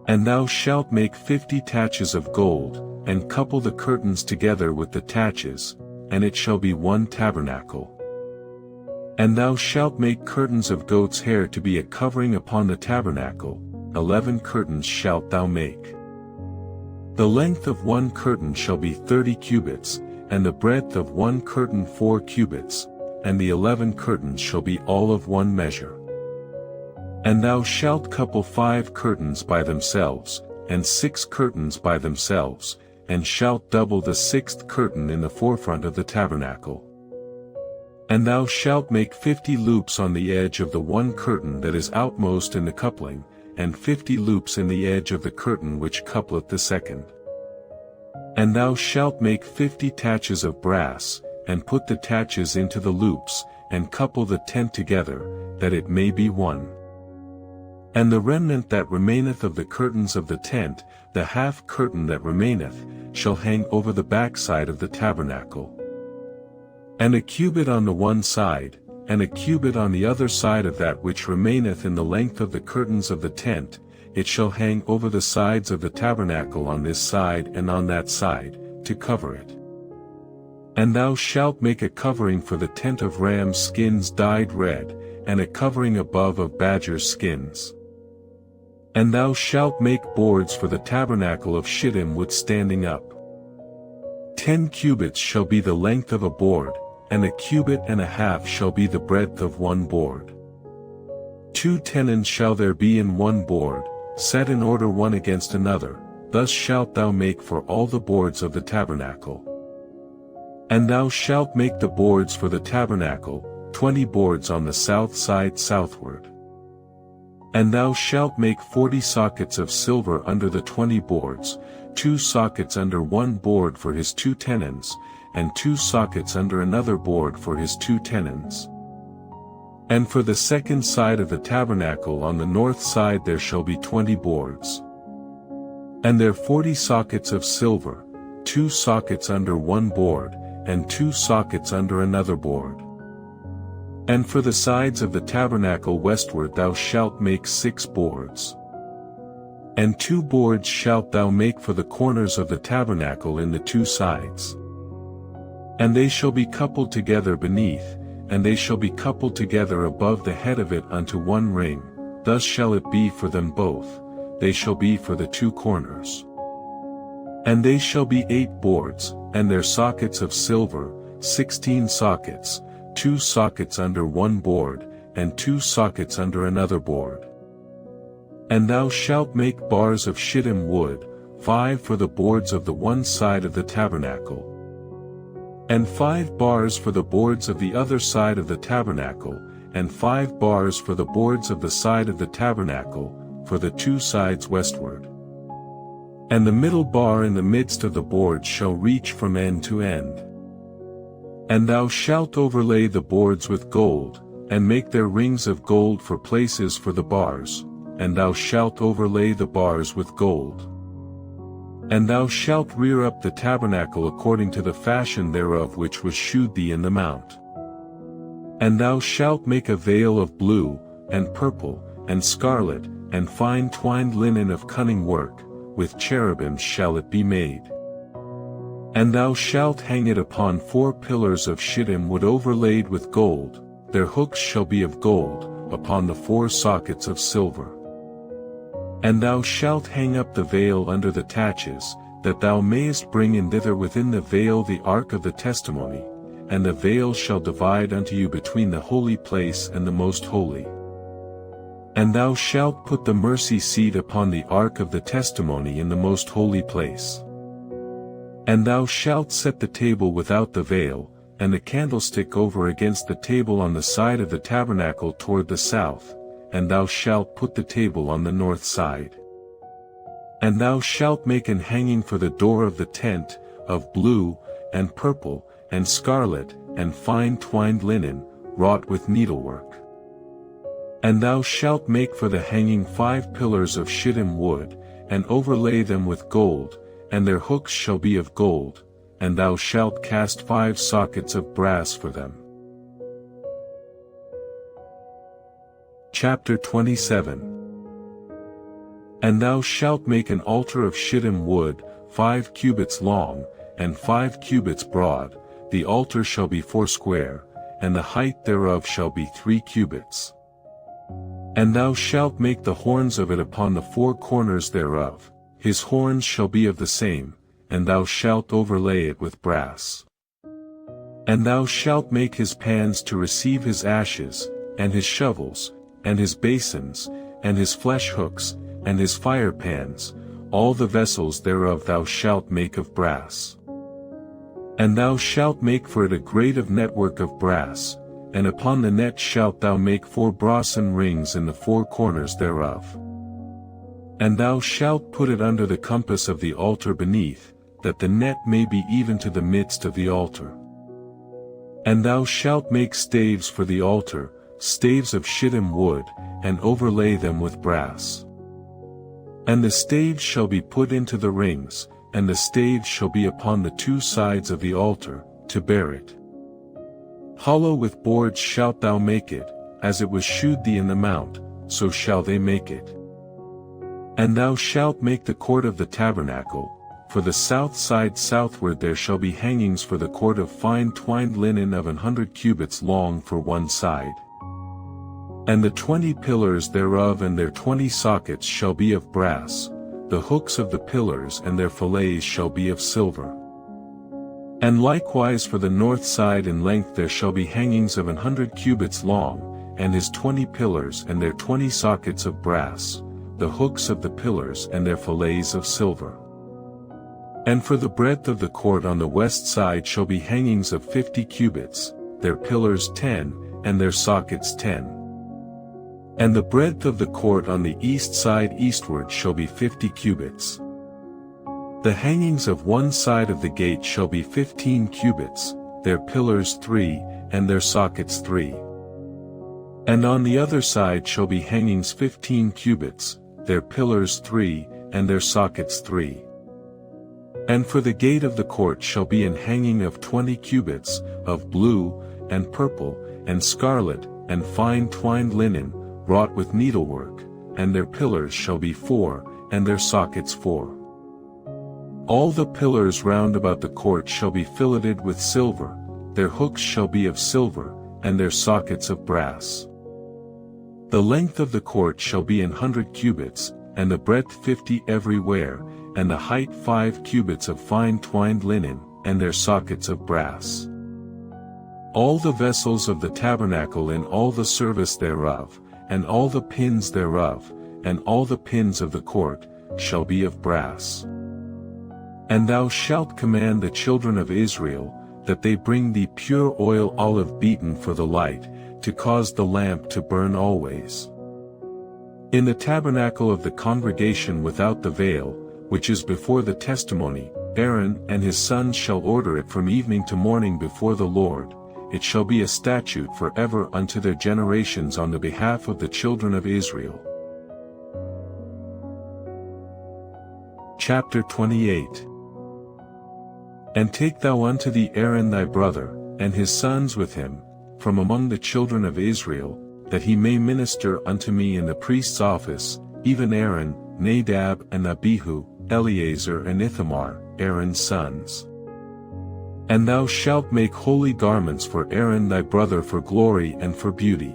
And thou shalt make 50 taches of gold, and couple the curtains together with the taches, and it shall be one tabernacle. And thou shalt make curtains of goat's hair to be a covering upon the tabernacle, 11 curtains shalt thou make. The length of one curtain shall be 30 cubits, and the breadth of one curtain 4 cubits, and the 11 curtains shall be all of one measure. And thou shalt couple 5 curtains by themselves, and 6 curtains by themselves, and shalt double the 6th curtain in the forefront of the tabernacle. And thou shalt make 50 loops on the edge of the one curtain that is outmost in the coupling, and 50 loops in the edge of the curtain which coupleth the second. And thou shalt make 50 taches of brass, and put the taches into the loops, and couple the tent together, that it may be one. And the remnant that remaineth of the curtains of the tent, the half curtain that remaineth, shall hang over the backside of the tabernacle. And a cubit on the one side, and a cubit on the other side of that which remaineth in the length of the curtains of the tent, it shall hang over the sides of the tabernacle on this side and on that side, to cover it. And thou shalt make a covering for the tent of rams' skins dyed red, and a covering above of badgers' skins. And thou shalt make boards for the tabernacle of shittim wood standing up. 10 cubits shall be the length of a board, and a cubit and a half shall be the breadth of one board. 2 tenons shall there be in one board, set in order one against another, thus shalt thou make for all the boards of the tabernacle. And thou shalt make the boards for the tabernacle, 20 boards on the south side southward. And thou shalt make 40 sockets of silver under the 20 boards, 2 sockets under one board for his 2 tenons, and 2 sockets under another board for his 2 tenons. And for the second side of the tabernacle on the north side there shall be 20 boards. And there 40 sockets of silver, 2 sockets under one board, and 2 sockets under another board. And for the sides of the tabernacle westward thou shalt make 6 boards. And 2 boards shalt thou make for the corners of the tabernacle in the 2 sides. And they shall be coupled together beneath, and they shall be coupled together above the head of it unto one ring, thus shall it be for them both, they shall be for the 2 corners. And they shall be 8 boards, and their sockets of silver, 16 sockets, 2 sockets under one board, and 2 sockets under another board. And thou shalt make bars of shittim wood, 5 for the boards of the one side of the tabernacle, and 5 bars for the boards of the other side of the tabernacle, and 5 bars for the boards of the side of the tabernacle, for the 2 sides westward. And the middle bar in the midst of the board shall reach from end to end. And thou shalt overlay the boards with gold, and make their rings of gold for places for the bars, and thou shalt overlay the bars with gold. And thou shalt rear up the tabernacle according to the fashion thereof which was shewed thee in the mount. And thou shalt make a veil of blue, and purple, and scarlet, and fine twined linen of cunning work, with cherubims shall it be made. And thou shalt hang it upon 4 pillars of shittim wood overlaid with gold, their hooks shall be of gold, upon the 4 sockets of silver. And thou shalt hang up the veil under the taches, that thou mayest bring in thither within the veil the ark of the testimony, and the veil shall divide unto you between the holy place and the most holy. And thou shalt put the mercy seat upon the ark of the testimony in the most holy place. And thou shalt set the table without the veil, and the candlestick over against the table on the side of the tabernacle toward the south, and thou shalt put the table on the north side. And thou shalt make an hanging for the door of the tent, of blue, and purple, and scarlet, and fine twined linen, wrought with needlework. And thou shalt make for the hanging 5 pillars of shittim wood, and overlay them with gold, and their hooks shall be of gold, and thou shalt cast 5 sockets of brass for them. Chapter 27. And thou shalt make an altar of shittim wood, 5 cubits long, and 5 cubits broad, the altar shall be 4 square, and the height thereof shall be 3 cubits. And thou shalt make the horns of it upon the 4 corners thereof, his horns shall be of the same, and thou shalt overlay it with brass. And thou shalt make his pans to receive his ashes, and his shovels, and his basins, and his flesh hooks, and his fire pans, all the vessels thereof thou shalt make of brass. And thou shalt make for it a grate of network of brass, and upon the net shalt thou make 4 brasen rings in the 4 corners thereof. And thou shalt put it under the compass of the altar beneath, that the net may be even to the midst of the altar. And thou shalt make staves for the altar, staves of shittim wood, and overlay them with brass. And the staves shall be put into the rings, and the staves shall be upon the 2 sides of the altar, to bear it. Hollow with boards shalt thou make it, as it was shewed thee in the mount, so shall they make it. And thou shalt make the court of the tabernacle, for the south side southward there shall be hangings for the court of fine twined linen of 100 cubits long for one side. And the 20 pillars thereof and their 20 sockets shall be of brass, the hooks of the pillars and their fillets shall be of silver. And likewise for the north side in length there shall be hangings of 100 cubits long, and his 20 pillars and their 20 sockets of brass, the hooks of the pillars and their fillets of silver. And for the breadth of the court on the west side shall be hangings of 50 cubits, their pillars 10, and their sockets 10. And the breadth of the court on the east side eastward shall be 50 cubits. The hangings of one side of the gate shall be 15 cubits, their pillars 3, and their sockets 3. And on the other side shall be hangings 15 cubits, their pillars 3, and their sockets 3. And for the gate of the court shall be an hanging of 20 cubits, of blue, and purple, and scarlet, and fine twined linen, wrought with needlework, and their pillars shall be 4, and their sockets 4. All the pillars round about the court shall be filleted with silver, their hooks shall be of silver, and their sockets of brass. The length of the court shall be 100 cubits, and the breadth 50 everywhere, and the height 5 cubits of fine twined linen, and their sockets of brass. All the vessels of the tabernacle in all the service thereof, and all the pins thereof, and all the pins of the court, shall be of brass. And thou shalt command the children of Israel, that they bring thee pure oil olive beaten for the light, to cause the lamp to burn always. In the tabernacle of the congregation without the veil, which is before the testimony, Aaron and his sons shall order it from evening to morning before the Lord. It shall be a statute forever unto their generations on the behalf of the children of Israel. Chapter 28. And take thou unto thee Aaron thy brother, and his sons with him, from among the children of Israel, that he may minister unto me in the priest's office, even Aaron, Nadab and Abihu, Eleazar and Ithamar, Aaron's sons. And thou shalt make holy garments for Aaron thy brother for glory and for beauty.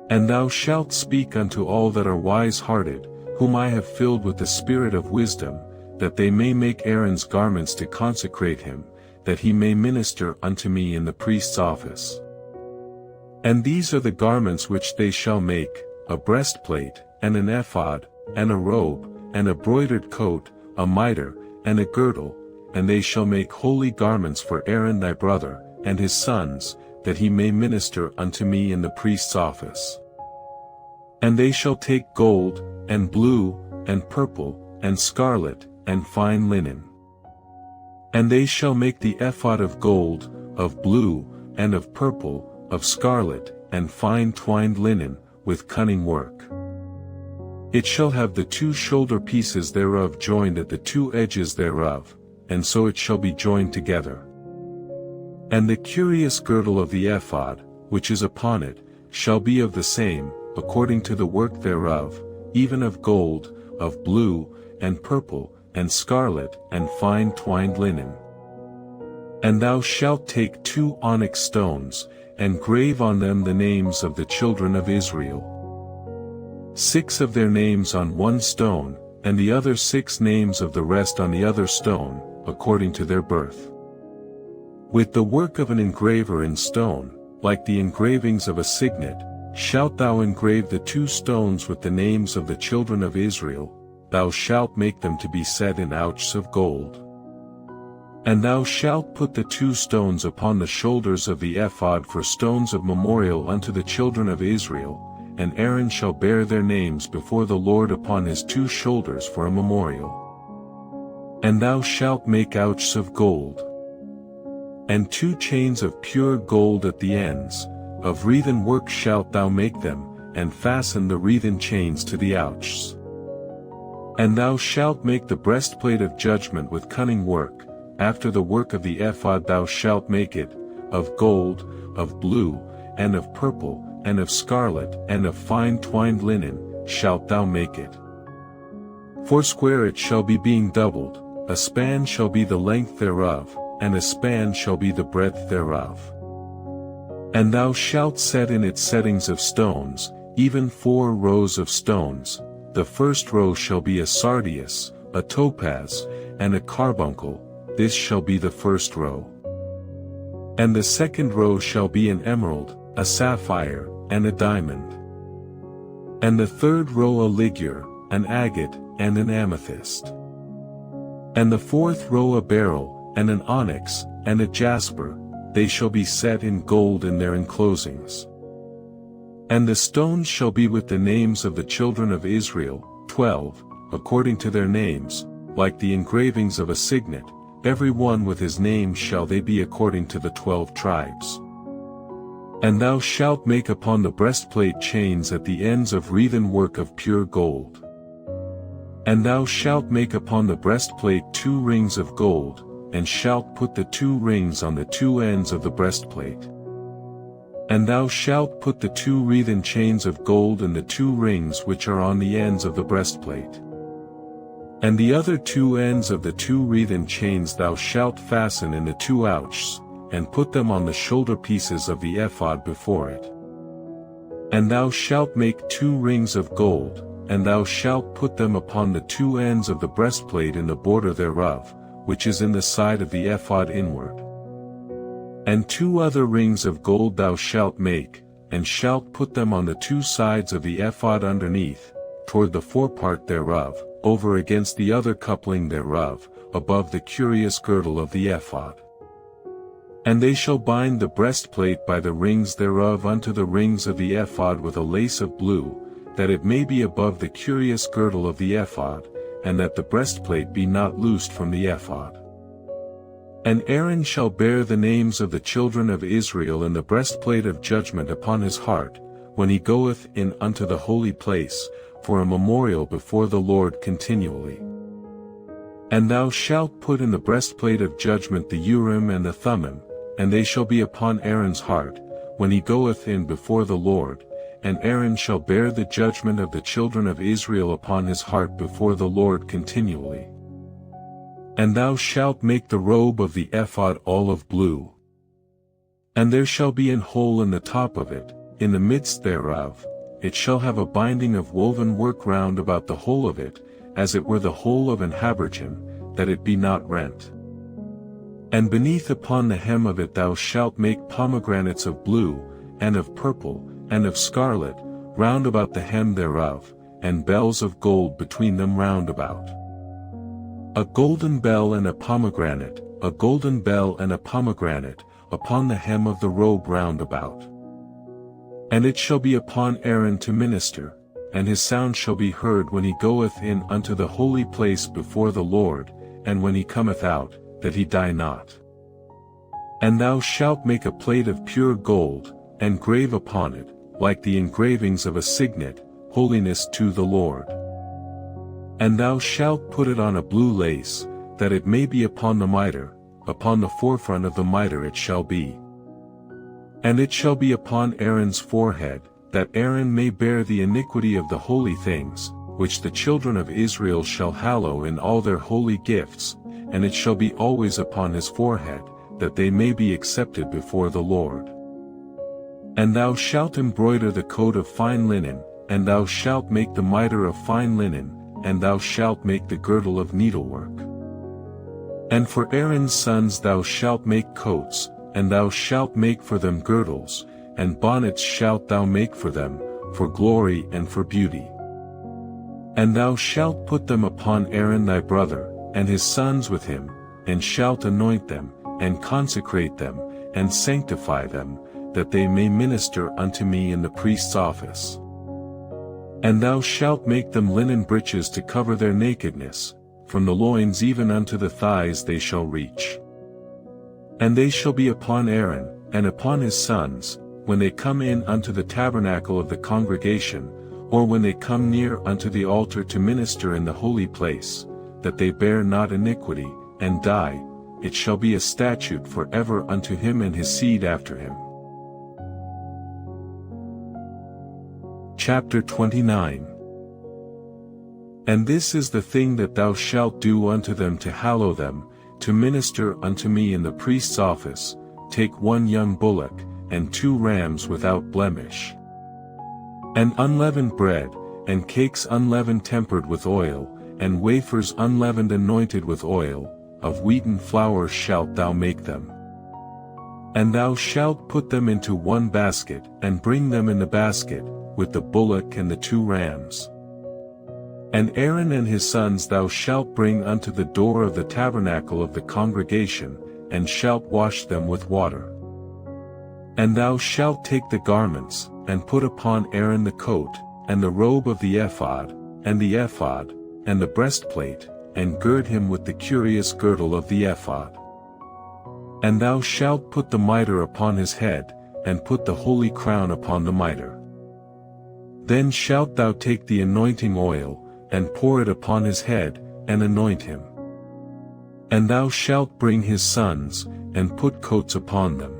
And thou shalt speak unto all that are wise-hearted, whom I have filled with the spirit of wisdom, that they may make Aaron's garments to consecrate him, that he may minister unto me in the priest's office. And these are the garments which they shall make, a breastplate, and an ephod, and a robe, and a broidered coat, a mitre, and a girdle, and they shall make holy garments for Aaron thy brother, and his sons, that he may minister unto me in the priest's office. And they shall take gold, and blue, and purple, and scarlet, and fine linen. And they shall make the ephod of gold, of blue, and of purple, of scarlet, and fine twined linen, with cunning work. It shall have the 2 shoulder pieces thereof joined at the 2 edges thereof, and so it shall be joined together. And the curious girdle of the ephod, which is upon it, shall be of the same, according to the work thereof, even of gold, of blue, and purple, and scarlet, and fine twined linen. And thou shalt take 2 onyx stones, and grave on them the names of the children of Israel. 6 of their names on one stone, and the other 6 names of the rest on the other stone, according to their birth. With the work of an engraver in stone, like the engravings of a signet, shalt thou engrave the 2 stones with the names of the children of Israel. Thou shalt make them to be set in ouches of gold. And thou shalt put the 2 stones upon the shoulders of the ephod for stones of memorial unto the children of Israel, and Aaron shall bear their names before the Lord upon his 2 shoulders for a memorial. And thou shalt make ouches of gold. And 2 chains of pure gold at the ends, of wreathen work shalt thou make them, and fasten the wreathen chains to the ouches. And thou shalt make the breastplate of judgment with cunning work, after the work of the ephod thou shalt make it, of gold, of blue, and of purple, and of scarlet, and of fine twined linen, shalt thou make it. 4 it shall be being doubled, a span shall be the length thereof, and a span shall be the breadth thereof. And thou shalt set in its settings of stones, even 4 rows of stones. The first row shall be a sardius, a topaz, and a carbuncle, this shall be the first row. And the second row shall be an emerald, a sapphire, and a diamond. And the third row a ligure, an agate, and an amethyst. And the fourth row a beryl, and an onyx, and a jasper, they shall be set in gold in their enclosings. And the stones shall be with the names of the children of Israel, 12, according to their names, like the engravings of a signet, every one with his name shall they be according to the 12 tribes. And thou shalt make upon the breastplate chains at the ends of wreathen work of pure gold. And thou shalt make upon the breastplate 2 rings of gold, and shalt put the 2 rings on the 2 ends of the breastplate. And thou shalt put the 2 wreathen chains of gold in the 2 rings which are on the ends of the breastplate. And the other 2 ends of the 2 wreathen chains thou shalt fasten in the 2 ouches, and put them on the shoulder pieces of the ephod before it. And thou shalt make 2 rings of gold, and thou shalt put them upon the 2 ends of the breastplate in the border thereof, which is in the side of the ephod inward. And 2 other rings of gold thou shalt make, and shalt put them on the 2 sides of the ephod underneath, toward the forepart thereof, over against the other coupling thereof, above the curious girdle of the ephod. And they shall bind the breastplate by the rings thereof unto the rings of the ephod with a lace of blue, that it may be above the curious girdle of the ephod, and that the breastplate be not loosed from the ephod. And Aaron shall bear the names of the children of Israel in the breastplate of judgment upon his heart, when he goeth in unto the holy place, for a memorial before the Lord continually. And thou shalt put in the breastplate of judgment the Urim and the Thummim, and they shall be upon Aaron's heart, when he goeth in before the Lord, and Aaron shall bear the judgment of the children of Israel upon his heart before the Lord continually. And thou shalt make the robe of the ephod olive blue. And there shall be an hole in the top of it, in the midst thereof, it shall have a binding of woven work round about the whole of it, as it were the whole of an habergeon, that it be not rent. And beneath upon the hem of it thou shalt make pomegranates of blue, and of purple, and of scarlet, round about the hem thereof, and bells of gold between them round about. A golden bell and a pomegranate, a golden bell and a pomegranate, upon the hem of the robe round about. And it shall be upon Aaron to minister, and his sound shall be heard when he goeth in unto the holy place before the Lord, and when he cometh out, that he die not. And thou shalt make a plate of pure gold, and grave upon it, like the engravings of a signet, holiness to the Lord. And thou shalt put it on a blue lace, that it may be upon the mitre, upon the forefront of the mitre it shall be. And it shall be upon Aaron's forehead, that Aaron may bear the iniquity of the holy things, which the children of Israel shall hallow in all their holy gifts, and it shall be always upon his forehead, that they may be accepted before the Lord. And thou shalt embroider the coat of fine linen, and thou shalt make the mitre of fine linen, and thou shalt make the girdle of needlework. And for Aaron's sons thou shalt make coats, and thou shalt make for them girdles, and bonnets shalt thou make for them, for glory and for beauty. And thou shalt put them upon Aaron thy brother, and his sons with him, and shalt anoint them, and consecrate them, and sanctify them, that they may minister unto me in the priest's office. And thou shalt make them linen breeches to cover their nakedness, from the loins even unto the thighs they shall reach. And they shall be upon Aaron, and upon his sons, when they come in unto the tabernacle of the congregation, or when they come near unto the altar to minister in the holy place, that they bear not iniquity, and die, it shall be a statute for ever unto him and his seed after him. Chapter 29. And this is the thing that thou shalt do unto them to hallow them, to minister unto me in the priest's office, take 1 young bullock, and 2 rams without blemish. And unleavened bread, and cakes unleavened tempered with oil, and wafers unleavened anointed with oil, of wheaten flour shalt thou make them. And thou shalt put them into one basket, and bring them in the basket, with the bullock and the 2 rams. And Aaron and his sons thou shalt bring unto the door of the tabernacle of the congregation, and shalt wash them with water. And thou shalt take the garments, and put upon Aaron the coat, and the robe of the ephod, and the breastplate, and gird him with the curious girdle of the ephod. And thou shalt put the mitre upon his head, and put the holy crown upon the mitre. Then shalt thou take the anointing oil, and pour it upon his head, and anoint him. And thou shalt bring his sons, and put coats upon them.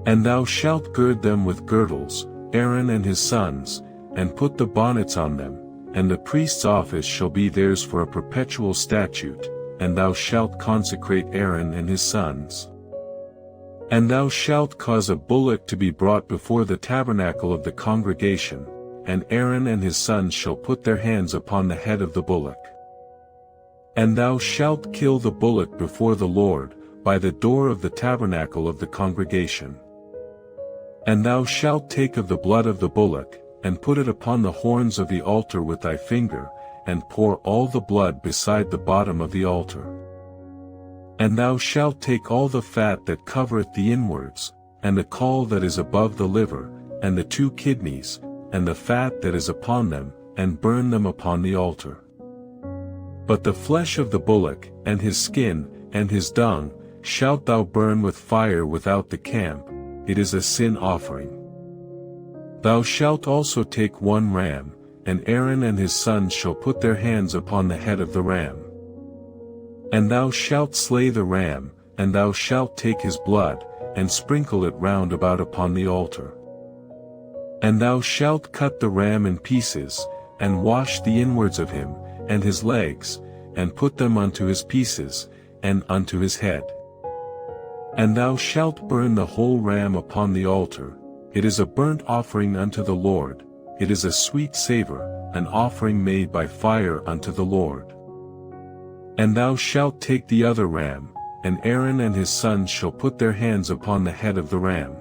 And thou shalt gird them with girdles, Aaron and his sons, and put the bonnets on them, and the priest's office shall be theirs for a perpetual statute, and thou shalt consecrate Aaron and his sons. And thou shalt cause a bullock to be brought before the tabernacle of the congregation, and Aaron and his sons shall put their hands upon the head of the bullock. And thou shalt kill the bullock before the Lord, by the door of the tabernacle of the congregation. And thou shalt take of the blood of the bullock, and put it upon the horns of the altar with thy finger, and pour all the blood beside the bottom of the altar. And thou shalt take all the fat that covereth the inwards, and the caul that is above the liver, and the 2 kidneys, and the fat that is upon them, and burn them upon the altar. But the flesh of the bullock, and his skin, and his dung, shalt thou burn with fire without the camp, it is a sin offering. Thou shalt also take 1 ram, and Aaron and his sons shall put their hands upon the head of the ram. And thou shalt slay the ram, and thou shalt take his blood, and sprinkle it round about upon the altar. And thou shalt cut the ram in pieces, and wash the inwards of him, and his legs, and put them unto his pieces, and unto his head. And thou shalt burn the whole ram upon the altar, it is a burnt offering unto the Lord, it is a sweet savor, an offering made by fire unto the Lord. And thou shalt take the other ram, and Aaron and his sons shall put their hands upon the head of the ram.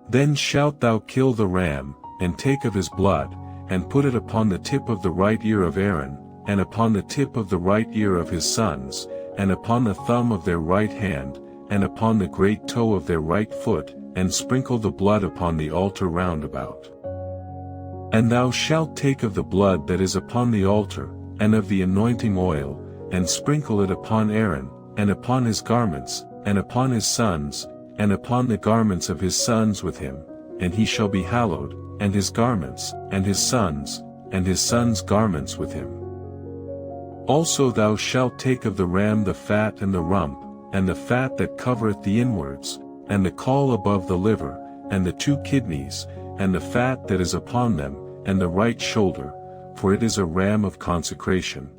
Then shalt thou kill the ram, and take of his blood, and put it upon the tip of the right ear of Aaron, and upon the tip of the right ear of his sons, and upon the thumb of their right hand, and upon the great toe of their right foot, and sprinkle the blood upon the altar round about. And thou shalt take of the blood that is upon the altar, and of the anointing oil, and sprinkle it upon Aaron, and upon his garments, and upon his sons, and upon the garments of his sons with him, and he shall be hallowed, and his garments, and his sons' garments with him. Also thou shalt take of the ram the fat and the rump, and the fat that covereth the inwards, and the caul above the liver, and the 2 kidneys, and the fat that is upon them, and the right shoulder, for it is a ram of consecration.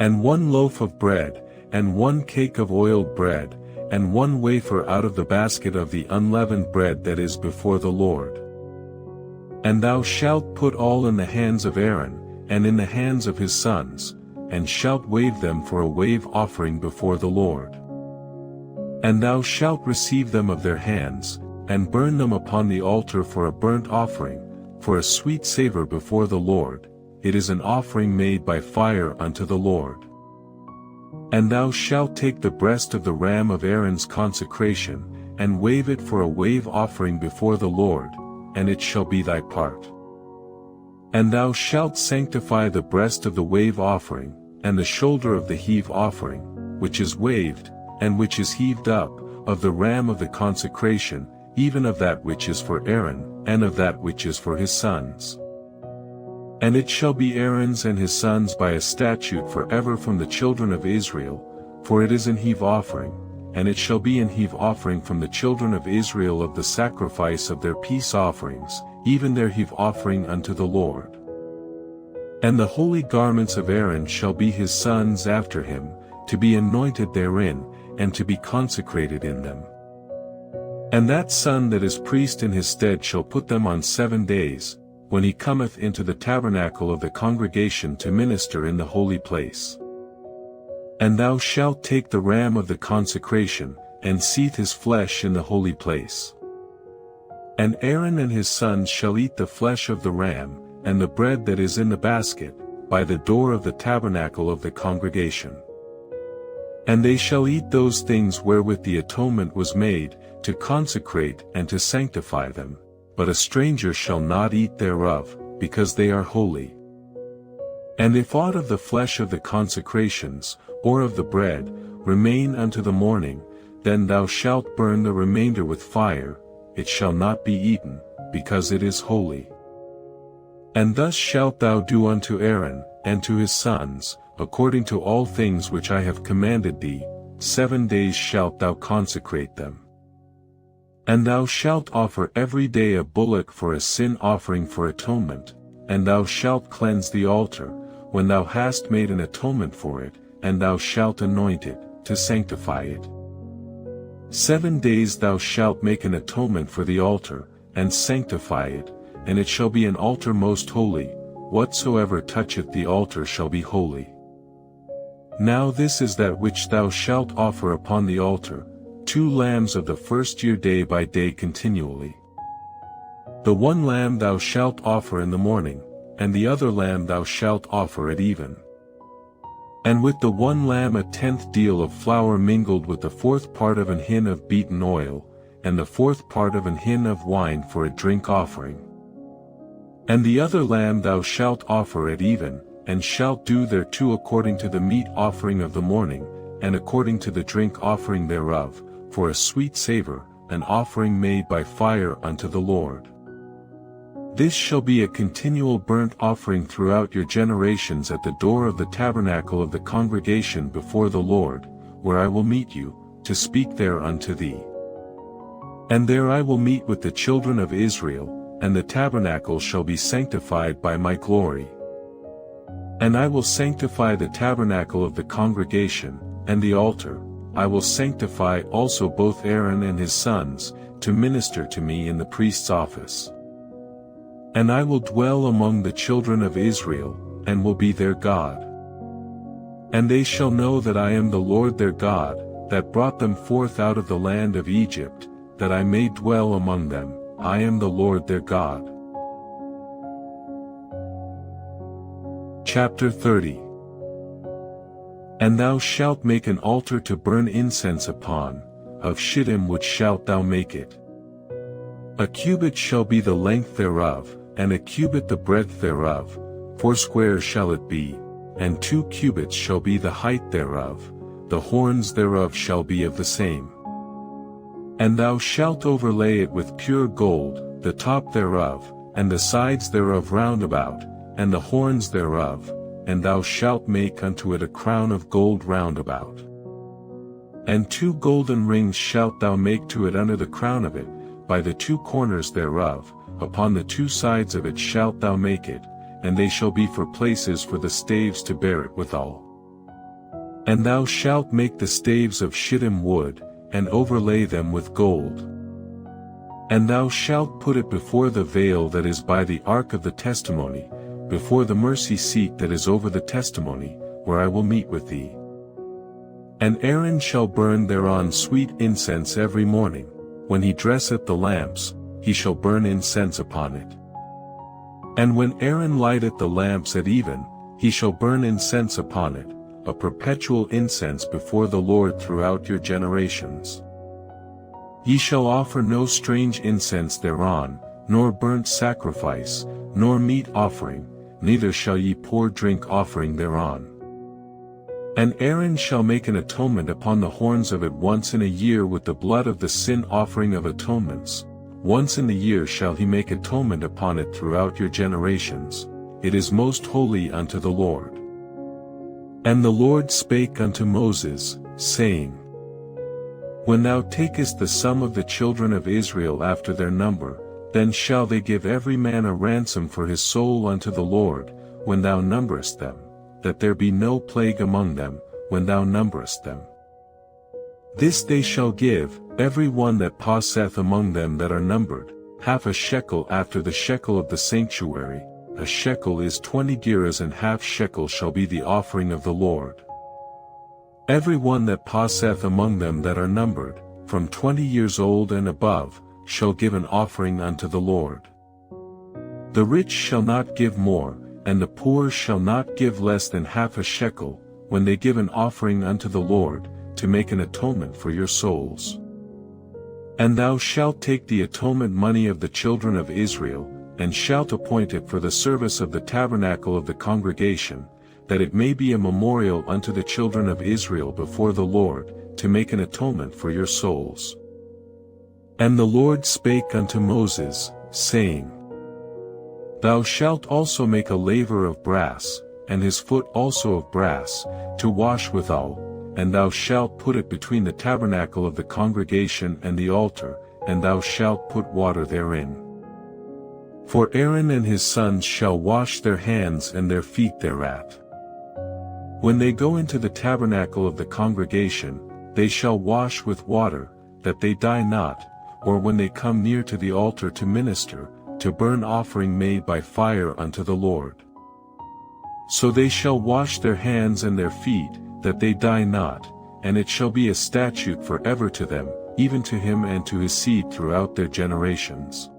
And 1 loaf of bread, and 1 cake of oiled bread, and 1 wafer out of the basket of the unleavened bread that is before the Lord. And thou shalt put all in the hands of Aaron, and in the hands of his sons, and shalt wave them for a wave offering before the Lord. And thou shalt receive them of their hands, and burn them upon the altar for a burnt offering, for a sweet savor before the Lord, it is an offering made by fire unto the Lord. And thou shalt take the breast of the ram of Aaron's consecration, and wave it for a wave offering before the Lord, and it shall be thy part. And thou shalt sanctify the breast of the wave offering, and the shoulder of the heave offering, which is waved, and which is heaved up, of the ram of the consecration, even of that which is for Aaron, and of that which is for his sons. And it shall be Aaron's and his sons by a statute forever from the children of Israel, for it is an heave offering, and it shall be an heave offering from the children of Israel of the sacrifice of their peace offerings, even their heave offering unto the Lord. And the holy garments of Aaron shall be his sons after him, to be anointed therein, and to be consecrated in them. And that son that is priest in his stead shall put them on 7 days, when he cometh into the tabernacle of the congregation to minister in the holy place. And thou shalt take the ram of the consecration, and seethe his flesh in the holy place. And Aaron and his sons shall eat the flesh of the ram, and the bread that is in the basket, by the door of the tabernacle of the congregation. And they shall eat those things wherewith the atonement was made, to consecrate and to sanctify them, but a stranger shall not eat thereof, because they are holy. And if aught of the flesh of the consecrations, or of the bread, remain unto the morning, then thou shalt burn the remainder with fire, it shall not be eaten, because it is holy. And thus shalt thou do unto Aaron, and to his sons, according to all things which I have commanded thee, 7 days shalt thou consecrate them. And thou shalt offer every day a bullock for a sin offering for atonement, and thou shalt cleanse the altar, when thou hast made an atonement for it, and thou shalt anoint it, to sanctify it. 7 days thou shalt make an atonement for the altar, and sanctify it, and it shall be an altar most holy, whatsoever toucheth the altar shall be holy. Now this is that which thou shalt offer upon the altar, 2 lambs of the first year day by day continually. The one lamb thou shalt offer in the morning, and the other lamb thou shalt offer at even. And with the one lamb a 10th deal of flour mingled with the 4th part of an hin of beaten oil, and the 4th part of an hin of wine for a drink offering. And the other lamb thou shalt offer at even, and shalt do thereto according to the meat offering of the morning, and according to the drink offering thereof, for a sweet savour, an offering made by fire unto the Lord. This shall be a continual burnt offering throughout your generations at the door of the tabernacle of the congregation before the Lord, where I will meet you, to speak there unto thee. And there I will meet with the children of Israel, and the tabernacle shall be sanctified by my glory. And I will sanctify the tabernacle of the congregation, and the altar, I will sanctify also both Aaron and his sons, to minister to me in the priest's office. And I will dwell among the children of Israel, and will be their God. And they shall know that I am the Lord their God, that brought them forth out of the land of Egypt, that I may dwell among them, I am the Lord their God. Chapter 30. And thou shalt make an altar to burn incense upon, of shittim wood shalt thou make it. A cubit shall be the length thereof, and a cubit the breadth thereof, 4 square shall it be, and 2 cubits shall be the height thereof, the horns thereof shall be of the same. And thou shalt overlay it with pure gold, the top thereof, and the sides thereof round about, and the horns thereof, and thou shalt make unto it a crown of gold round about. And 2 golden rings shalt thou make to it under the crown of it, by the 2 corners thereof, upon the 2 sides of it shalt thou make it, and they shall be for places for the staves to bear it withal. And thou shalt make the staves of shittim wood, and overlay them with gold. And thou shalt put it before the veil that is by the ark of the testimony, before the mercy seat that is over the testimony, where I will meet with thee. And Aaron shall burn thereon sweet incense every morning, when he dresseth the lamps, he shall burn incense upon it. And when Aaron lighteth the lamps at even, he shall burn incense upon it, a perpetual incense before the Lord throughout your generations. Ye shall offer no strange incense thereon, nor burnt sacrifice, nor meat offering, neither shall ye pour drink offering thereon. And Aaron shall make an atonement upon the horns of it once in a year with the blood of the sin offering of atonements. Once in the year shall he make atonement upon it throughout your generations. It is most holy unto the Lord. And the Lord spake unto Moses, saying, When thou takest the sum of the children of Israel after their number, then shall they give every man a ransom for his soul unto the Lord, when thou numberest them, that there be no plague among them, when thou numberest them. This they shall give, every one that passeth among them that are numbered, half a shekel after the shekel of the sanctuary. A shekel is 20 gerahs, and half shekel shall be the offering of the Lord. Every one that passeth among them that are numbered, from 20 years old and above, shall give an offering unto the Lord. The rich shall not give more, and the poor shall not give less than half a shekel, when they give an offering unto the Lord, to make an atonement for your souls. And thou shalt take the atonement money of the children of Israel, and shalt appoint it for the service of the tabernacle of the congregation, that it may be a memorial unto the children of Israel before the Lord, to make an atonement for your souls. And the Lord spake unto Moses, saying, Thou shalt also make a laver of brass, and his foot also of brass, to wash withal, and thou shalt put it between the tabernacle of the congregation and the altar, and thou shalt put water therein. For Aaron and his sons shall wash their hands and their feet thereat. When they go into the tabernacle of the congregation, they shall wash with water, that they die not, or when they come near to the altar to minister, to burn offering made by fire unto the Lord. So they shall wash their hands and their feet, that they die not, and it shall be a statute forever to them, even to him and to his seed throughout their generations.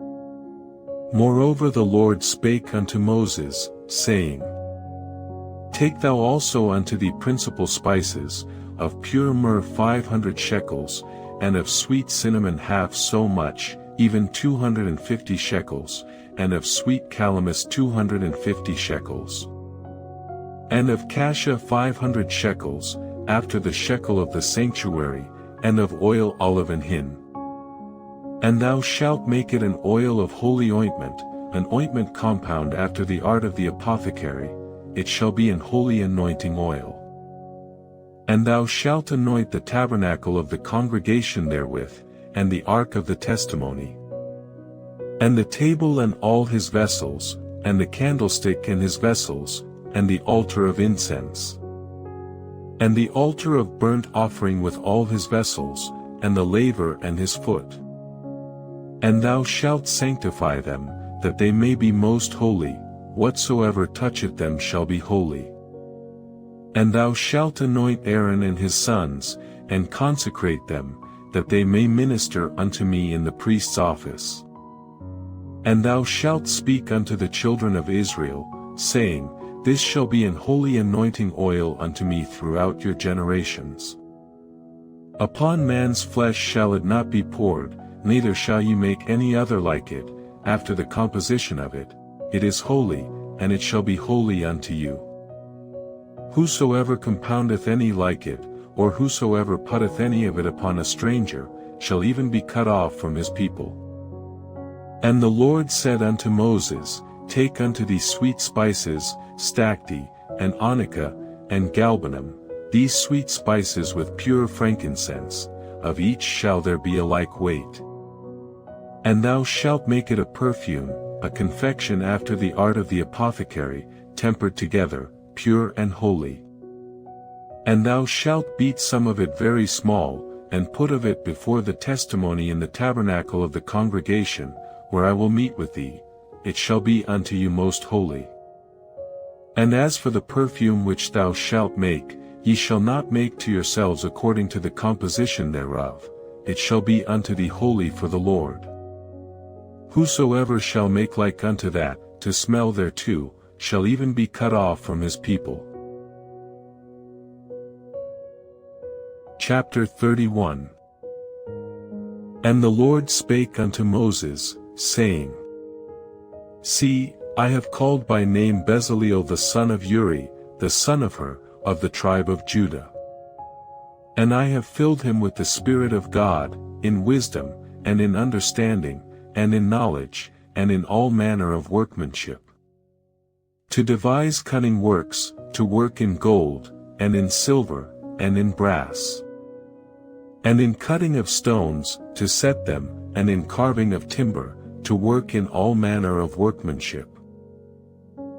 Moreover the Lord spake unto Moses, saying, Take thou also unto thee principal spices, of pure myrrh 500 shekels, and of sweet cinnamon half so much, even 250 shekels, and of sweet calamus 250 shekels. And of cassia 500 shekels, after the shekel of the sanctuary, and of oil olive and hin. And thou shalt make it an oil of holy ointment, an ointment compound after the art of the apothecary, it shall be an holy anointing oil. And thou shalt anoint the tabernacle of the congregation therewith, and the ark of the testimony, and the table and all his vessels, and the candlestick and his vessels, and the altar of incense, and the altar of burnt offering with all his vessels, and the laver and his foot. And thou shalt sanctify them, that they may be most holy, whatsoever toucheth them shall be holy. And thou shalt anoint Aaron and his sons, and consecrate them, that they may minister unto me in the priest's office. And thou shalt speak unto the children of Israel, saying, This shall be an holy anointing oil unto me throughout your generations. Upon man's flesh shall it not be poured, neither shall ye make any other like it, after the composition of it. It is holy, and it shall be holy unto you. Whosoever compoundeth any like it, or whosoever putteth any of it upon a stranger, shall even be cut off from his people. And the Lord said unto Moses, Take unto thee sweet spices, stacte, and onycha, and galbanum, these sweet spices with pure frankincense, of each shall there be a like weight. And thou shalt make it a perfume, a confection after the art of the apothecary, tempered together, pure and holy. And thou shalt beat some of it very small, and put of it before the testimony in the tabernacle of the congregation, where I will meet with thee, it shall be unto you most holy. And as for the perfume which thou shalt make, ye shall not make to yourselves according to the composition thereof, it shall be unto thee holy for the Lord. Whosoever shall make like unto that, to smell thereto, shall even be cut off from his people. Chapter 31. And the Lord spake unto Moses, saying, See, I have called by name Bezaleel the son of Uri, the son of Hur, of the tribe of Judah. And I have filled him with the Spirit of God, in wisdom, and in understanding, and in knowledge, and in all manner of workmanship, to devise cunning works, to work in gold, and in silver, and in brass, and in cutting of stones, to set them, and in carving of timber, to work in all manner of workmanship.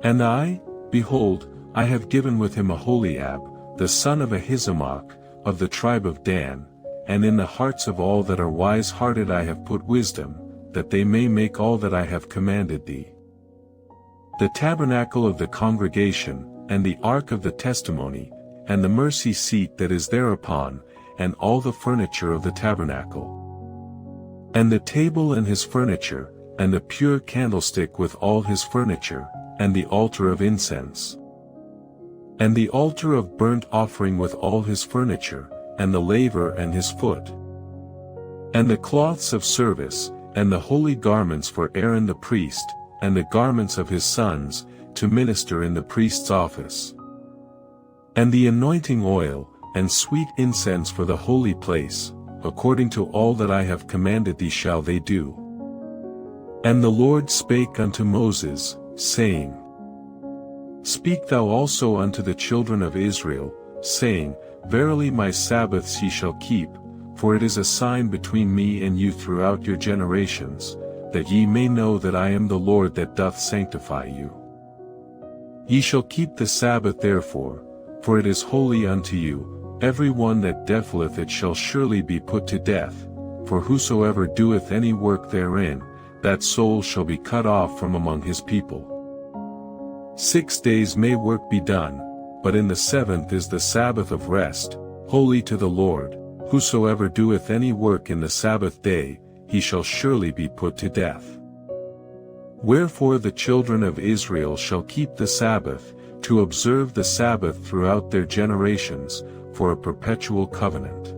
And I, behold, I have given with him Aholiab, the son of Ahisamach, of the tribe of Dan, and in the hearts of all that are wise-hearted I have put wisdom, that they may make all that I have commanded thee. The tabernacle of the congregation, and the ark of the testimony, and the mercy seat that is thereupon, and all the furniture of the tabernacle. And the table and his furniture, and the pure candlestick with all his furniture, and the altar of incense. And the altar of burnt offering with all his furniture, and the laver and his foot. And the cloths of service, and the holy garments for Aaron the priest, and the garments of his sons, to minister in the priest's office. And the anointing oil, and sweet incense for the holy place, according to all that I have commanded thee shall they do. And the Lord spake unto Moses, saying, Speak thou also unto the children of Israel, saying, Verily my Sabbaths ye shall keep, for it is a sign between me and you throughout your generations, that ye may know that I am the Lord that doth sanctify you. Ye shall keep the Sabbath therefore, for it is holy unto you. Every one that defileth it shall surely be put to death, for whosoever doeth any work therein, that soul shall be cut off from among his people. 6 days may work be done, but in the seventh is the Sabbath of rest, holy to the Lord. Whosoever doeth any work in the Sabbath day, he shall surely be put to death. Wherefore the children of Israel shall keep the Sabbath, to observe the Sabbath throughout their generations, for a perpetual covenant.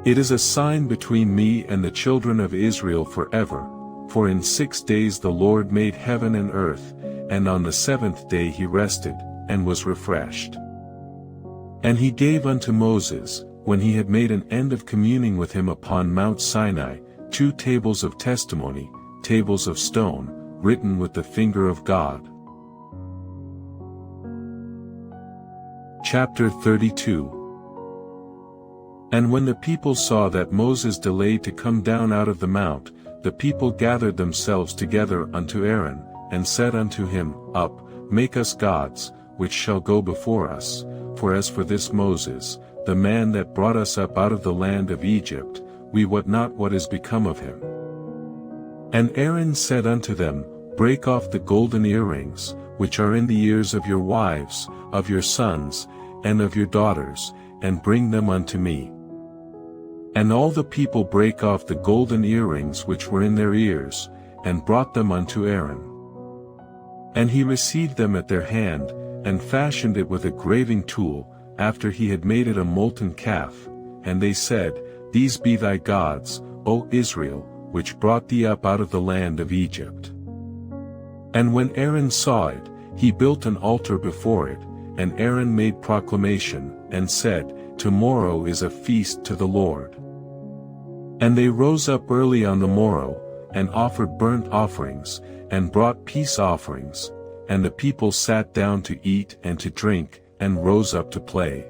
It is a sign between me and the children of Israel forever, for in 6 days the Lord made heaven and earth, and on the seventh day he rested, and was refreshed. And he gave unto Moses, when he had made an end of communing with him upon Mount Sinai, 2 tables of testimony, tables of stone, written with the finger of God. Chapter 32. And when the people saw that Moses delayed to come down out of the mount, the people gathered themselves together unto Aaron, and said unto him, Up, make us gods, which shall go before us, for as for this Moses, the man that brought us up out of the land of Egypt, we wot not what is become of him. And Aaron said unto them, Break off the golden earrings, which are in the ears of your wives, of your sons, and of your daughters, and bring them unto me. And all the people brake off the golden earrings which were in their ears, and brought them unto Aaron. And he received them at their hand, and fashioned it with a graving tool, after he had made it a molten calf, and they said, These be thy gods, O Israel, which brought thee up out of the land of Egypt. And when Aaron saw it, he built an altar before it, and Aaron made proclamation, and said, Tomorrow is a feast to the Lord. And they rose up early on the morrow, and offered burnt offerings, and brought peace offerings, and the people sat down to eat and to drink, and rose up to play.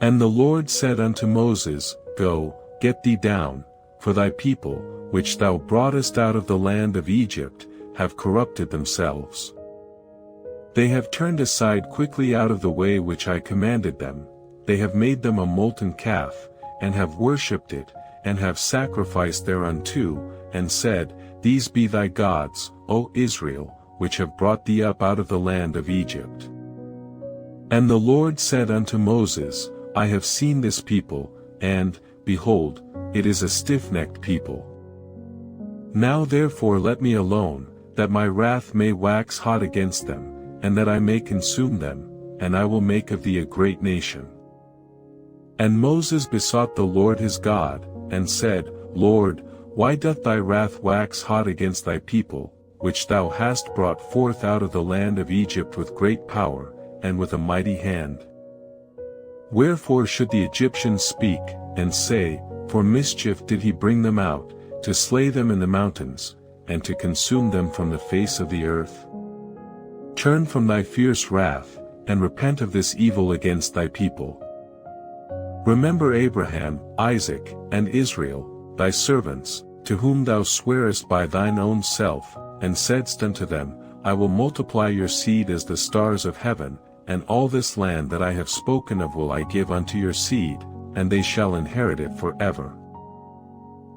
And the Lord said unto Moses, Go, get thee down, for thy people, which thou broughtest out of the land of Egypt, have corrupted themselves. They have turned aside quickly out of the way which I commanded them, they have made them a molten calf, and have worshipped it, and have sacrificed thereunto, and said, These be thy gods, O Israel, which have brought thee up out of the land of Egypt. And the Lord said unto Moses, I have seen this people, and, behold, it is a stiff-necked people. Now therefore let me alone, that my wrath may wax hot against them, and that I may consume them, and I will make of thee a great nation. And Moses besought the Lord his God, and said, Lord, why doth thy wrath wax hot against thy people, which thou hast brought forth out of the land of Egypt with great power, and with a mighty hand? Wherefore should the Egyptians speak, and say, For mischief did he bring them out, to slay them in the mountains, and to consume them from the face of the earth? Turn from thy fierce wrath, and repent of this evil against thy people. Remember Abraham, Isaac, and Israel, thy servants, to whom thou swarest by thine own self, and saidst unto them, I will multiply your seed as the stars of heaven, and all this land that I have spoken of will I give unto your seed, and they shall inherit it forever.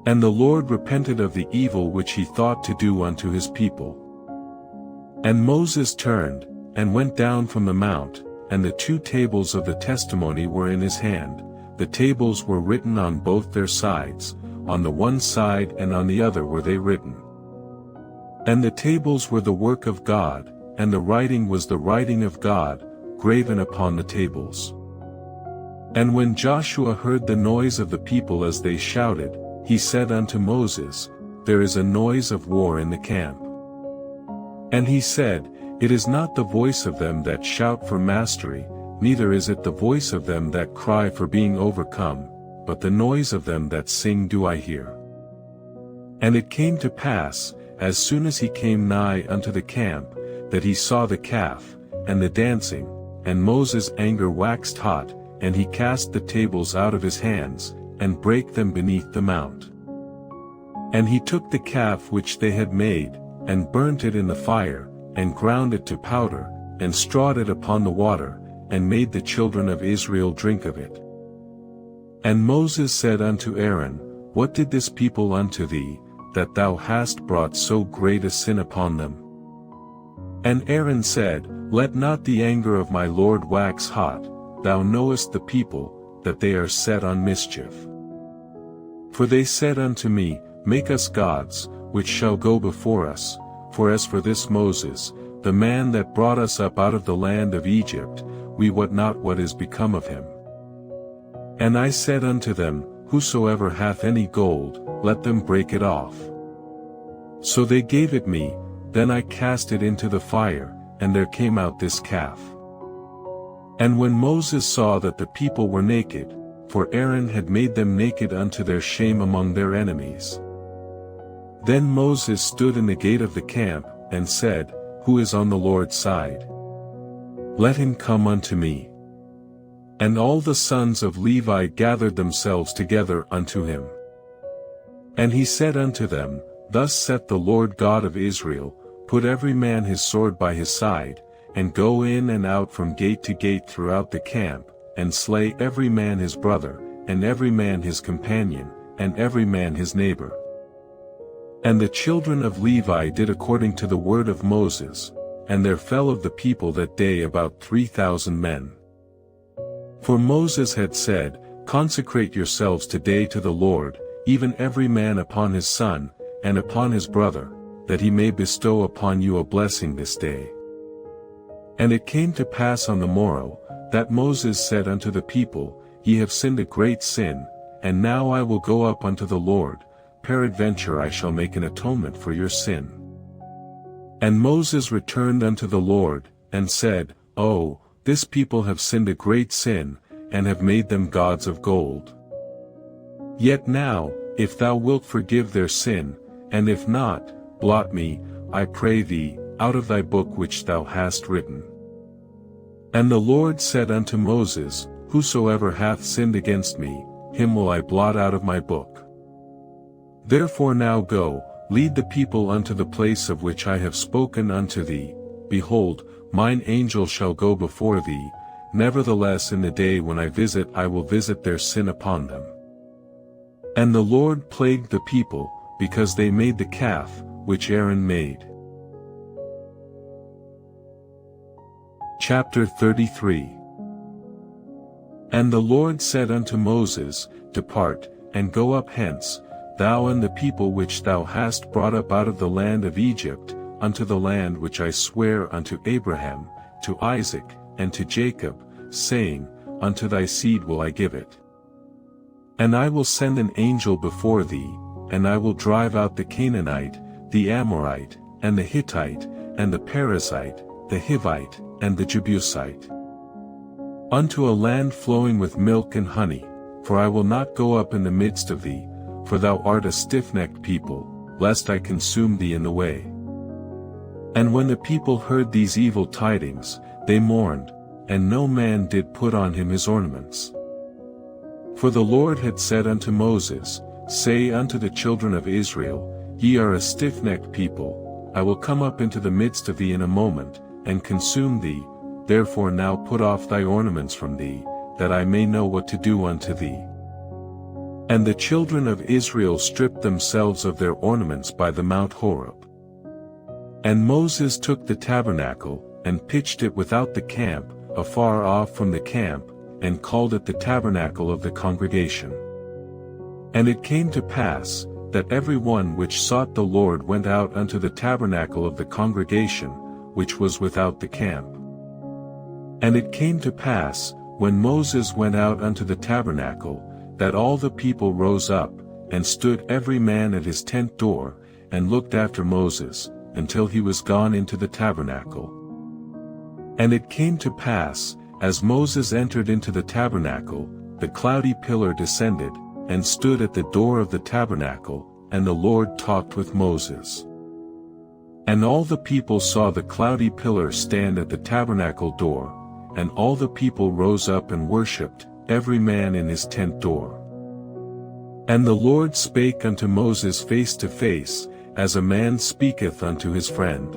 And the Lord repented of the evil which he thought to do unto his people. And Moses turned, and went down from the mount, and the 2 tables of the testimony were in his hand, the tables were written on both their sides, on the one side and on the other were they written. And the tables were the work of God, and the writing was the writing of God, graven upon the tables. And when Joshua heard the noise of the people as they shouted, he said unto Moses, There is a noise of war in the camp. And he said, It is not the voice of them that shout for mastery, neither is it the voice of them that cry for being overcome, but the noise of them that sing do I hear. And it came to pass, as soon as he came nigh unto the camp, that he saw the calf, and the dancing, and Moses' anger waxed hot, and he cast the tables out of his hands, and brake them beneath the mount. And he took the calf which they had made, and burnt it in the fire, and ground it to powder, and strawed it upon the water, and made the children of Israel drink of it. And Moses said unto Aaron, What did this people unto thee, that thou hast brought so great a sin upon them? And Aaron said, Let not the anger of my Lord wax hot, thou knowest the people, that they are set on mischief. For they said unto me, Make us gods, which shall go before us, for as for this Moses, the man that brought us up out of the land of Egypt, we wot not what is become of him. And I said unto them, Whosoever hath any gold, let them break it off. So they gave it me, then I cast it into the fire, and there came out this calf. And when Moses saw that the people were naked, for Aaron had made them naked unto their shame among their enemies. Then Moses stood in the gate of the camp, and said, Who is on the Lord's side? Let him come unto me. And all the sons of Levi gathered themselves together unto him. And he said unto them, Thus saith the Lord God of Israel, Put every man his sword by his side, and go in and out from gate to gate throughout the camp, and slay every man his brother, and every man his companion, and every man his neighbor. And the children of Levi did according to the word of Moses, and there fell of the people that day about 3,000 men. For Moses had said, Consecrate yourselves today to the Lord, even every man upon his son, and upon his brother, that he may bestow upon you a blessing this day. And it came to pass on the morrow, that Moses said unto the people, Ye have sinned a great sin, and now I will go up unto the Lord, peradventure I shall make an atonement for your sin. And Moses returned unto the Lord, and said, Oh, this people have sinned a great sin, and have made them gods of gold. Yet now, if thou wilt forgive their sin, and if not, blot me, I pray thee, out of thy book which thou hast written. And the Lord said unto Moses, Whosoever hath sinned against me, him will I blot out of my book. Therefore now go, lead the people unto the place of which I have spoken unto thee. Behold, mine angel shall go before thee, nevertheless in the day when I visit I will visit their sin upon them. And the Lord plagued the people, because they made the calf, which Aaron made. Chapter 33. And the Lord said unto Moses, Depart, and go up hence, thou and the people which thou hast brought up out of the land of Egypt, unto the land which I swear unto Abraham, to Isaac, and to Jacob, saying, Unto thy seed will I give it. And I will send an angel before thee, and I will drive out the Canaanite, the Amorite, and the Hittite, and the Perizzite, the Hivite, and the Jebusite, unto a land flowing with milk and honey, for I will not go up in the midst of thee, for thou art a stiff-necked people, lest I consume thee in the way. And when the people heard these evil tidings, they mourned, and no man did put on him his ornaments. For the Lord had said unto Moses, Say unto the children of Israel, Ye are a stiff-necked people, I will come up into the midst of thee in a moment, and consume thee, therefore now put off thy ornaments from thee, that I may know what to do unto thee. And the children of Israel stripped themselves of their ornaments by the Mount Horeb. And Moses took the tabernacle, and pitched it without the camp, afar off from the camp, and called it the tabernacle of the congregation. And it came to pass, that every one which sought the Lord went out unto the tabernacle of the congregation, which was without the camp. And it came to pass, when Moses went out unto the tabernacle, that all the people rose up, and stood every man at his tent door, and looked after Moses, until he was gone into the tabernacle. And it came to pass, as Moses entered into the tabernacle, the cloudy pillar descended, and stood at the door of the tabernacle, and the Lord talked with Moses. And all the people saw the cloudy pillar stand at the tabernacle door, and all the people rose up and worshipped, every man in his tent door. And the Lord spake unto Moses face to face, as a man speaketh unto his friend.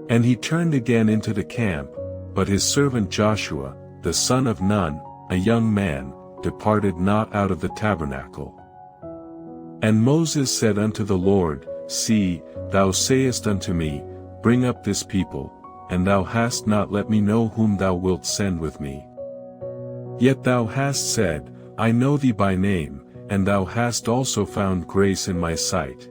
And he turned again into the camp, but his servant Joshua, the son of Nun, a young man, departed not out of the tabernacle. And Moses said unto the Lord, See, thou sayest unto me, Bring up this people, and thou hast not let me know whom thou wilt send with me. Yet thou hast said, I know thee by name, and thou hast also found grace in my sight.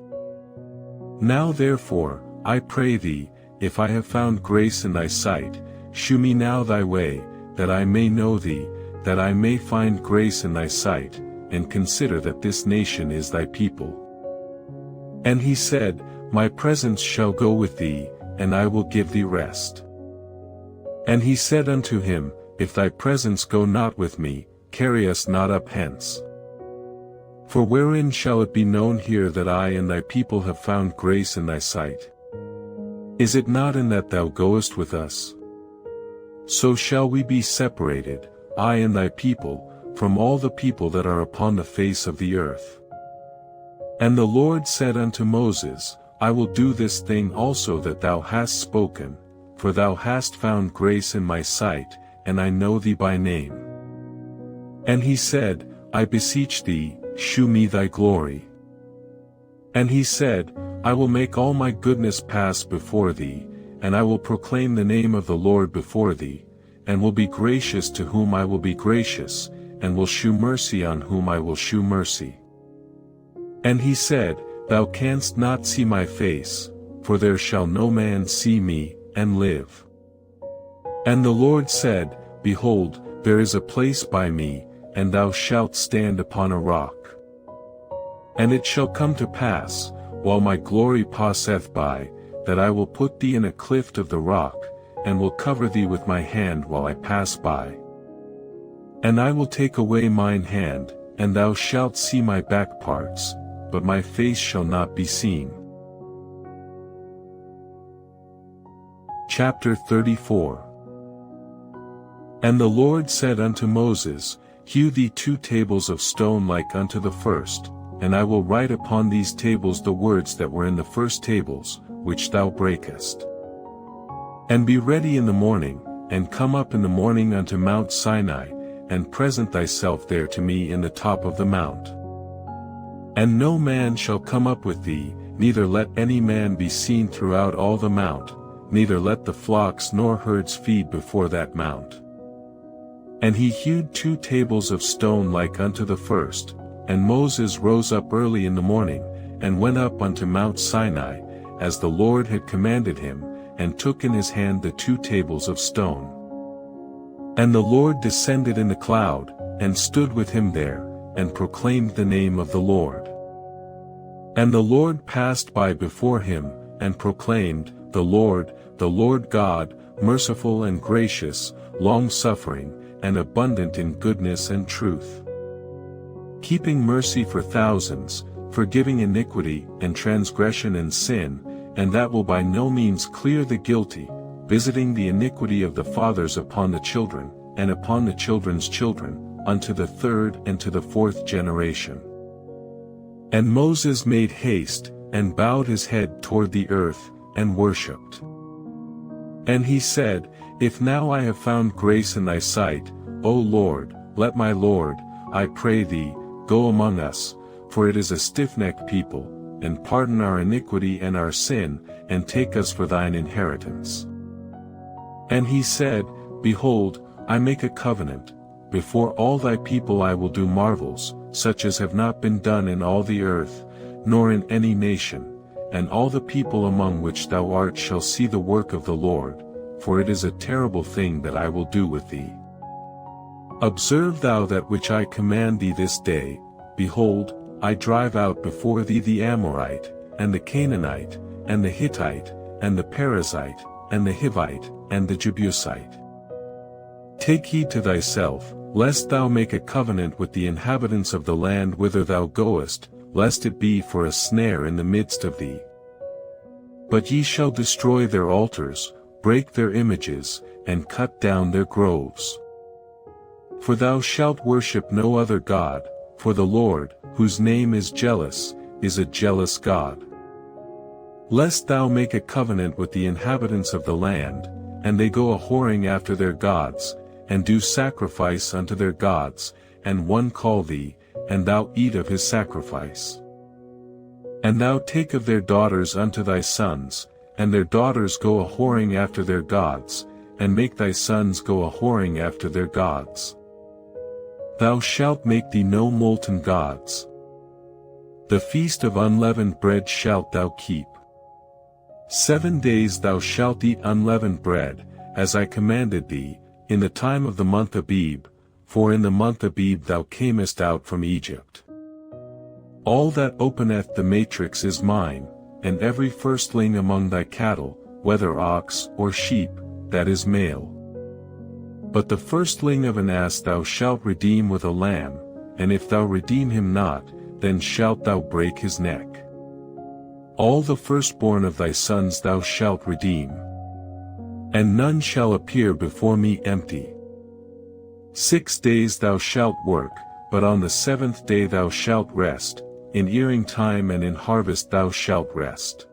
Now therefore, I pray thee, if I have found grace in thy sight, shew me now thy way, that I may know thee, that I may find grace in thy sight, and consider that this nation is thy people. And he said, My presence shall go with thee, and I will give thee rest. And he said unto him, If thy presence go not with me, carry us not up hence. For wherein shall it be known here that I and thy people have found grace in thy sight? Is it not in that thou goest with us? So shall we be separated, I and thy people, from all the people that are upon the face of the earth. And the Lord said unto Moses, I will do this thing also that thou hast spoken, for thou hast found grace in my sight, and I know thee by name. And he said, I beseech thee, shew me thy glory. And he said, I will make all my goodness pass before thee, and I will proclaim the name of the Lord before thee, and will be gracious to whom I will be gracious, and will shew mercy on whom I will shew mercy. And he said, Thou canst not see my face, for there shall no man see me, and live. And the Lord said, Behold, there is a place by me, and thou shalt stand upon a rock. And it shall come to pass, while my glory passeth by, that I will put thee in a cleft of the rock, and will cover thee with my hand while I pass by. And I will take away mine hand, and thou shalt see my back parts, but my face shall not be seen. Chapter 34. And the Lord said unto Moses, Hew thee 2 tables of stone like unto the first, and I will write upon these tables the words that were in the first tables, which thou breakest. And be ready in the morning, and come up in the morning unto Mount Sinai, and present thyself there to me in the top of the mount. And no man shall come up with thee, neither let any man be seen throughout all the mount, neither let the flocks nor herds feed before that mount. And he hewed 2 tables of stone like unto the first, and Moses rose up early in the morning, and went up unto Mount Sinai, as the Lord had commanded him, and took in his hand the 2 tables of stone. And the Lord descended in the cloud, and stood with him there, and proclaimed the name of the Lord. And the Lord passed by before him, and proclaimed, The Lord God, merciful and gracious, long-suffering, and abundant in goodness and truth, keeping mercy for thousands, forgiving iniquity and transgression and sin, and that will by no means clear the guilty, visiting the iniquity of the fathers upon the children, and upon the children's children, unto the 3rd and to the 4th generation. And Moses made haste, and bowed his head toward the earth, and worshipped. And he said, If now I have found grace in thy sight, O Lord, let my Lord, I pray thee, go among us, for it is a stiff-necked people, and pardon our iniquity and our sin, and take us for thine inheritance. And he said, Behold, I make a covenant, before all thy people I will do marvels, such as have not been done in all the earth, nor in any nation, and all the people among which thou art shall see the work of the Lord, for it is a terrible thing that I will do with thee. Observe thou that which I command thee this day. Behold, I drive out before thee the Amorite, and the Canaanite, and the Hittite, and the Perizzite, and the Hivite, and the Jebusite. Take heed to thyself, lest thou make a covenant with the inhabitants of the land whither thou goest, lest it be for a snare in the midst of thee. But ye shall destroy their altars, break their images, and cut down their groves. For thou shalt worship no other God, for the Lord, whose name is jealous, is a jealous God. Lest thou make a covenant with the inhabitants of the land, and they go a-whoring after their gods, and do sacrifice unto their gods, and one call thee, and thou eat of his sacrifice. And thou take of their daughters unto thy sons, and their daughters go a-whoring after their gods, and make thy sons go a-whoring after their gods. Thou shalt make thee no molten gods. The feast of unleavened bread shalt thou keep. 7 days thou shalt eat unleavened bread, as I commanded thee, in the time of the month Abib, for in the month Abib thou camest out from Egypt. All that openeth the matrix is mine, and every firstling among thy cattle, whether ox or sheep, that is male. But the firstling of an ass thou shalt redeem with a lamb, and if thou redeem him not, then shalt thou break his neck. All the firstborn of thy sons thou shalt redeem. And none shall appear before me empty. 6 days thou shalt work, but on the 7th day thou shalt rest, in earing time and in harvest thou shalt rest.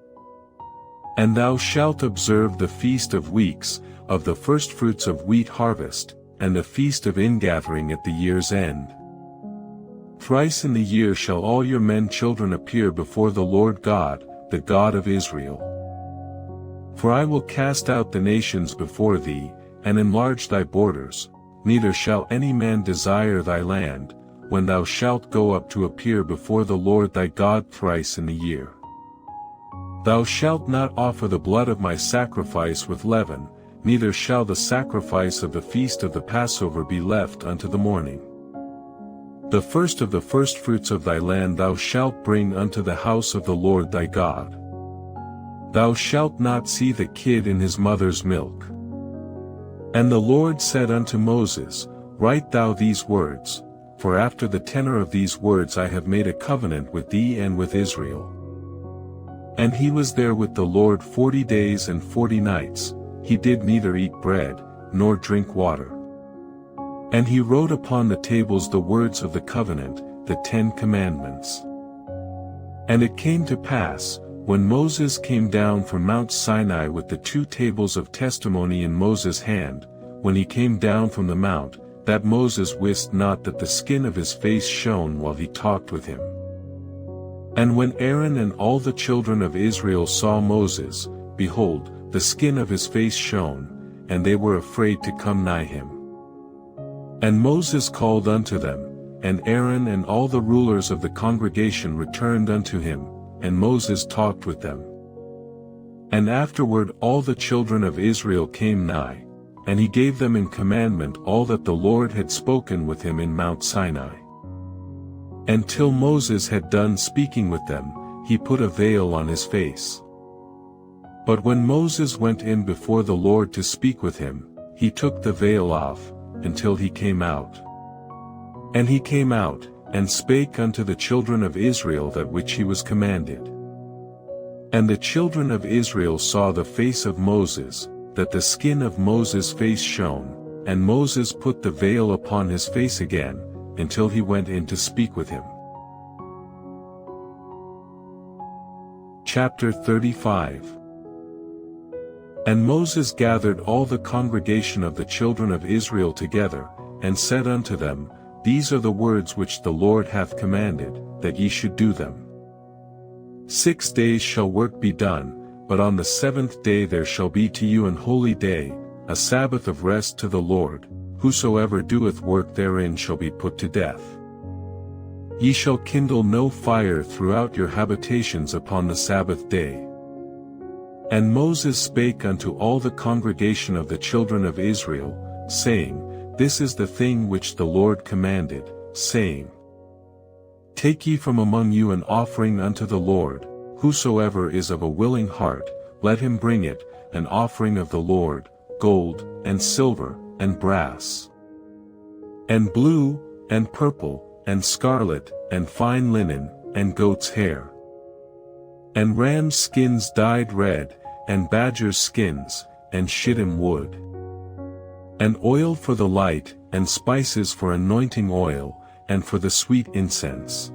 And thou shalt observe the feast of weeks, of the firstfruits of wheat harvest, and the feast of ingathering at the year's end. Thrice in the year shall all your men children appear before the Lord God, the God of Israel. For I will cast out the nations before thee, and enlarge thy borders, neither shall any man desire thy land, when thou shalt go up to appear before the Lord thy God thrice in the year. Thou shalt not offer the blood of my sacrifice with leaven, neither shall the sacrifice of the feast of the Passover be left unto the morning. The first of the firstfruits of thy land thou shalt bring unto the house of the Lord thy God. Thou shalt not see the kid in his mother's milk. And the Lord said unto Moses, Write thou these words, for after the tenor of these words I have made a covenant with thee and with Israel. And he was there with the Lord 40 days and 40 nights, he did neither eat bread, nor drink water. And he wrote upon the tables the words of the covenant, the 10 commandments. And it came to pass, when Moses came down from Mount Sinai with the 2 tables of testimony in Moses' hand, when he came down from the mount, that Moses wist not that the skin of his face shone while he talked with him. And when Aaron and all the children of Israel saw Moses, behold, the skin of his face shone, and they were afraid to come nigh him. And Moses called unto them, and Aaron and all the rulers of the congregation returned unto him, and Moses talked with them. And afterward all the children of Israel came nigh, and he gave them in commandment all that the Lord had spoken with him in Mount Sinai. And till Moses had done speaking with them, he put a veil on his face. But when Moses went in before the Lord to speak with him, he took the veil off, until he came out. And he came out, and spake unto the children of Israel that which he was commanded. And the children of Israel saw the face of Moses, that the skin of Moses' face shone, and Moses put the veil upon his face again, until he went in to speak with him. Chapter 35. And Moses gathered all the congregation of the children of Israel together, and said unto them, These are the words which the Lord hath commanded, that ye should do them. 6 days shall work be done, but on the 7th day there shall be to you an holy day, a Sabbath of rest to the Lord, whosoever doeth work therein shall be put to death. Ye shall kindle no fire throughout your habitations upon the Sabbath day. And Moses spake unto all the congregation of the children of Israel, saying, This is the thing which the Lord commanded, saying, Take ye from among you an offering unto the Lord, whosoever is of a willing heart, let him bring it, an offering of the Lord, gold, and silver, and brass, and blue, and purple, and scarlet, and fine linen, and goat's hair, and ram's skins dyed red, and badger's skins, and shittim wood, and oil for the light, and spices for anointing oil, and for the sweet incense,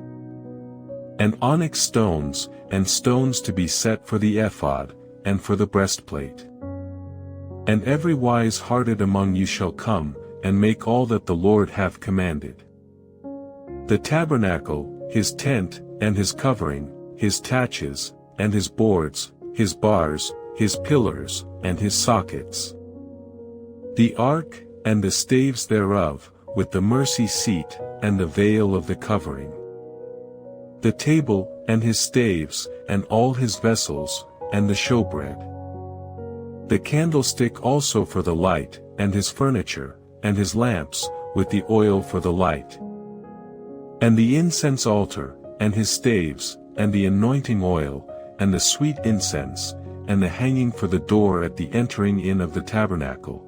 and onyx stones, and stones to be set for the ephod, and for the breastplate. And every wise-hearted among you shall come, and make all that the Lord hath commanded. The tabernacle, his tent, and his covering, his taches, and his boards, his bars, his pillars, and his sockets. The ark, and the staves thereof, with the mercy seat, and the veil of the covering. The table, and his staves, and all his vessels, and the showbread. The candlestick also for the light, and his furniture, and his lamps, with the oil for the light. And the incense altar, and his staves, and the anointing oil, and the sweet incense, and the hanging for the door at the entering in of the tabernacle.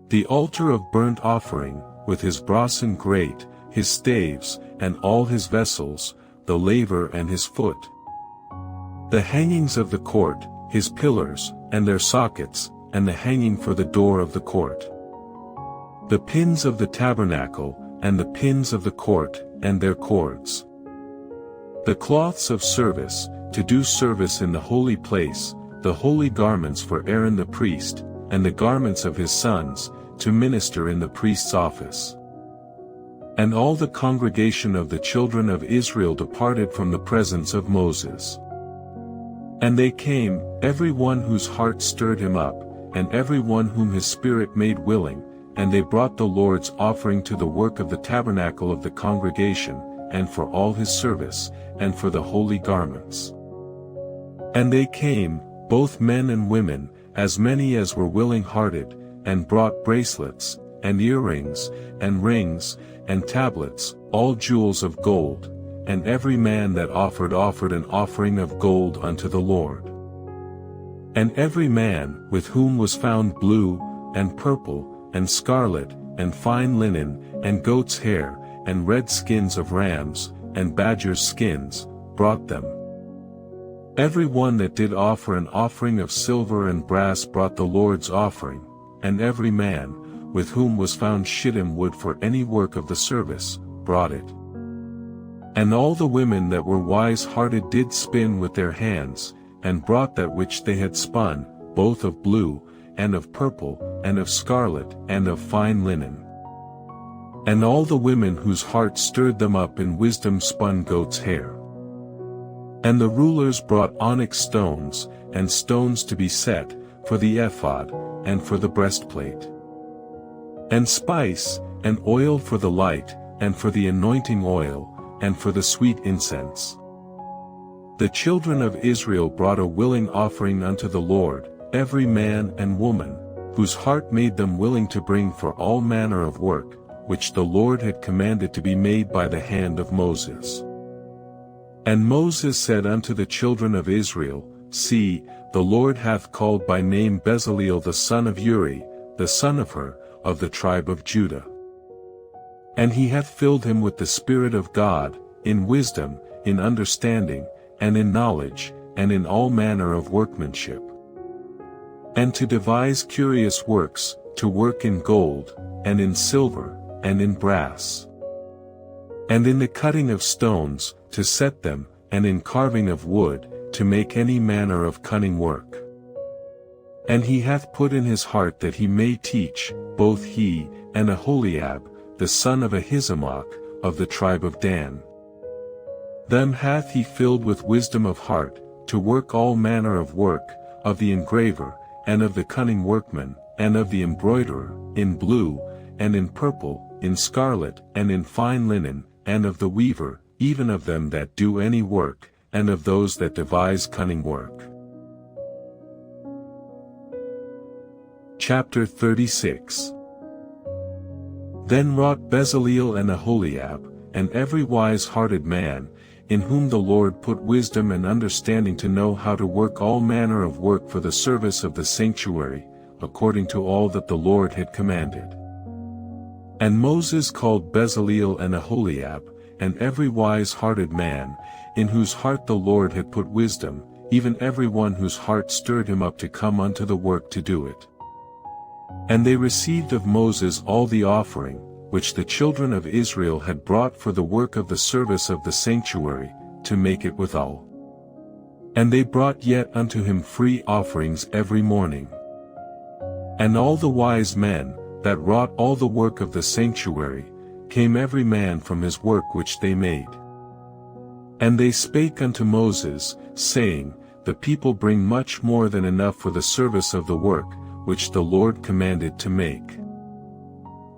The altar of burnt offering, with his brasen grate, his staves, and all his vessels, the laver and his foot. The hangings of the court, his pillars, and their sockets, and the hanging for the door of the court. The pins of the tabernacle, and the pins of the court, and their cords. The cloths of service, to do service in the holy place, the holy garments for Aaron the priest, and the garments of his sons, to minister in the priest's office. And all the congregation of the children of Israel departed from the presence of Moses. And they came, every one whose heart stirred him up, and every one whom his spirit made willing, and they brought the Lord's offering to the work of the tabernacle of the congregation, and for all his service, and for the holy garments. And they came, both men and women, as many as were willing-hearted, and brought bracelets, and earrings, and rings, and tablets, all jewels of gold, and every man that offered an offering of gold unto the Lord. And every man, with whom was found blue, and purple, and scarlet, and fine linen, and goat's hair, and red skins of rams, and badgers' skins, brought them. Every one that did offer an offering of silver and brass brought the Lord's offering, and every man, with whom was found shittim wood for any work of the service, brought it. And all the women that were wise-hearted did spin with their hands, and brought that which they had spun, both of blue, and of purple, and of scarlet, and of fine linen. And all the women whose hearts stirred them up in wisdom spun goat's hair. And the rulers brought onyx stones, and stones to be set, for the ephod, and for the breastplate. And spice, and oil for the light, and for the anointing oil, and for the sweet incense. The children of Israel brought a willing offering unto the Lord, every man and woman, whose heart made them willing to bring for all manner of work, which the Lord had commanded to be made by the hand of Moses. And Moses said unto the children of Israel, See, the Lord hath called by name Bezaleel the son of Uri, the son of Hur, of the tribe of Judah. And he hath filled him with the Spirit of God, in wisdom, in understanding, and in knowledge, and in all manner of workmanship. And to devise curious works, to work in gold, and in silver, and in brass. And in the cutting of stones, to set them, and in carving of wood, to make any manner of cunning work. And he hath put in his heart that he may teach, both he, and Aholiab, the son of Ahisamach, of the tribe of Dan. Them hath he filled with wisdom of heart, to work all manner of work, of the engraver, and of the cunning workman, and of the embroiderer, in blue, and in purple, in scarlet, and in fine linen, and of the weaver, even of them that do any work, and of those that devise cunning work. Chapter 36. Then wrought Bezaleel and Aholiab, and every wise-hearted man, in whom the Lord put wisdom and understanding to know how to work all manner of work for the service of the sanctuary, according to all that the Lord had commanded. And Moses called Bezaleel and Aholiab, and every wise-hearted man, in whose heart the Lord had put wisdom, even every one whose heart stirred him up to come unto the work to do it. And they received of Moses all the offering, which the children of Israel had brought for the work of the service of the sanctuary, to make it withal. And they brought yet unto him free offerings every morning. And all the wise men, that wrought all the work of the sanctuary, came every man from his work which they made. And they spake unto Moses, saying, The people bring much more than enough for the service of the work, which the Lord commanded to make.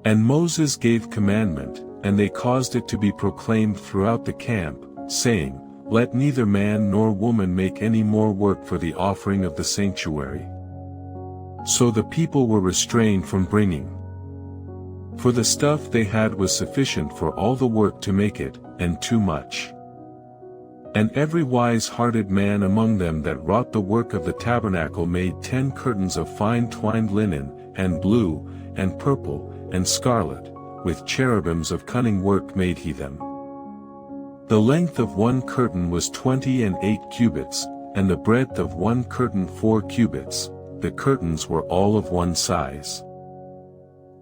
And Moses gave commandment, and they caused it to be proclaimed throughout the camp, saying, Let neither man nor woman make any more work for the offering of the sanctuary. So the people were restrained from bringing. For the stuff they had was sufficient for all the work to make it, and too much. And every wise-hearted man among them that wrought the work of the tabernacle made 10 curtains of fine twined linen, and blue, and purple, and scarlet, with cherubims of cunning work made he them. The length of one curtain was 28 cubits, and the breadth of one curtain 4 cubits, the curtains were all of one size.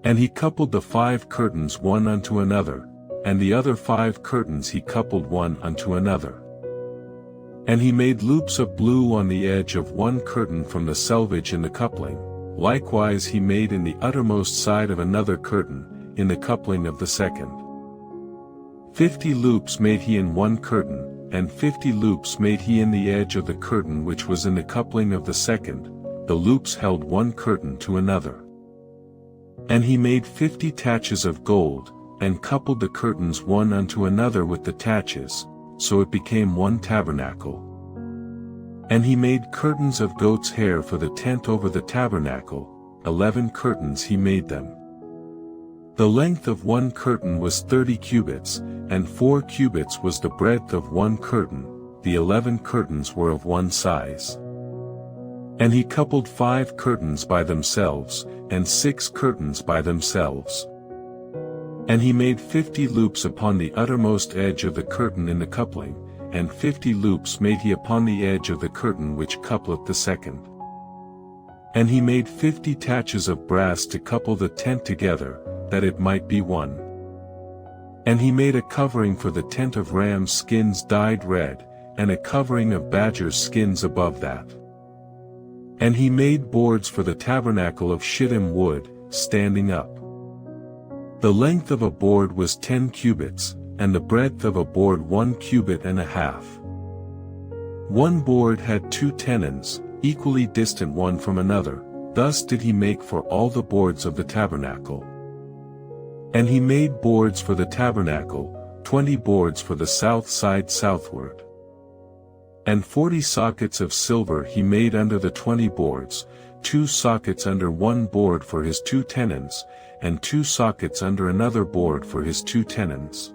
And he coupled the 5 curtains one unto another, and the other 5 curtains he coupled one unto another. And he made loops of blue on the edge of one curtain from the selvage in the coupling, likewise he made in the uttermost side of another curtain, in the coupling of the second. 50 loops made he in one curtain, and 50 loops made he in the edge of the curtain which was in the coupling of the second, the loops held one curtain to another. And he made 50 taches of gold, and coupled the curtains one unto another with the taches, so it became one tabernacle. And he made curtains of goat's hair for the tent over the tabernacle, 11 curtains he made them. The length of one curtain was 30 cubits, and 4 cubits was the breadth of one curtain, the 11 curtains were of one size. And he coupled 5 curtains by themselves, and 6 curtains by themselves. And he made 50 loops upon the uttermost edge of the curtain in the coupling, and 50 loops made he upon the edge of the curtain which coupleth the second. And he made 50 taches of brass to couple the tent together, that it might be one. And he made a covering for the tent of rams' skins dyed red, and a covering of badgers' skins above that. And he made boards for the tabernacle of shittim wood, standing up. The length of a board was 10 cubits, and the breadth of a board 1 cubit and a half. One board had 2 tenons, equally distant one from another, thus did he make for all the boards of the tabernacle. And he made boards for the tabernacle, 20 boards for the south side southward. And 40 sockets of silver he made under the 20 boards, 2 sockets under one board for his 2 tenons, and 2 sockets under another board for his 2 tenons.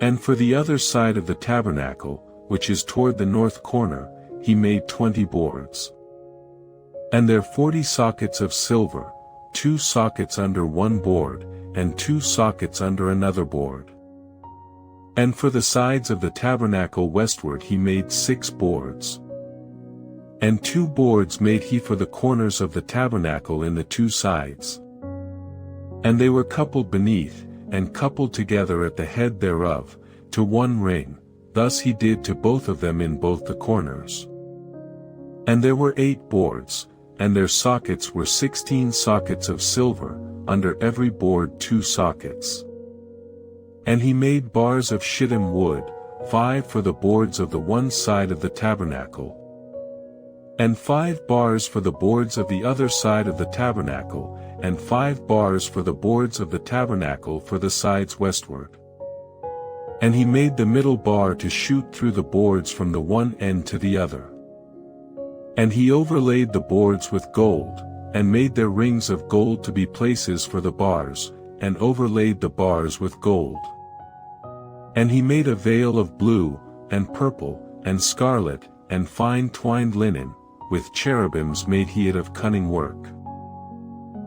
And for the other side of the tabernacle, which is toward the north corner, he made 20 boards. And there 40 sockets of silver, 2 sockets under one board, and 2 sockets under another board. And for the sides of the tabernacle westward he made 6 boards. And 2 boards made he for the corners of the tabernacle in the 2 sides. And they were coupled beneath, and coupled together at the head thereof, to one ring, thus he did to both of them in both the corners. And there were 8 boards, and their sockets were 16 sockets of silver, under every board 2 sockets. And he made bars of shittim wood, 5 for the boards of the one side of the tabernacle, and 5 bars for the boards of the other side of the tabernacle, and 5 bars for the boards of the tabernacle for the sides westward. And he made the middle bar to shoot through the boards from the one end to the other. And he overlaid the boards with gold, and made their rings of gold to be places for the bars, and overlaid the bars with gold. And he made a veil of blue, and purple, and scarlet, and fine twined linen, with cherubims made he it of cunning work.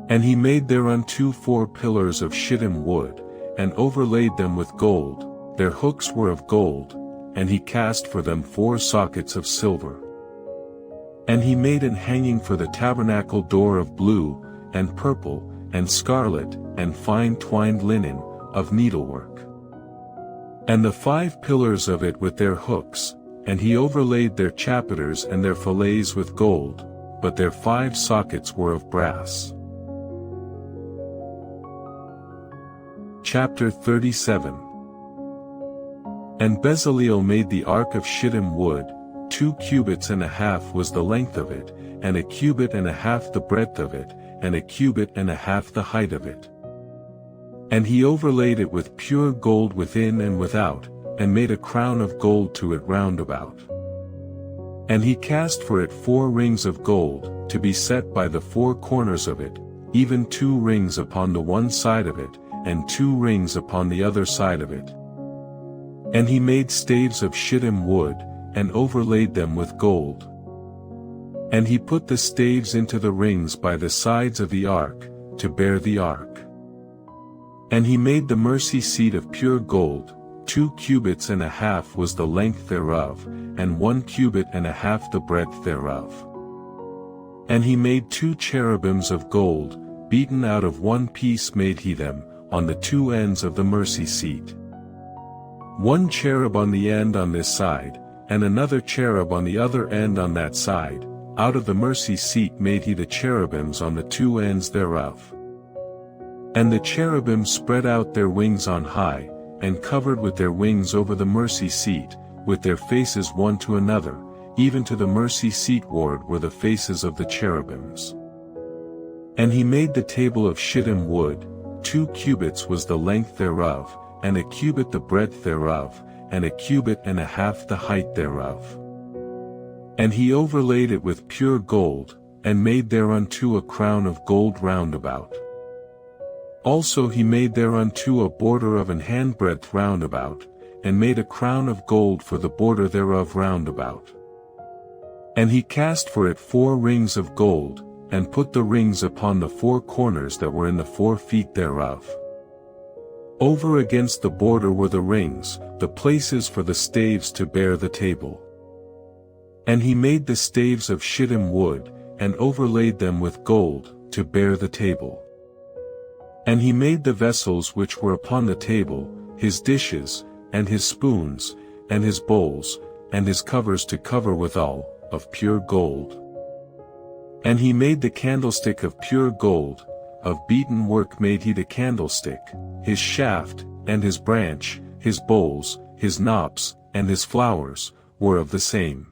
And he made thereunto 4 pillars of shittim wood, and overlaid them with gold, their hooks were of gold, and he cast for them 4 sockets of silver. And he made an hanging for the tabernacle door of blue, and purple, and scarlet, and fine twined linen, of needlework. And the 5 pillars of it with their hooks, and he overlaid their chapiters and their fillets with gold, but their 5 sockets were of brass. Chapter 37. And Bezaleel made the ark of shittim wood, 2 cubits and a half was the length of it, and a cubit and a half the breadth of it, and a cubit and a half the height of it. And he overlaid it with pure gold within and without, and made a crown of gold to it round about. And he cast for it 4 rings of gold, to be set by the 4 corners of it, even 2 rings upon the one side of it, and 2 rings upon the other side of it. And he made staves of shittim wood, and overlaid them with gold. And he put the staves into the rings by the sides of the ark, to bear the ark. And he made the mercy seat of pure gold, 2 cubits and a half was the length thereof, and 1 cubit and a half the breadth thereof. And he made 2 cherubims of gold, beaten out of 1 piece made he them, on the 2 ends of the mercy seat. 1 cherub on the end on this side, and another cherub on the other end on that side, out of the mercy seat made he the cherubims on the 2 ends thereof. And the cherubim spread out their wings on high, and covered with their wings over the mercy seat, with their faces one to another, even to the mercy seat ward were the faces of the cherubims. And he made the table of shittim wood, 2 cubits was the length thereof, and a cubit the breadth thereof, and a cubit and a half the height thereof. And he overlaid it with pure gold, and made thereunto a crown of gold round about. Also he made thereunto a border of an handbreadth round about, and made a crown of gold for the border thereof round about. And he cast for it 4 rings of gold, and put the rings upon the 4 corners that were in the 4 feet thereof. Over against the border were the rings, the places for the staves to bear the table. And he made the staves of shittim wood, and overlaid them with gold, to bear the table. And he made the vessels which were upon the table, his dishes, and his spoons, and his bowls, and his covers to cover withal, of pure gold. And he made the candlestick of pure gold, of beaten work made he the candlestick, his shaft, and his branch, his bowls, his knops, and his flowers, were of the same.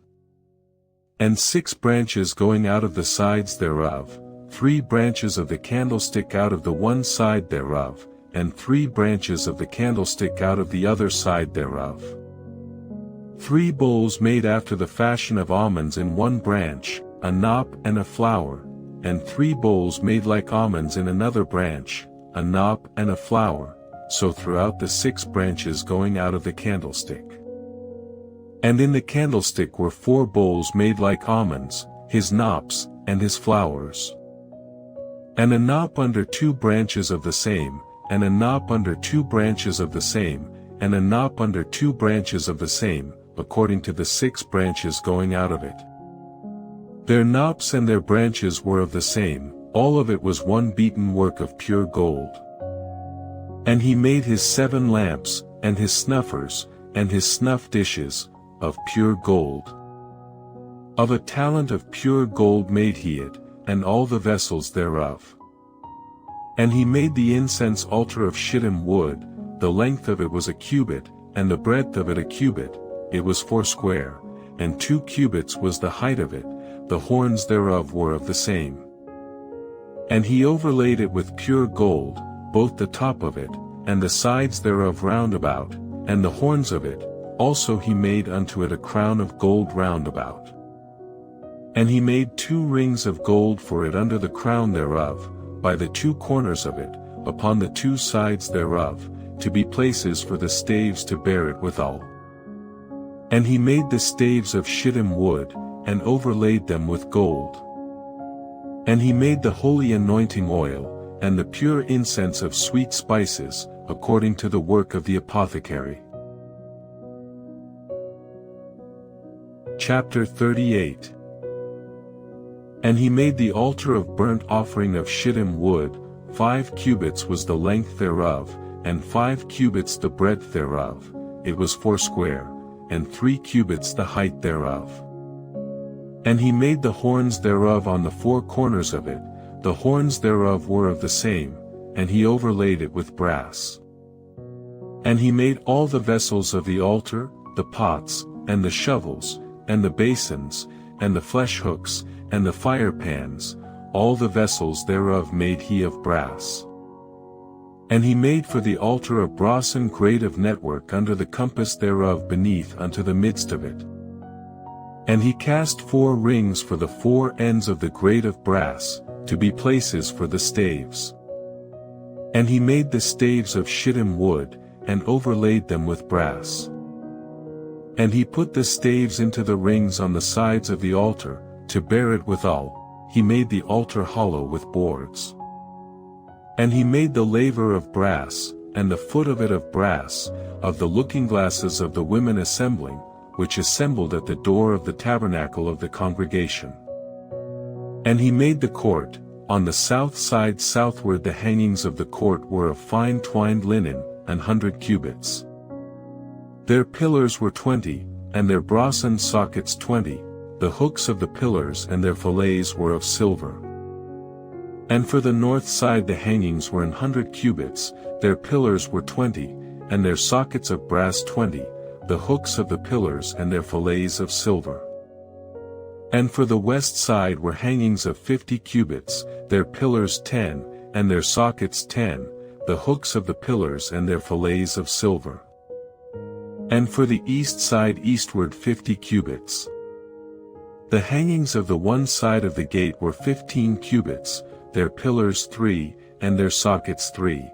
And 6 branches going out of the sides thereof, 3 branches of the candlestick out of the one side thereof, and 3 branches of the candlestick out of the other side thereof. 3 bowls made after the fashion of almonds in one branch, a knop and a flower, and 3 bowls made like almonds in another branch, a knop and a flower, so throughout the 6 branches going out of the candlestick. And in the candlestick were 4 bowls made like almonds, his knops, and his flowers. And a knop under 2 branches of the same, and a knop under 2 branches of the same, and a knop under 2 branches of the same, according to the 6 branches going out of it. Their knops and their branches were of the same, all of it was one beaten work of pure gold. And he made his 7 lamps, and his snuffers, and his snuff dishes, of pure gold. Of a talent of pure gold made he it, and all the vessels thereof. And he made the incense altar of shittim wood, the length of it was a cubit, and the breadth of it a cubit, it was 4 square, and 2 cubits was the height of it, the horns thereof were of the same. And he overlaid it with pure gold, both the top of it, and the sides thereof round about, and the horns of it, also he made unto it a crown of gold round about. And he made 2 rings of gold for it under the crown thereof, by the 2 corners of it, upon the 2 sides thereof, to be places for the staves to bear it withal. And he made the staves of shittim wood, and overlaid them with gold. And he made the holy anointing oil, and the pure incense of sweet spices, according to the work of the apothecary. Chapter 38. And he made the altar of burnt offering of shittim wood, 5 cubits was the length thereof, and 5 cubits the breadth thereof, it was foursquare, and 3 cubits the height thereof. And he made the horns thereof on the 4 corners of it, the horns thereof were of the same, and he overlaid it with brass. And he made all the vessels of the altar, the pots, and the shovels, and the basins, and the flesh hooks, and the fire pans, all the vessels thereof made he of brass. And he made for the altar a brassen grate of network under the compass thereof beneath unto the midst of it. And he cast 4 rings for the 4 ends of the grate of brass, to be places for the staves. And he made the staves of shittim wood, and overlaid them with brass. And he put the staves into the rings on the sides of the altar, to bear it withal. He made the altar hollow with boards. And he made the laver of brass, and the foot of it of brass, of the looking glasses of the women assembling, which assembled at the door of the tabernacle of the congregation. And he made the court, on the south side southward the hangings of the court were of fine twined linen, 100 cubits. Their pillars were 20, and their brassen sockets 20, the hooks of the pillars and their fillets were of silver. And for the north side the hangings were 100 cubits, their pillars were 20, and their sockets of brass 20, the hooks of the pillars and their fillets of silver. And for the west side were hangings of 50 cubits, their pillars 10, and their sockets 10, the hooks of the pillars and their fillets of silver. And for the east side eastward 50 cubits. The hangings of the one side of the gate were 15 cubits, their pillars 3, and their sockets 3.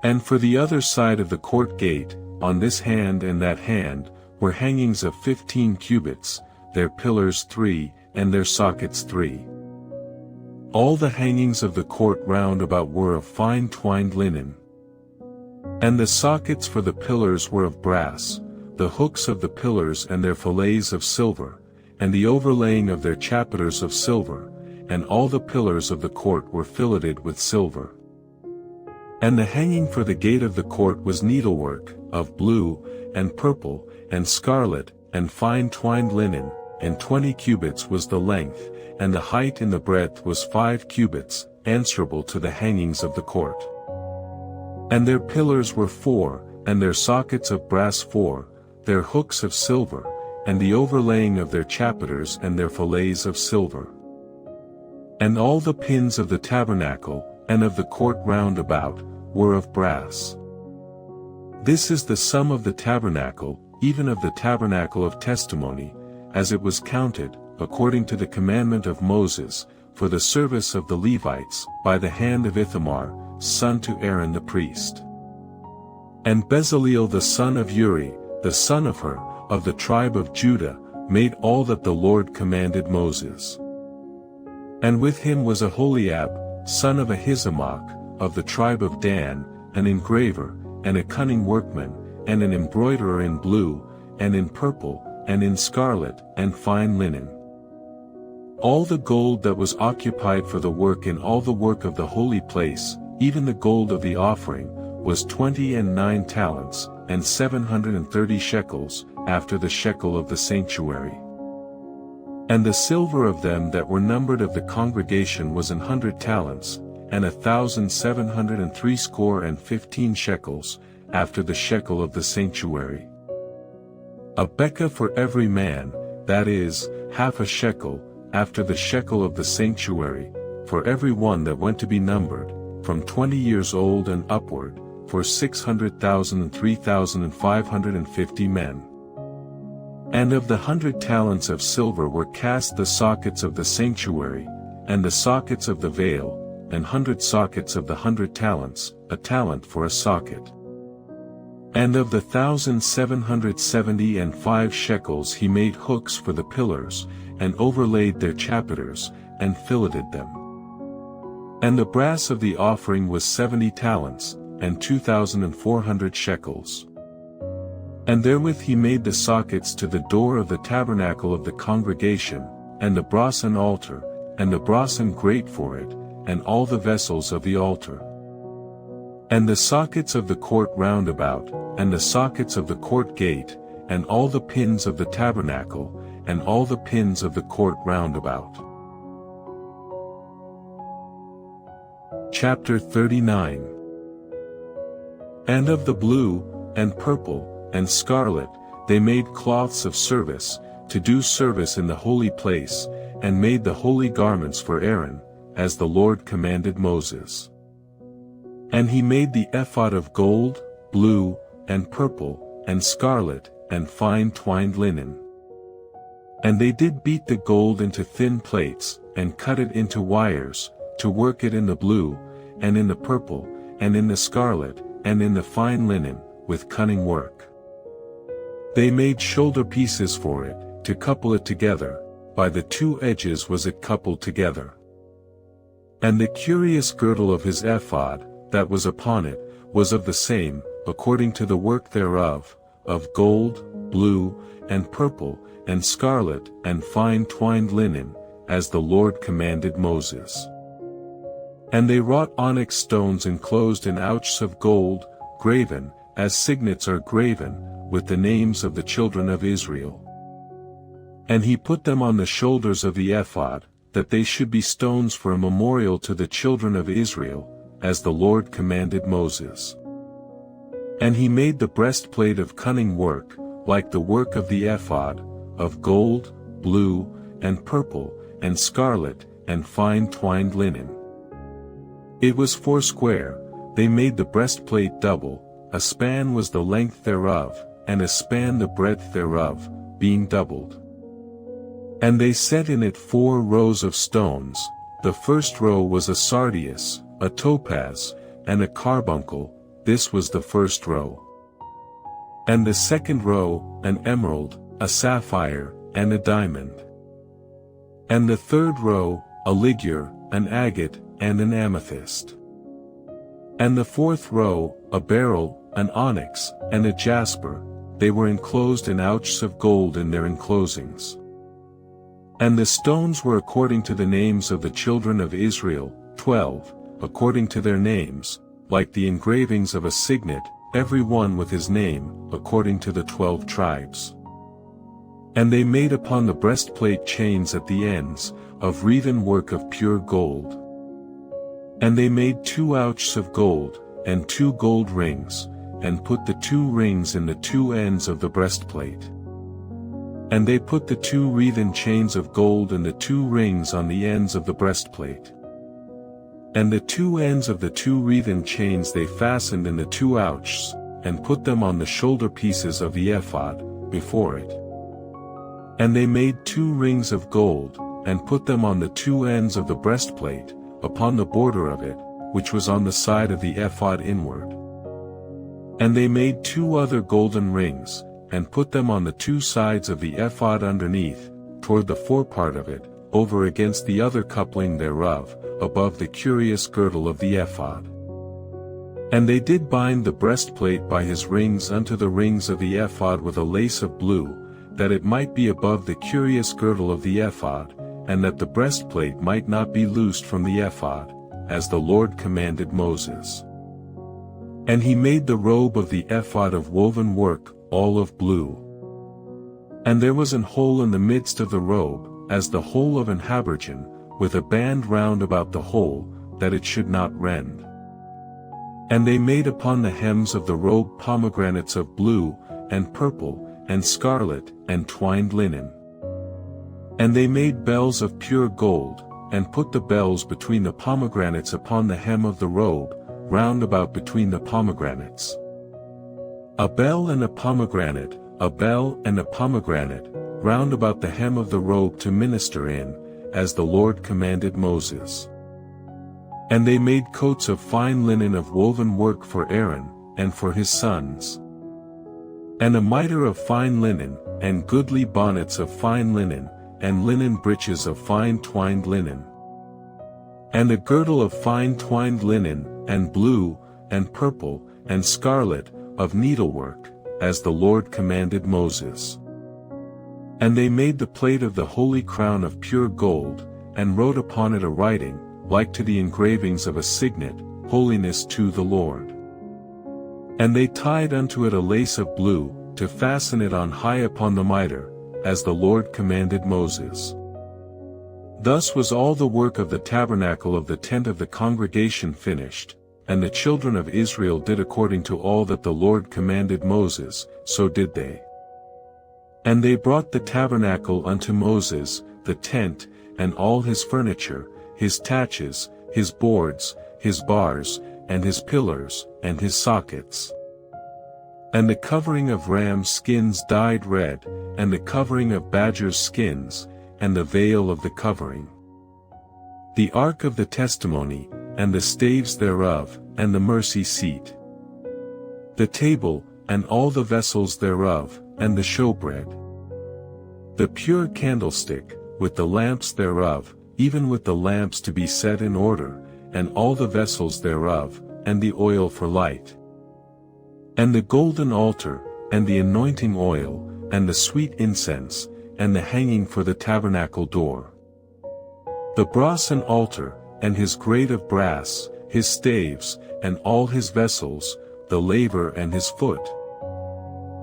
And for the other side of the court gate, on this hand and that hand, were hangings of 15 cubits, their pillars 3, and their sockets 3. All the hangings of the court round about were of fine twined linen. And the sockets for the pillars were of brass, the hooks of the pillars and their fillets of silver, and the overlaying of their chapiters of silver, and all the pillars of the court were filleted with silver. And the hanging for the gate of the court was needlework, of blue, and purple, and scarlet, and fine twined linen, and 20 cubits was the length, and the height in the breadth was 5 cubits, answerable to the hangings of the court. And their pillars were 4, and their sockets of brass 4, their hooks of silver, and the overlaying of their chapiters and their fillets of silver. And all the pins of the tabernacle, and of the court round about, were of brass. This is the sum of the tabernacle, even of the tabernacle of testimony, as it was counted, according to the commandment of Moses, for the service of the Levites, by the hand of Ithamar, son to Aaron the priest. And Bezaleel the son of Uri, the son of Hur, of the tribe of Judah, made all that the Lord commanded Moses. And with him was Aholiab, son of Ahisamach, of the tribe of Dan, an engraver, and a cunning workman, and an embroiderer in blue, and in purple, and in scarlet, and fine linen. All the gold that was occupied for the work in all the work of the holy place, even the gold of the offering, was 29 talents, and 730 shekels, after the shekel of the sanctuary. And the silver of them that were numbered of the congregation was 100 talents, and 1,760 shekels, after the shekel of the sanctuary. A bekah for every man, that is, half a shekel, after the shekel of the sanctuary, for every one that went to be numbered, from 20 years old and upward, for 600,000 and 3,550 men. And of the 100 talents of silver were cast the sockets of the sanctuary, and the sockets of the veil, and 100 sockets of the 100 talents, a talent for a socket. And of the 1,770 and 5 shekels he made hooks for the pillars, and overlaid their chapiters, and filleted them. And the brass of the offering was 70 talents, and 2,400 shekels. And therewith he made the sockets to the door of the tabernacle of the congregation, and the brasen altar, and the brasen grate for it, and all the vessels of the altar. And the sockets of the court round about, and the sockets of the court gate, and all the pins of the tabernacle, and all the pins of the court round about. Chapter 39. And of the blue, and purple, and scarlet, they made cloths of service, to do service in the holy place, and made the holy garments for Aaron, as the Lord commanded Moses. And he made the ephod of gold, blue, and purple, and scarlet, and fine twined linen. And they did beat the gold into thin plates, and cut it into wires, to work it in the blue, and in the purple, and in the scarlet, and in the fine linen, with cunning work. They made shoulder pieces for it, to couple it together, by the 2 edges was it coupled together. And the curious girdle of his ephod, that was upon it, was of the same, according to the work thereof, of gold, blue, and purple, and scarlet, and fine twined linen, as the Lord commanded Moses. And they wrought onyx stones enclosed in ouches of gold, graven, as signets are graven, with the names of the children of Israel. And he put them on the shoulders of the ephod, that they should be stones for a memorial to the children of Israel, as the Lord commanded Moses. And he made the breastplate of cunning work, like the work of the ephod, of gold, blue, and purple, and scarlet, and fine twined linen. It was 4 square, they made the breastplate double, a span was the length thereof, and a span the breadth thereof, being doubled. And they set in it 4 rows of stones, the first row was a sardius, a topaz, and a carbuncle, this was the first row. And the second row, an emerald, a sapphire, and a diamond. And the third row, a ligure, an agate, and an amethyst. And the fourth row, a beryl, an onyx, and a jasper, they were enclosed in ouches of gold in their enclosings. And the stones were according to the names of the children of Israel, 12, according to their names, like the engravings of a signet, every one with his name, according to the 12 tribes. And they made upon the breastplate chains at the ends, of wreathen work of pure gold. And they made 2 ouches of gold, and 2 gold rings, and put the 2 rings in the 2 ends of the breastplate. And they put the 2 wreathen chains of gold and the 2 rings on the ends of the breastplate. And the 2 ends of the 2 wreathen chains they fastened in the 2 ouches, and put them on the shoulder pieces of the ephod, before it. And they made 2 rings of gold, and put them on the 2 ends of the breastplate, upon the border of it, which was on the side of the ephod inward. And they made 2 other golden rings, and put them on the 2 sides of the ephod underneath, toward the forepart of it, over against the other coupling thereof, above the curious girdle of the ephod. And they did bind the breastplate by his rings unto the rings of the ephod with a lace of blue, that it might be above the curious girdle of the ephod, and that the breastplate might not be loosed from the ephod, as the Lord commanded Moses. And he made the robe of the ephod of woven work, all of blue. And there was an hole in the midst of the robe, as the hole of an habergeon, with a band round about the hole, that it should not rend. And they made upon the hems of the robe pomegranates of blue, and purple, and scarlet, and twined linen. And they made bells of pure gold, and put the bells between the pomegranates upon the hem of the robe, round about between the pomegranates. A bell and a pomegranate, a bell and a pomegranate, round about the hem of the robe to minister in, as the Lord commanded Moses. And they made coats of fine linen of woven work for Aaron, and for his sons. And a mitre of fine linen, and goodly bonnets of fine linen, and linen breeches of fine twined linen. And a girdle of fine twined linen, and blue, and purple, and scarlet, of needlework, as the Lord commanded Moses. And they made the plate of the holy crown of pure gold, and wrote upon it a writing, like to the engravings of a signet, Holiness to the Lord. And they tied unto it a lace of blue, to fasten it on high upon the mitre, as the Lord commanded Moses. Thus was all the work of the tabernacle of the tent of the congregation finished, and the children of Israel did according to all that the Lord commanded Moses, so did they. And they brought the tabernacle unto Moses, the tent, and all his furniture, his taches, his boards, his bars, and his pillars, and his sockets. And the covering of rams' skins dyed red, and the covering of badgers' skins, and the veil of the covering. The ark of the testimony, and the staves thereof, and the mercy seat. The table, and all the vessels thereof, and the showbread. The pure candlestick, with the lamps thereof, even with the lamps to be set in order, and all the vessels thereof, and the oil for light. And the golden altar, and the anointing oil, and the sweet incense, and the hanging for the tabernacle door. The brasen altar, and his grate of brass, his staves, and all his vessels, the laver and his foot.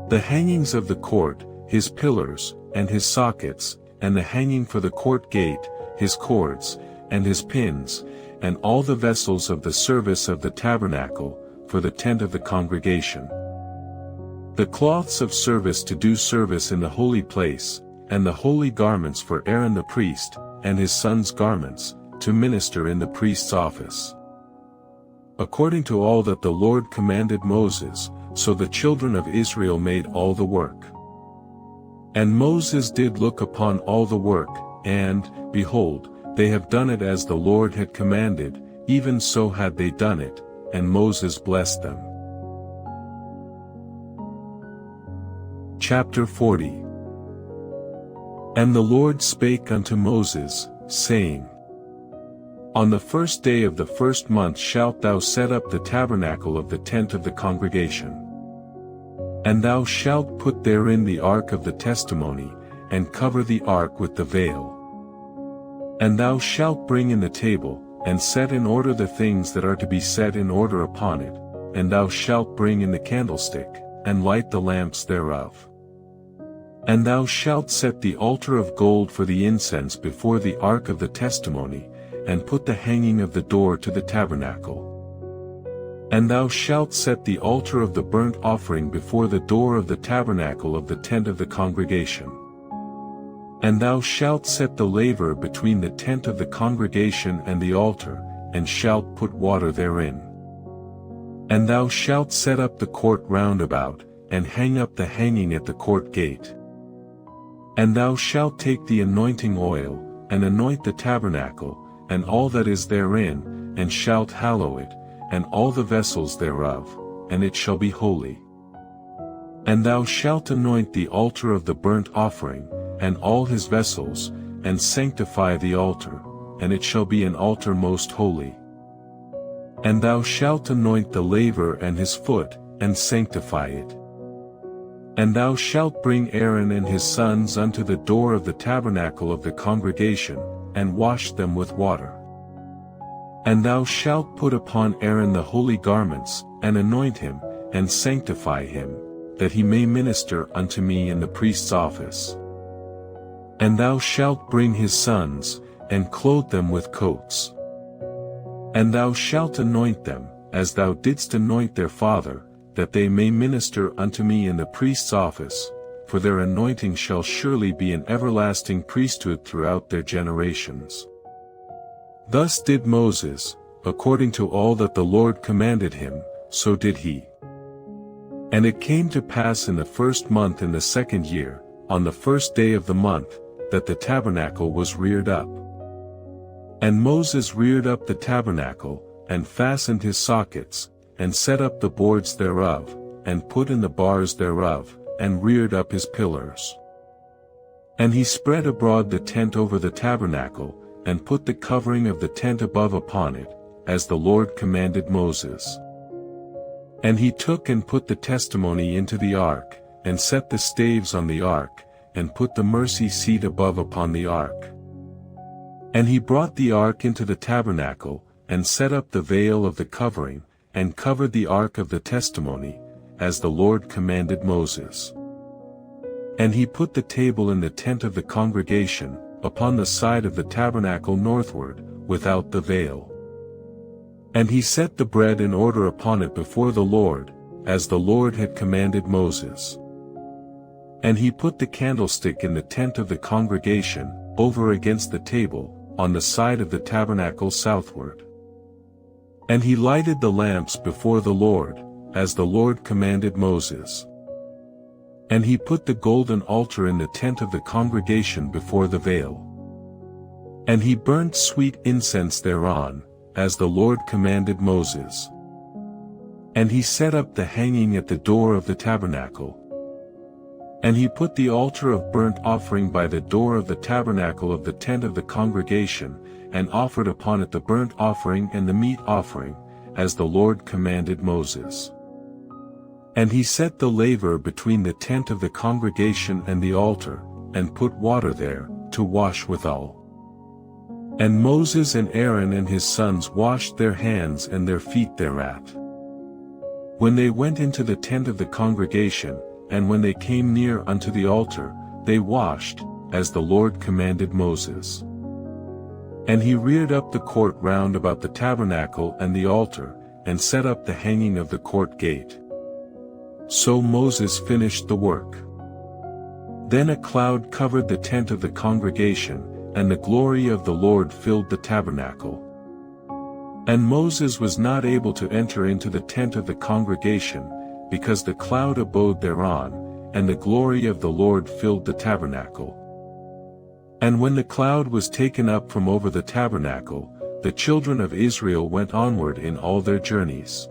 The hangings of the court, his pillars, and his sockets, and the hanging for the court gate, his cords, and his pins, and all the vessels of the service of the tabernacle, for the tent of the congregation. The cloths of service to do service in the holy place, and the holy garments for Aaron the priest, and his sons' garments, to minister in the priest's office. According to all that the Lord commanded Moses, so the children of Israel made all the work. And Moses did look upon all the work, and, behold, they have done it as the Lord had commanded, even so had they done it, and Moses blessed them. Chapter 40. And the Lord spake unto Moses, saying, On the first day of the first month shalt thou set up the tabernacle of the tent of the congregation. And thou shalt put therein the ark of the testimony, and cover the ark with the veil. And thou shalt bring in the table, and set in order the things that are to be set in order upon it, and thou shalt bring in the candlestick, and light the lamps thereof. And thou shalt set the altar of gold for the incense before the ark of the testimony, and put the hanging of the door to the tabernacle. And thou shalt set the altar of the burnt offering before the door of the tabernacle of the tent of the congregation. And thou shalt set the laver between the tent of the congregation and the altar, and shalt put water therein. And thou shalt set up the court round about, and hang up the hanging at the court gate. And thou shalt take the anointing oil, and anoint the tabernacle, and all that is therein, and shalt hallow it, and all the vessels thereof, and it shall be holy. And thou shalt anoint the altar of the burnt offering, and all his vessels, and sanctify the altar, and it shall be an altar most holy. And thou shalt anoint the laver and his foot, and sanctify it. And thou shalt bring Aaron and his sons unto the door of the tabernacle of the congregation, and wash them with water. And thou shalt put upon Aaron the holy garments, and anoint him, and sanctify him, that he may minister unto me in the priest's office. And thou shalt bring his sons, and clothe them with coats. And thou shalt anoint them, as thou didst anoint their father, that they may minister unto me in the priest's office, for their anointing shall surely be an everlasting priesthood throughout their generations. Thus did Moses, according to all that the Lord commanded him, so did he. And it came to pass in the 1st month in the 2nd year, on the 1st day of the month, that the tabernacle was reared up. And Moses reared up the tabernacle, and fastened his sockets, and set up the boards thereof, and put in the bars thereof, and reared up his pillars. And he spread abroad the tent over the tabernacle, and put the covering of the tent above upon it, as the Lord commanded Moses. And he took and put the testimony into the ark, and set the staves on the ark, and put the mercy seat above upon the ark. And he brought the ark into the tabernacle, and set up the veil of the covering, and covered the ark of the testimony, as the Lord commanded Moses. And he put the table in the tent of the congregation, upon the side of the tabernacle northward, without the veil. And he set the bread in order upon it before the Lord, as the Lord had commanded Moses. And he put the candlestick in the tent of the congregation, over against the table, on the side of the tabernacle southward. And he lighted the lamps before the Lord, as the Lord commanded Moses. And he put the golden altar in the tent of the congregation before the veil. And he burnt sweet incense thereon, as the Lord commanded Moses. And he set up the hanging at the door of the tabernacle. And he put the altar of burnt offering by the door of the tabernacle of the tent of the congregation, and offered upon it the burnt offering and the meat offering, as the Lord commanded Moses. And he set the laver between the tent of the congregation and the altar, and put water there, to wash withal. And Moses and Aaron and his sons washed their hands and their feet thereat. When they went into the tent of the congregation, and when they came near unto the altar, they washed, as the Lord commanded Moses. And he reared up the court round about the tabernacle and the altar, and set up the hanging of the court gate. So Moses finished the work. Then a cloud covered the tent of the congregation, and the glory of the Lord filled the tabernacle. And Moses was not able to enter into the tent of the congregation, because the cloud abode thereon, and the glory of the Lord filled the tabernacle. And when the cloud was taken up from over the tabernacle, the children of Israel went onward in all their journeys.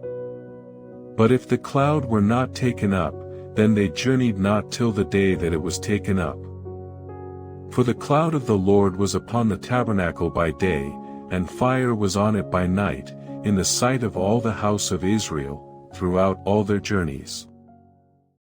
But if the cloud were not taken up, then they journeyed not till the day that it was taken up. For the cloud of the Lord was upon the tabernacle by day, and fire was on it by night, in the sight of all the house of Israel, throughout all their journeys.